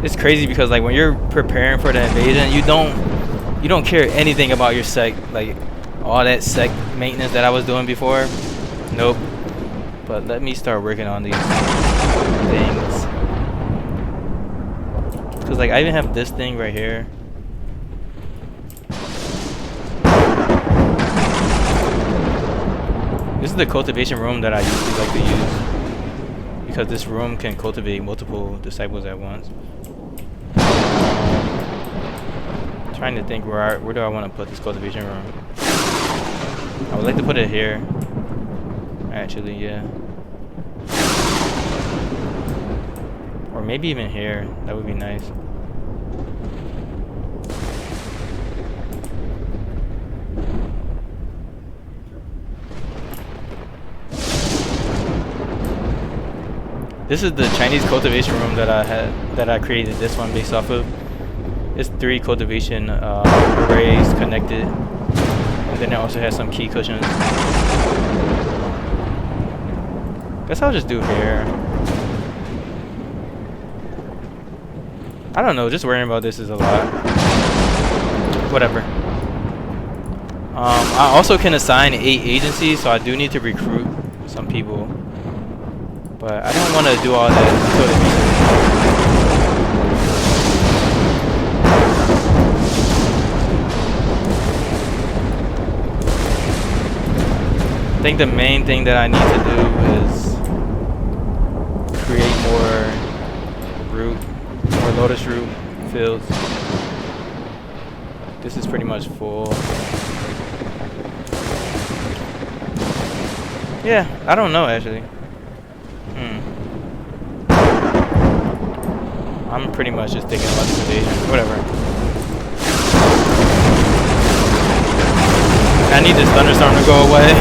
It's crazy because like when you're preparing for the invasion, you don't care anything about your sec, like all that sec maintenance that I was doing before. Nope. But let me start working on these things. Cause like I even have this thing right here. This is the cultivation room that I usually like to use because this room can cultivate multiple disciples at once. Trying to think where do I want to put this cultivation room. I would like to put it here. Actually, yeah. Or maybe even here. That would be nice. This is the Chinese cultivation room that I created this one based off of. It's 3 cultivation arrays connected, and then it also has some key cushions. Guess I'll just do here. I don't know, just worrying about this is a lot. Whatever. I also can assign 8 agencies, so I do need to recruit some people. But I don't want to do all that until I think the main thing that I need to do is create more lotus root fields. This is pretty much full. Yeah, I don't know actually. I'm pretty much just thinking about this invasion. Whatever. I need this thunderstorm to go away.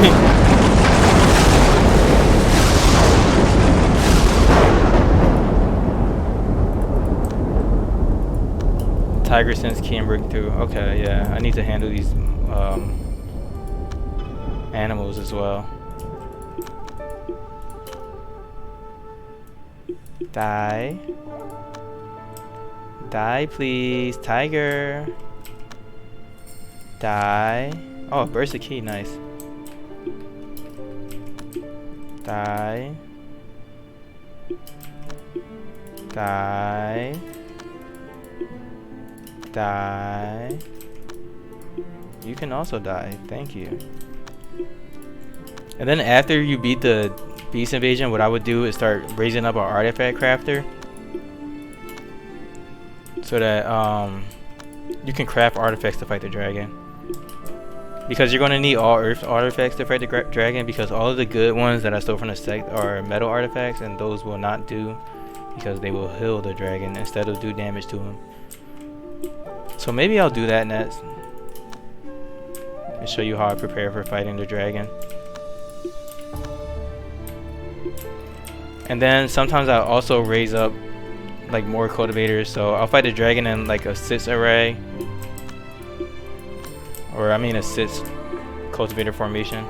Tiger sense can break through. Okay, yeah. I need to handle these animals as well. Die. Die, please. Tiger. Die. Oh, burst the key. Nice. Die. Die. Die. You can also die. Thank you. And then after you beat the beast invasion, what I would do is start raising up our artifact crafter. So that you can craft artifacts to fight the dragon. Because you're going to need all earth artifacts to fight the dragon, because all of the good ones that I stole from the sect are metal artifacts, and those will not do because they will heal the dragon instead of do damage to him. So maybe I'll do that next and show you how I prepare for fighting the dragon. And then sometimes I'll also raise up like more cultivators, so I'll fight the dragon in like a 6 array, or I mean a 6 cultivator formation.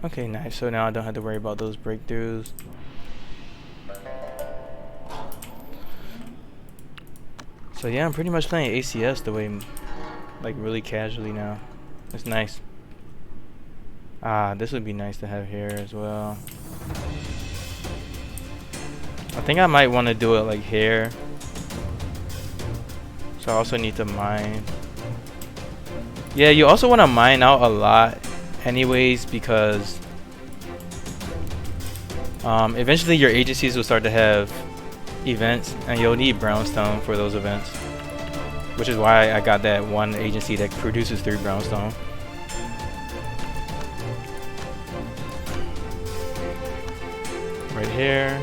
Okay, nice. So now I don't have to worry about those breakthroughs. So yeah, I'm pretty much playing ACS the way, like really casually now. It's nice. This would be nice to have here as well. I think I might want to do it like here. So I also need to mine. Yeah, you also want to mine out a lot anyways, because eventually your agencies will start to have events and you'll need brownstone for those events, which is why I got that one agency that produces 3 brownstone. Right here.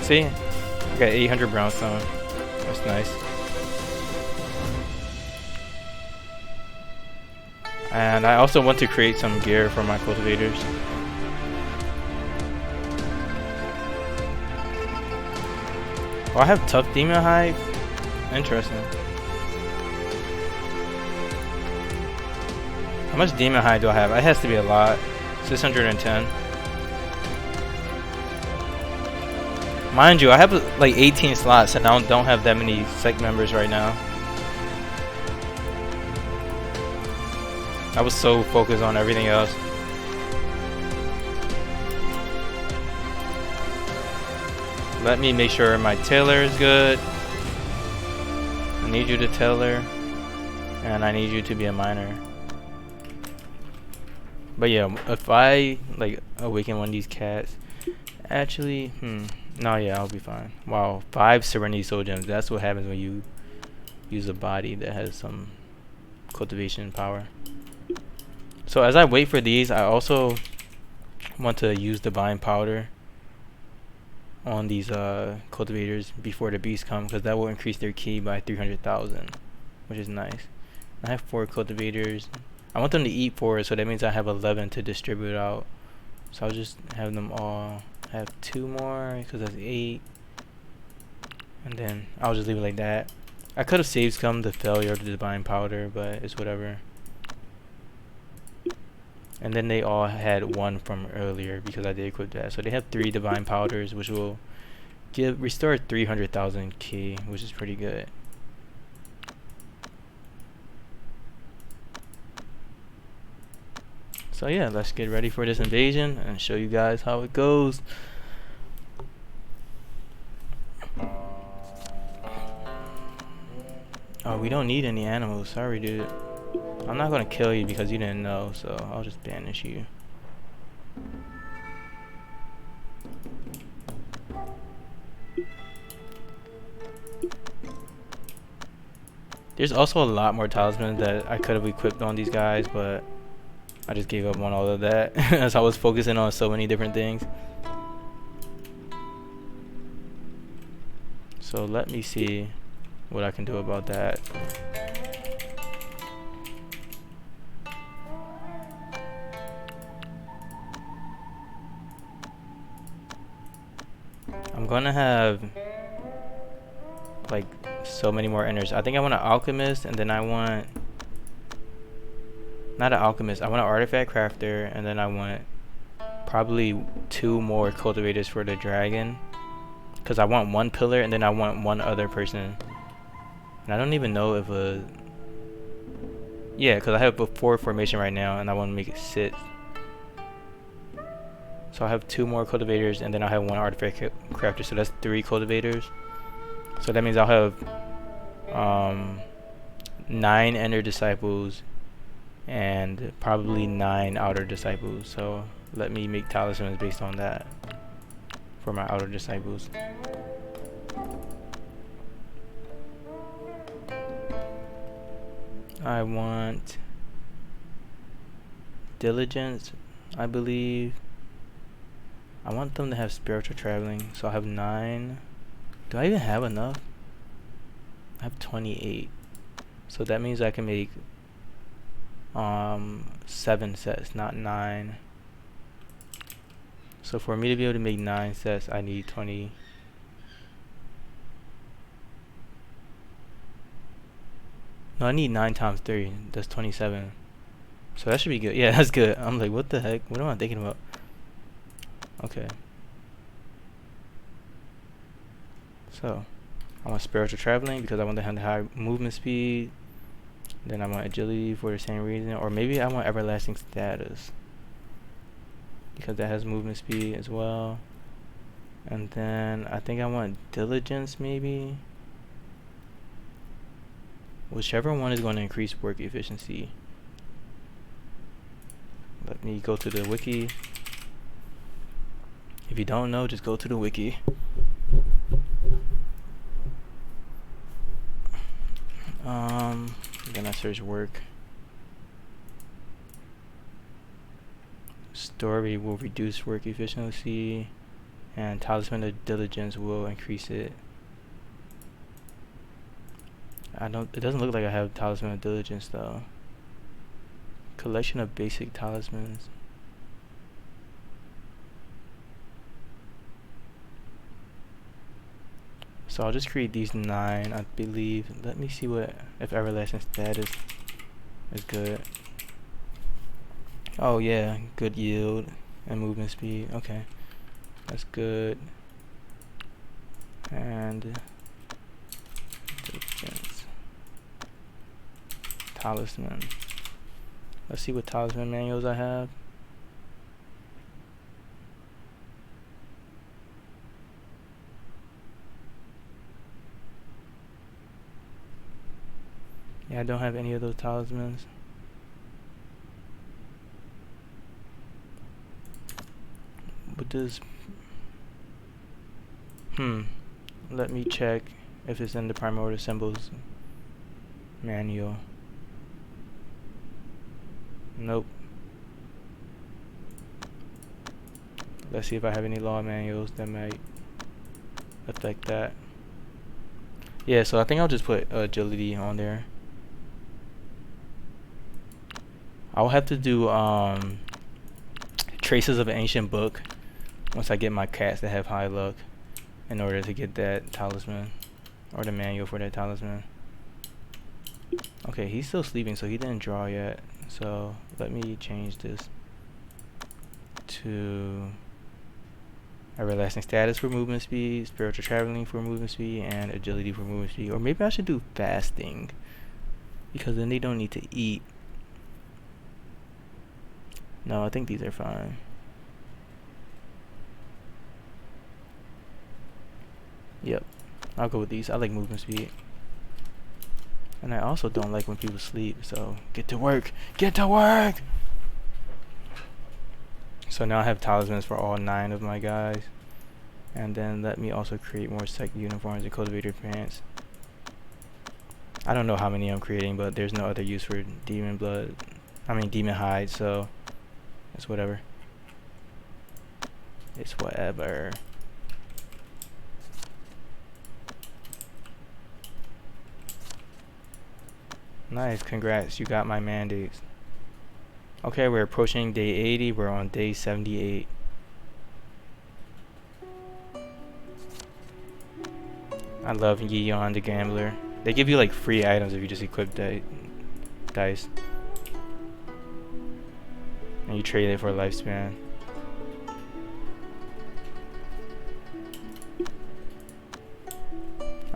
See? I got 800 brownstone. That's nice. And I also want to create some gear for my cultivators. Oh, I have tough demon hide? Interesting. How much demon hide do I have? It has to be a lot. 610. Mind you, I have like 18 slots and I don't have that many sect members right now. I was so focused on everything else. Let me make sure my tailor is good. I need you to tailor. And I need you to be a miner. But yeah, if I like awaken one of these cats, actually, no, yeah, I'll be fine. Wow, 5 Serenity Soul Gems. That's what happens when you use a body that has some cultivation power. So as I wait for these, I also want to use Divine Powder on these cultivators before the beasts come, because that will increase their key by 300,000, which is nice. I have 4 cultivators. I want them to eat 4, so that means I have 11 to distribute out. So I'll just have them all have 2 more, because that's 8. And then I'll just leave it like that. I could have saved some the failure of the Divine Powder, but it's whatever. And then they all had 1 from earlier because I did equip that. So they have 3 Divine Powders, which will restore 300,000 key, which is pretty good. So yeah, let's get ready for this invasion and show you guys how it goes. Oh, we don't need any animals. Sorry, dude. I'm not gonna kill you because you didn't know, so I'll just banish you. There's also a lot more talismans that I could have equipped on these guys, but I just gave up on all of that as I was focusing on so many different things. So let me see what I can do about that. I'm gonna have like so many more inners. I think I want an alchemist, and then I want Not an alchemist. I want an artifact crafter, and then I want probably 2 more cultivators for the dragon. Because I want 1 pillar, and then I want 1 other person. And I don't even know if a... Yeah, because I have a 4 formation right now, and I want to make it 6. So I have 2 more cultivators, and then I'll have 1 artifact crafter. So that's 3 cultivators. So that means I'll have 9 Ender Disciples and probably 9 Outer Disciples. So let me make talismans based on that for my Outer Disciples. I want Diligence, I believe. I want them to have Spiritual Traveling, so I have 9. Do I even have enough? I have 28. So that means I can make 7 sets, not 9. So for me to be able to make 9 sets, I need 20. No, I need 9 times 3. That's 27. So that should be good. Yeah, that's good. I'm like, what the heck? What am I thinking about? Okay. So I want Spiritual Traveling because I want to have the high movement speed. Then I want Agility for the same reason. Or maybe I want Everlasting Status because that has movement speed as well. And then I think I want Diligence maybe. Whichever one is going to increase work efficiency. Let me go to the wiki. If you don't know, just go to the wiki. Then I search work. Story will reduce work efficiency, and Talisman of Diligence will increase it. It doesn't look like I have Talisman of Diligence though. Collection of basic talismans. So I'll just create these 9, I believe. Let me see if Everlasting Status is good. Oh yeah, good yield and movement speed. Okay, that's good. And Diligence. Talisman. Let's see what talisman manuals I have. Yeah, I don't have any of those talismans. What does... Let me check if it's in the Primordial Symbols manual. Nope. Let's see if I have any law manuals that might affect that. Yeah, so I think I'll just put agility on there. I'll have to do Traces of an Ancient Book once I get my cats that have high luck in order to get that talisman or the manual for that talisman. Okay, he's still sleeping, so he didn't draw yet. So let me change this to Everlasting Status for movement speed, Spiritual Traveling for movement speed, and Agility for movement speed. Or maybe I should do Fasting, because then they don't need to eat. No, I think these are fine. Yep, I'll go with these. I like movement speed. And I also don't like when people sleep, so get to work! Get to work! So now I have talismans for all 9 of my guys. And then let me also create more sect uniforms and cultivator pants. I don't know how many I'm creating, but there's no other use for demon hide, so it's whatever. It's whatever. Nice, congrats, you got my mandates. Okay, we're approaching day 80, we're on day 78. I love Yeon the Gambler. They give you like free items if you just equip dice. and you trade it for a lifespan.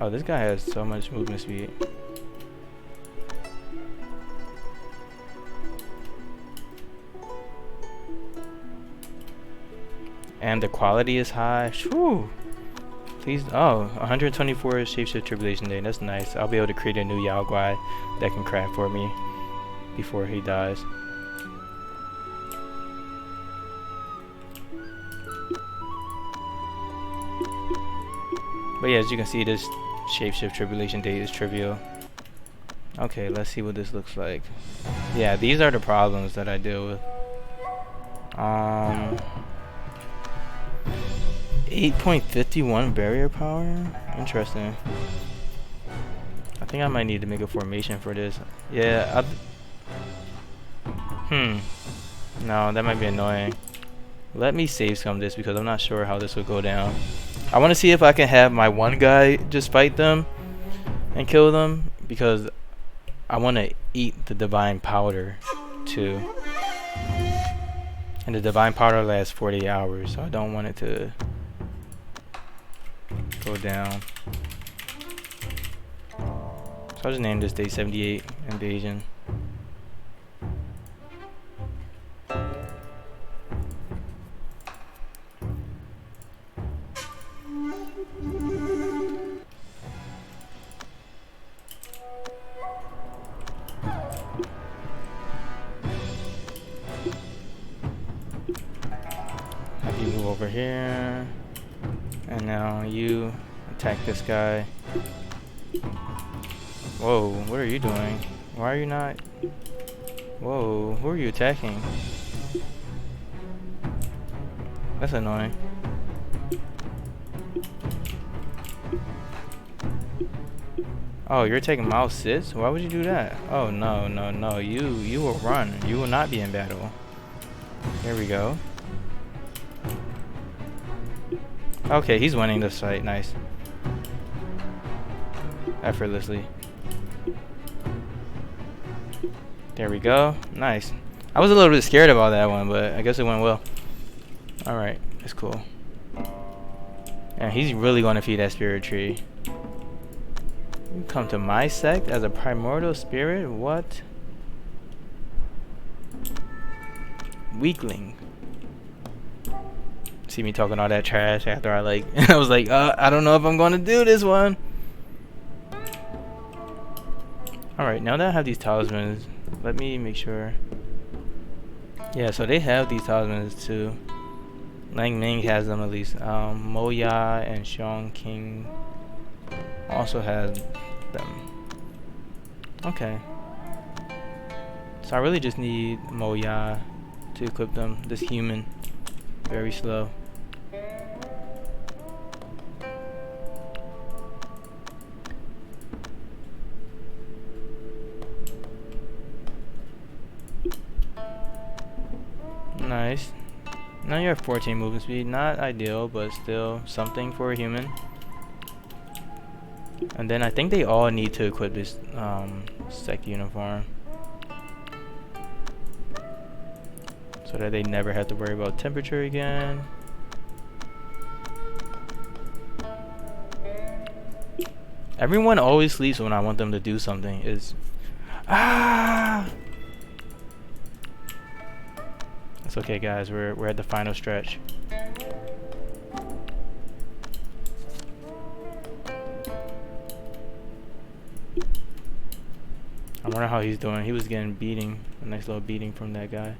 Oh, this guy has so much movement speed. And the quality is high. Whew. Please. Oh, 124 shapeshift tribulation day. That's nice. I'll be able to create a new Yao Guai that can craft for me before he dies. But yeah, as you can see, this shapeshift tribulation date is trivial. Okay, let's see what this looks like. Yeah, these are the problems that I deal with. 8.51 barrier power? Interesting. I think I might need to make a formation for this. Yeah, no, that might be annoying. Let me save scum this because I'm not sure how this will go down. I want to see if I can have my one guy just fight them and kill them, because I want to eat the divine powder too. And the divine powder lasts 48 hours, so I don't want it to go down. So I'll just name this day 78 invasion. Have you move over here, and now you attack this guy. Whoa, what are you doing? Why are you not? Whoa, who are you attacking? That's annoying. Oh, you're taking mouse sits? Why would you do that? Oh no, no, no. You will run. You will not be in battle. Here we go. Okay, he's winning this fight. Nice. Effortlessly. There we go. Nice. I was a little bit scared about that one, but I guess it went well. Alright, that's cool. And he's really going to feed that spirit tree. You come to my sect as a primordial spirit? What? Weakling. See me talking all that trash after I I was like, I don't know if I'm going to do this one. Alright, now that I have these talismans, let me make sure. Yeah, so they have these talismans too. Lang Ming has them at least. Moya and Xiong King also has them. Okay. So I really just need Moya to equip them. This human. Very slow. Nice. Now you have 14 movement speed. Not ideal, but still something for a human. And then I think they all need to equip this sect uniform, so that they never have to worry about temperature again. Everyone always sleeps when I want them to do something. It's okay, guys. We're at the final stretch. I wonder how he's doing. He was getting a nice little beating from that guy.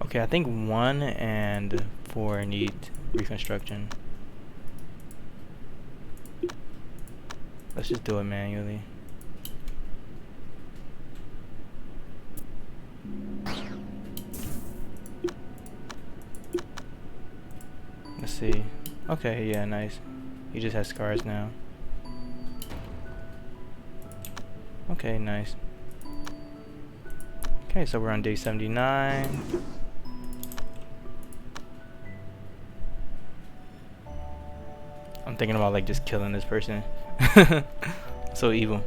Okay, I think 1 and 4 need reconstruction. Let's just do it manually. Let's see. Okay, yeah, nice. He just has scars now. Okay, nice. Okay, so we're on day 79. I'm thinking about just killing this person. So evil.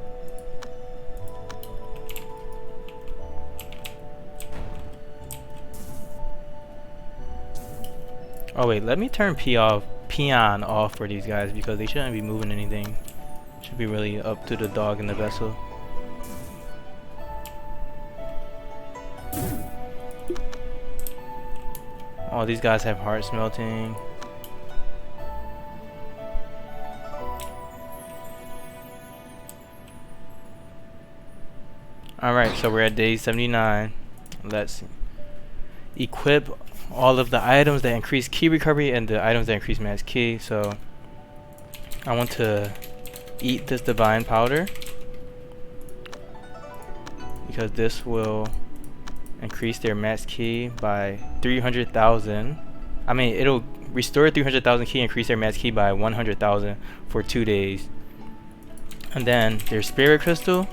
Oh wait, let me turn peon off for these guys because they shouldn't be moving anything. Should be really up to the dog in the vessel. Oh, these guys have heart smelting. Alright, so we're at day 79. Let's equip all of the items that increase key recovery and the items that increase max key. So I want to eat this divine powder because this will increase their max key by 300,000. I mean, it'll restore 300,000 key, increase their max key by 100,000 for 2 days. And then their spirit crystal,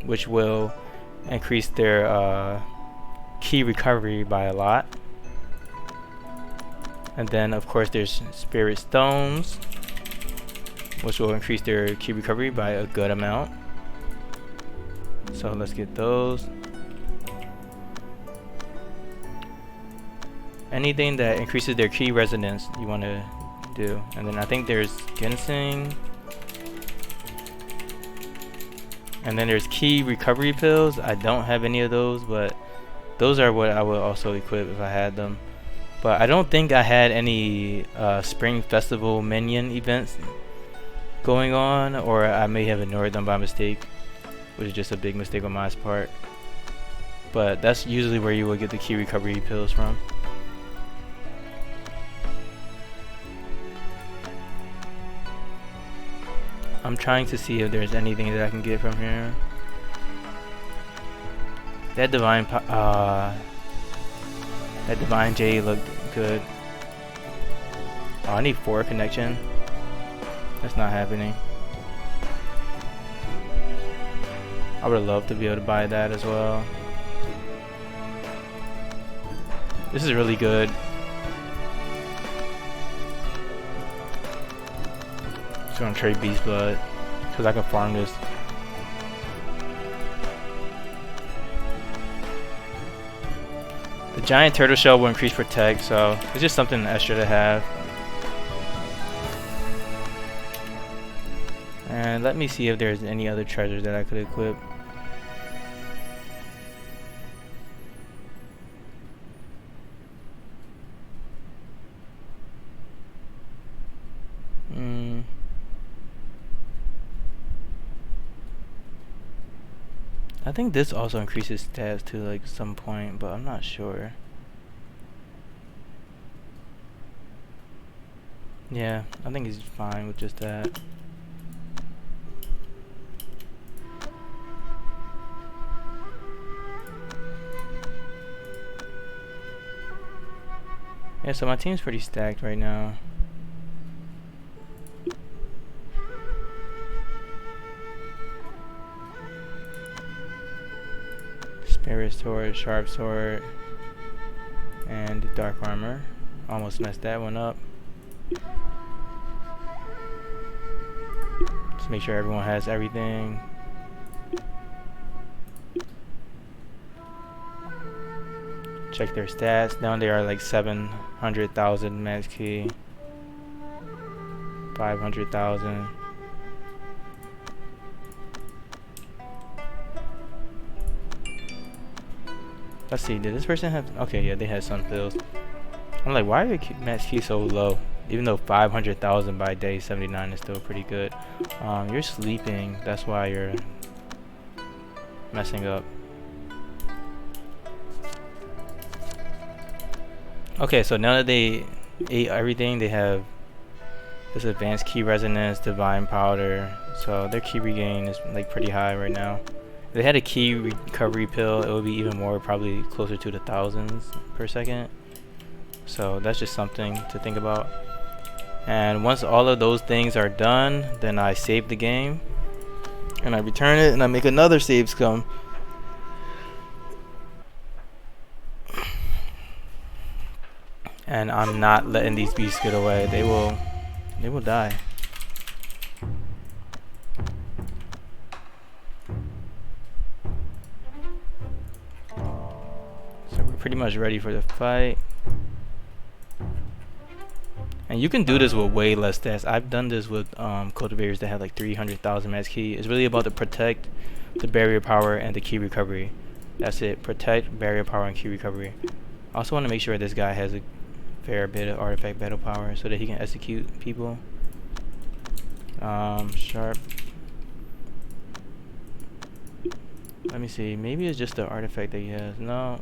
which will increase their key recovery by a lot. And then of course there's spirit stones, which will increase their key recovery by a good amount. So let's get those. Anything that increases their key resonance you want to do. And then I think there's ginseng. And then there's key recovery pills. I don't have any of those, but those are what I would also equip if I had them. But I don't think I had any Spring Festival minion events going on, or I may have ignored them by mistake, which is just a big mistake on my part. But that's usually where you will get the key recovery pills from. I'm trying to see if there's anything that I can get from here. That divine jade looked good. Oh, I need 4 connection. That's not happening. I would love to be able to buy that as well. This is really good. Just gonna trade beast blood because I can farm this. The giant turtle shell will increase protect, so it's just something extra to have. And let me see if there's any other treasures that I could equip. I think this also increases stats to like some point, but I'm not sure. Yeah, I think he's fine with just that. Yeah, so my team's pretty stacked right now. Spirit sword, sharp sword, and dark armor. Almost messed that one up. Just make sure everyone has everything. Check their stats. Down there are like 700,000 max key, 500,000. Let's see, did this person have... Okay, yeah, they had some fills. I'm like, why are your max key so low? Even though 500,000 by day 79 is still pretty good. You're sleeping, that's why you're messing up. Okay, so now that they ate everything, they have this advanced key resonance, divine powder. So their key regain is like pretty high right now. If they had a key recovery pill, it would be even more, probably closer to the thousands per second. So that's just something to think about. And once all of those things are done, then I save the game and I return it and I make another save scum. And I'm not letting these beasts get away. They will die. So we're pretty much ready for the fight. And you can do this with way less stats. I've done this with cultivators that have like 300,000 max key. It's really about the protect, the barrier power, and the key recovery. That's it. Protect, barrier power, and key recovery. I also want to make sure this guy has a fair bit of artifact battle power so that he can execute people. Sharp. Let me see. Maybe it's just the artifact that he has. No.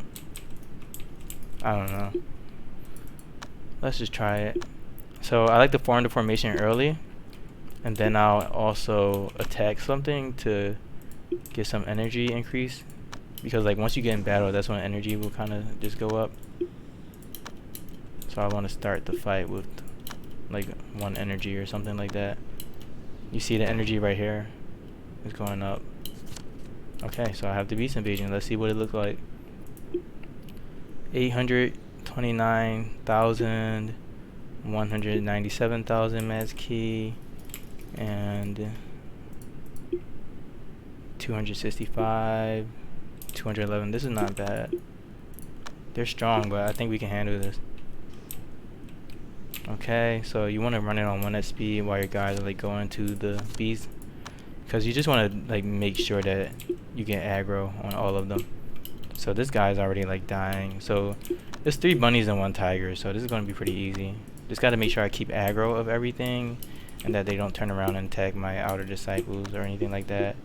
I don't know. Let's just try it. So I like to form the formation early, and then I'll also attack something to get some energy increase, because like once you get in battle, that's when energy will kind of just go up. So I want to start the fight with like 1 energy or something like that. You see the energy right here is going up. Okay, so I have the beast invasion. Let's see what it looks like. 829,000, 197,000 mass key, and 265, 211. This is not bad. They're strong, but I think we can handle this. Okay, so you want to run it on 1 speed while your guys are like going to the beast, because you just want to like make sure that you get aggro on all of them. So this guy's already like dying. So there's 3 bunnies and 1 tiger, so this is going to be pretty easy. Just got to make sure I keep aggro of everything, and that they don't turn around and attack my outer disciples or anything like that.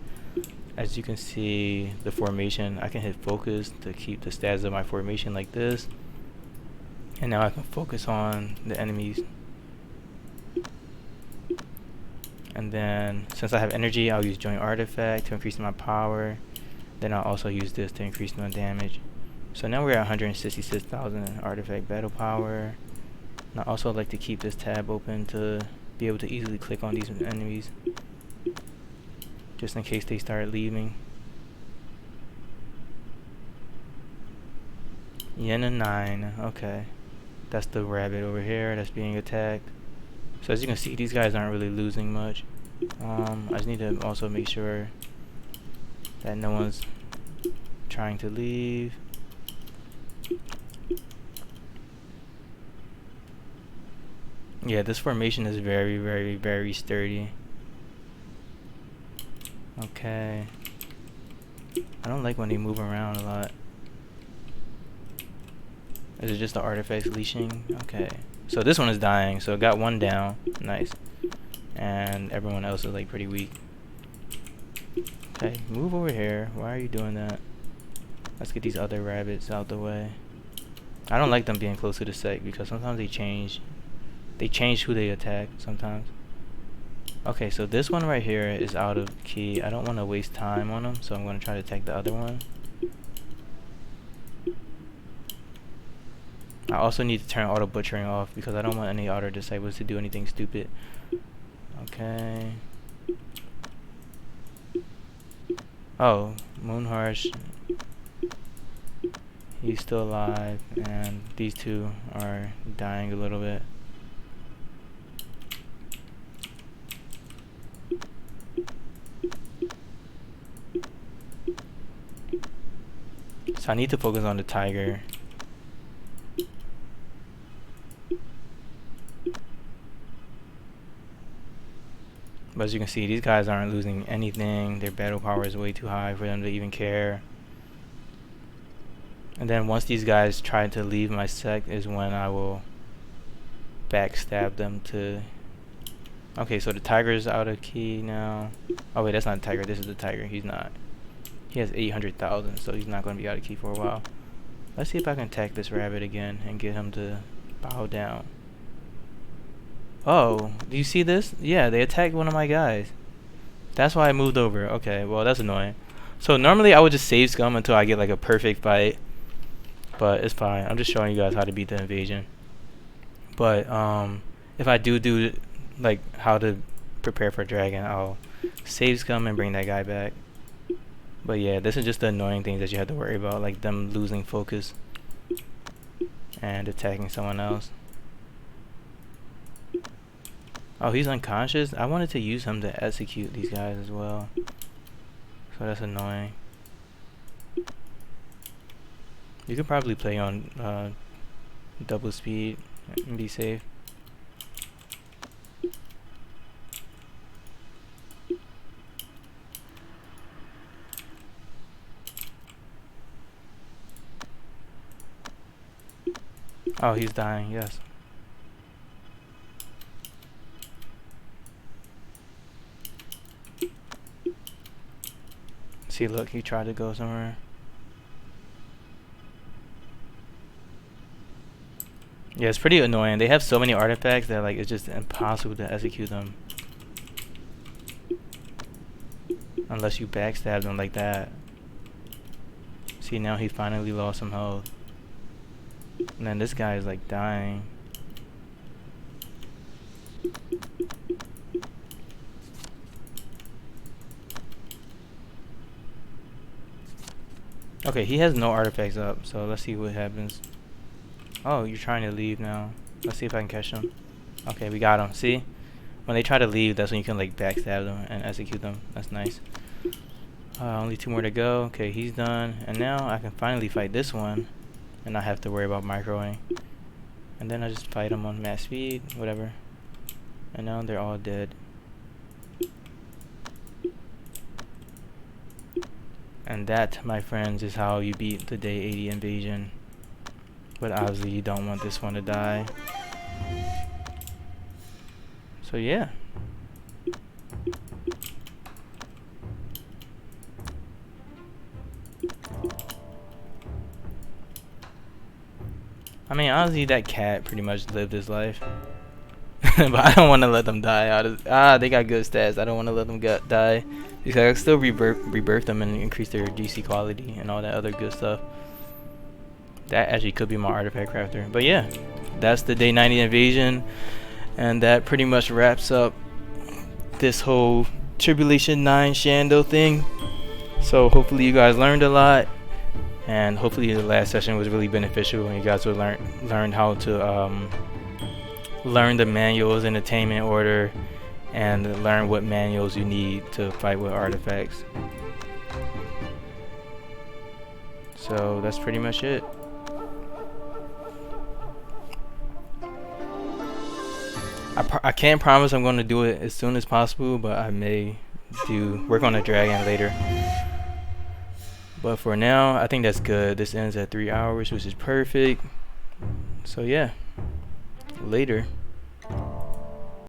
As you can see, the formation, I can hit focus to keep the stats of my formation like this. And now I can focus on the enemies. And then, since I have energy, I'll use Joint Artifact to increase my power. Then I'll also use this to increase my damage. So now we're at 166,000 artifact battle power. And I also like to keep this tab open to be able to easily click on these enemies, just in case they start leaving. Yen and 9, okay. That's the rabbit over here that's being attacked. So as you can see, these guys aren't really losing much. I just need to also make sure that no one's trying to leave. Yeah, this formation is very, very, very sturdy. Okay. I don't like when they move around a lot. Is it just the artifacts leashing? Okay. So this one is dying, so it got 1 down. Nice. And everyone else is like pretty weak. Okay, move over here. Why are you doing that? Let's get these other rabbits out the way. I don't like them being close to the sect because sometimes they change. They change who they attack sometimes. Okay, so this one right here is out of key. I don't want to waste time on them, so I'm going to try to attack the other one. I also need to turn auto butchering off because I don't want any auto disciples to do anything stupid. Okay. Oh, Moonharsh. He's still alive, and these 2 are dying a little bit. So I need to focus on the tiger. But as you can see, these guys aren't losing anything. Their battle power is way too high for them to even care. And then once these guys try to leave my sect is when I will backstab them to... Okay, so the tiger is out of key now. Oh wait, that's not the tiger. This is the tiger. He's not. He has 800,000, so he's not going to be out of key for a while. Let's see if I can attack this rabbit again and get him to bow down. Oh, do you see this? Yeah, they attacked one of my guys. That's why I moved over. Okay, well, that's annoying. So normally I would just save scum until I get like a perfect fight. But it's fine. I'm just showing you guys how to beat the invasion. But if I do like how to prepare for dragon, I'll save scum and bring that guy back. But yeah, this is just the annoying things that you have to worry about, like them losing focus and attacking someone else. Oh, he's unconscious? I wanted to use him to execute these guys as well. So that's annoying. You could probably play on double speed and be safe. Oh, he's dying, yes. See, look, he tried to go somewhere. Yeah, it's pretty annoying. They have so many artifacts that like it's just impossible to execute them. Unless you backstab them like that. See, now he finally lost some health. And then this guy is like dying. Okay, he has no artifacts up, so let's see what happens. Oh, you're trying to leave now. Let's see if I can catch him. Okay, we got him. See? When they try to leave, that's when you can like backstab them and execute them. That's nice. Only 2 more to go. Okay, he's done. And now I can finally fight this one and not have to worry about microing. And then I just fight them on max speed, whatever. And now they're all dead. And that, my friends, is how you beat the day 80 invasion. But obviously you don't want this one to die. So yeah. I mean, honestly, that cat pretty much lived his life. But I don't want to let them die. They got good stats. I don't want to let them die. Because I can still rebirth them and increase their DC quality and all that other good stuff. That actually could be my artifact crafter. But yeah, that's the day 90 invasion. And that pretty much wraps up this whole Tribulation 9 Shando thing. So hopefully you guys learned a lot. And hopefully the last session was really beneficial and you guys will learn how to learn the manuals in attainment order and learn what manuals you need to fight with artifacts. So that's pretty much it. I can't promise I'm going to do it as soon as possible, but I may work on a dragon later. But for now, I think that's good. This ends at 3 hours, which is perfect. So yeah, later.